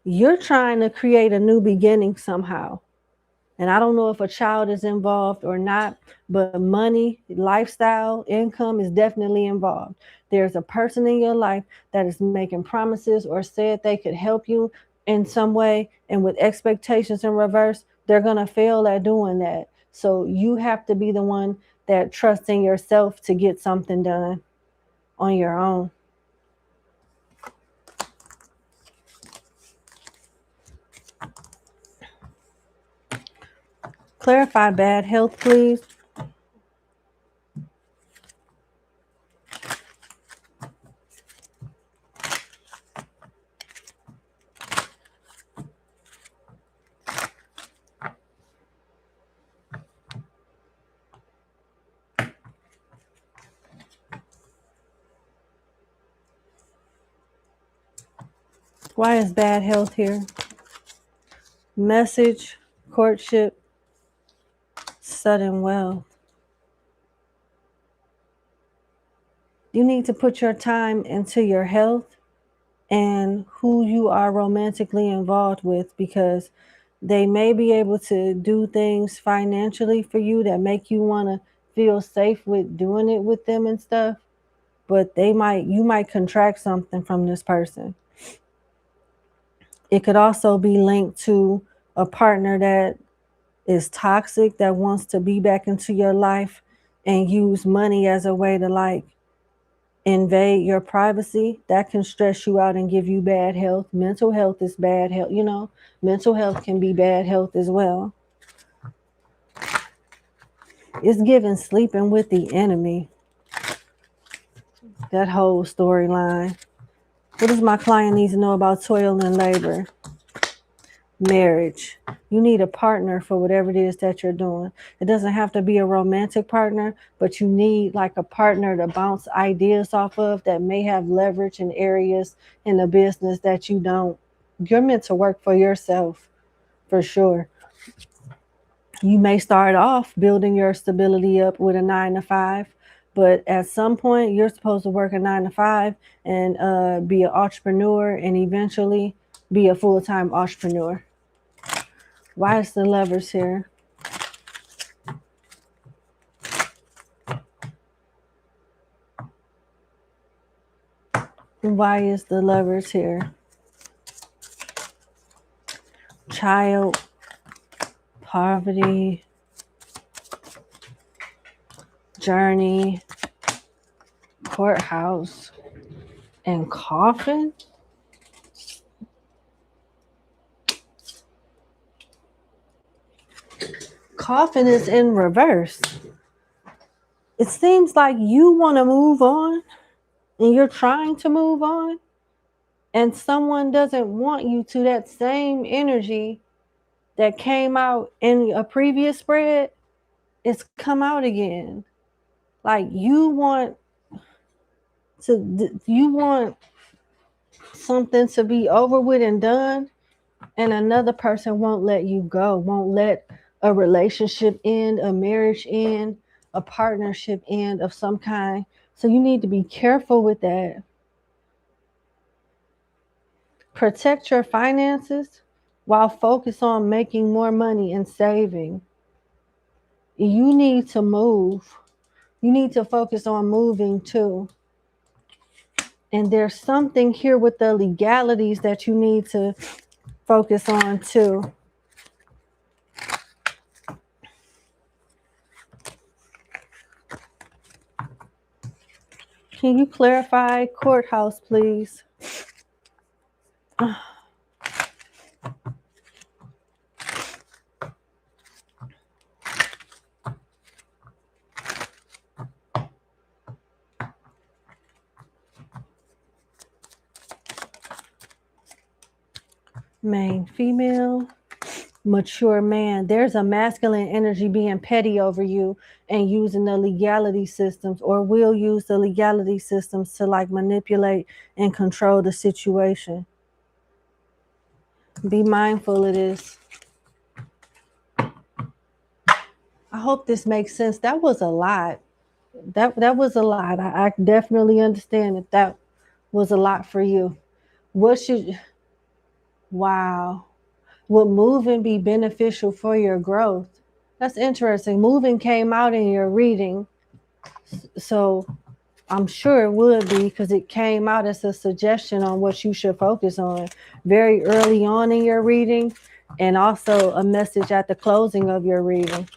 You're trying to create a new beginning somehow. And I don't know if a child is involved or not, but money, lifestyle, income is definitely involved. There's a person in your life that is making promises or said they could help you in some way, and with expectations in reverse, they're going to fail at doing that. So you have to be the one that trusts in yourself to get something done on your own. Clarify bad health, please. Why is bad health here? Message, courtship, sudden wealth. You need to put your time into your health and who you are romantically involved with, because they may be able to do things financially for you that make you want to feel safe with doing it with them and stuff, but you might contract something from this person. It could also be linked to a partner that is toxic, that wants to be back into your life and use money as a way to like invade your privacy. That can stress you out and give you bad health. Mental health is bad health. You know, mental health can be bad health as well. It's given sleeping with the enemy. That whole storyline. What does my client need to know about toil and labor? Marriage. You need a partner for whatever it is that you're doing. It doesn't have to be a romantic partner, but you need like a partner to bounce ideas off of that may have leverage in areas in the business that you don't. You're meant to work for yourself, for sure. You may start off building your stability up with a 9-to-5, but at some point you're supposed to work a 9-to-5 and be an entrepreneur, and eventually be a full-time entrepreneur. Why is the Lovers here? Why is the Lovers here? Child, poverty, journey, courthouse, and coffin? Coffin is in reverse. It seems like you want to move on and you're trying to move on, and someone doesn't want you to. That same energy that came out in a previous spread, it's come out again. Like you want something to be over with and done, and another person won't let you go, won't let a relationship end, a marriage end, a partnership end of some kind. So you need to be careful with that. Protect your finances while focus on making more money and saving. You need to move. You need to focus on moving too. And there's something here with the legalities that you need to focus on too. Can you clarify courthouse, please? Main female, mature man. There's a masculine energy being petty over you and using the legality systems, or will use the legality systems to like manipulate and control the situation. Be mindful of this. I hope this makes sense. That was a lot. That was a lot. I definitely understand that was a lot for you. What should, wow. Would moving be beneficial for your growth? That's interesting. Moving came out in your reading. So I'm sure it would be, because it came out as a suggestion on what you should focus on very early on in your reading, and also a message at the closing of your reading.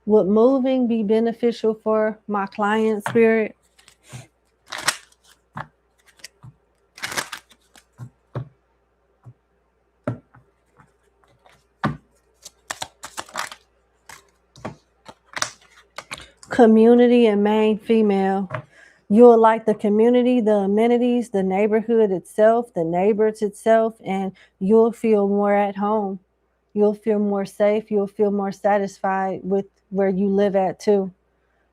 Would moving be beneficial for my client, Spirit? Community and main female. You'll like the community, the amenities, the neighborhood itself, the neighbors itself, and you'll feel more at home. You'll feel more safe. You'll feel more satisfied with where you live at too.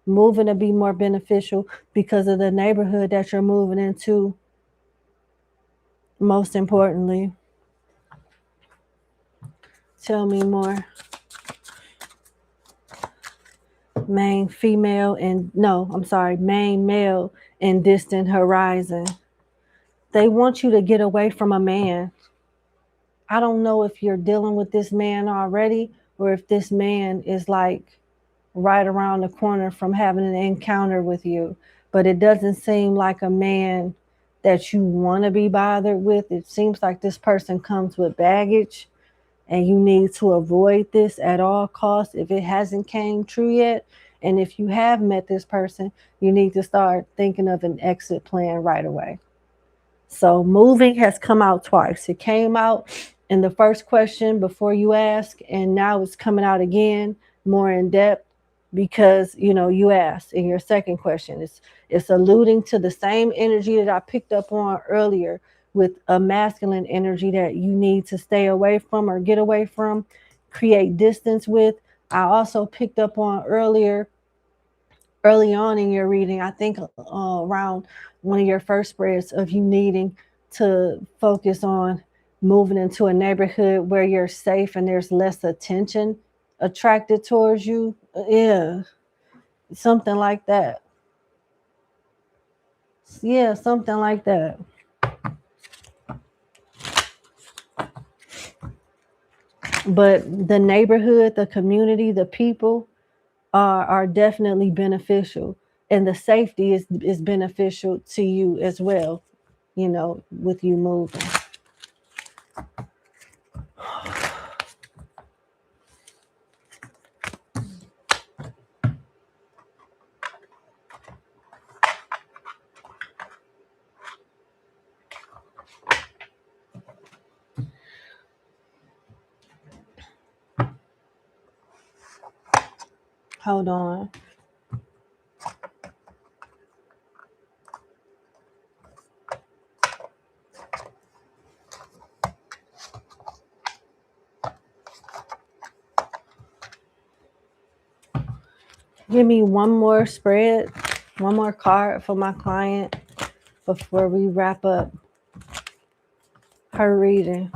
Moving to be more beneficial because of the neighborhood that you're moving into, most importantly. Tell me more. Main female and, no, I'm sorry, main male and distant horizon. They want you to get away from a man. I don't know if you're dealing with this man already, or if this man is like right around the corner from having an encounter with you, but it doesn't seem like a man that you want to be bothered with. It seems like this person comes with baggage, and you need to avoid this at all costs if it hasn't came true yet. And if you have met this person, you need to start thinking of an exit plan right away. So moving has come out twice. It came out in the first question before you ask, and now it's coming out again more in depth because, you know, you asked in your second question. It's alluding to the same energy that I picked up on earlier, with a masculine energy that you need to stay away from or get away from, create distance with. I also picked up on early on in your reading, I think around one of your first spreads, of you needing to focus on moving into a neighborhood where you're safe and there's less attention attracted towards you. Yeah, something like that. Yeah, something like that. But the neighborhood, the community, the people are definitely beneficial, and the safety is beneficial to you as well, you know, with you moving. Hold on. Give me one more spread, one more card for my client before we wrap up her reading.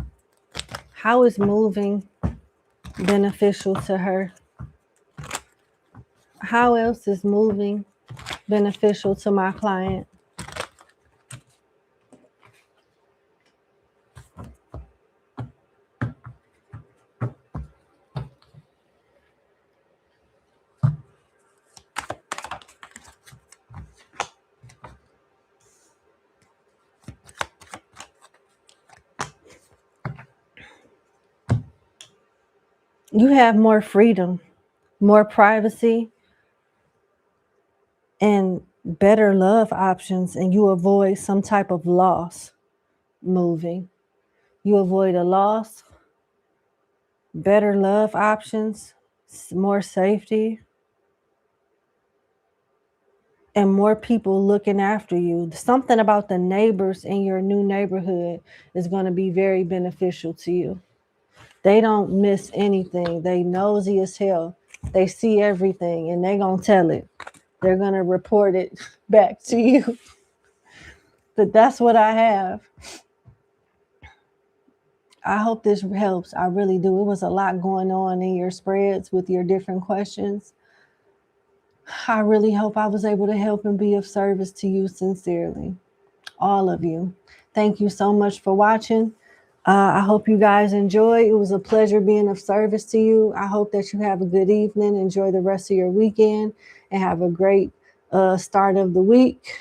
How is moving beneficial to her? How else is moving beneficial to my client? You have more freedom, more privacy, and better love options, and you avoid some type of loss moving. You avoid a loss, better love options, more safety, and more people looking after you. Something about the neighbors in your new neighborhood is going to be very beneficial to you. They don't miss anything. They nosy as hell. They see everything and they going to tell it. They're going to report it back to you. But that's what I have. I hope this helps. I really do. It was a lot going on in your spreads with your different questions. I really hope I was able to help and be of service to you sincerely. All of you. Thank you so much for watching. I hope you guys enjoy. It was a pleasure being of service to you. I hope that you have a good evening. Enjoy the rest of your weekend and have a great start of the week.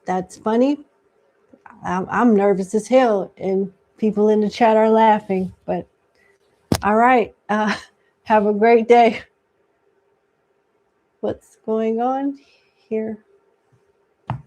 That's funny. I'm nervous as hell and people in the chat are laughing, but all right. Have a great day. What's going on here?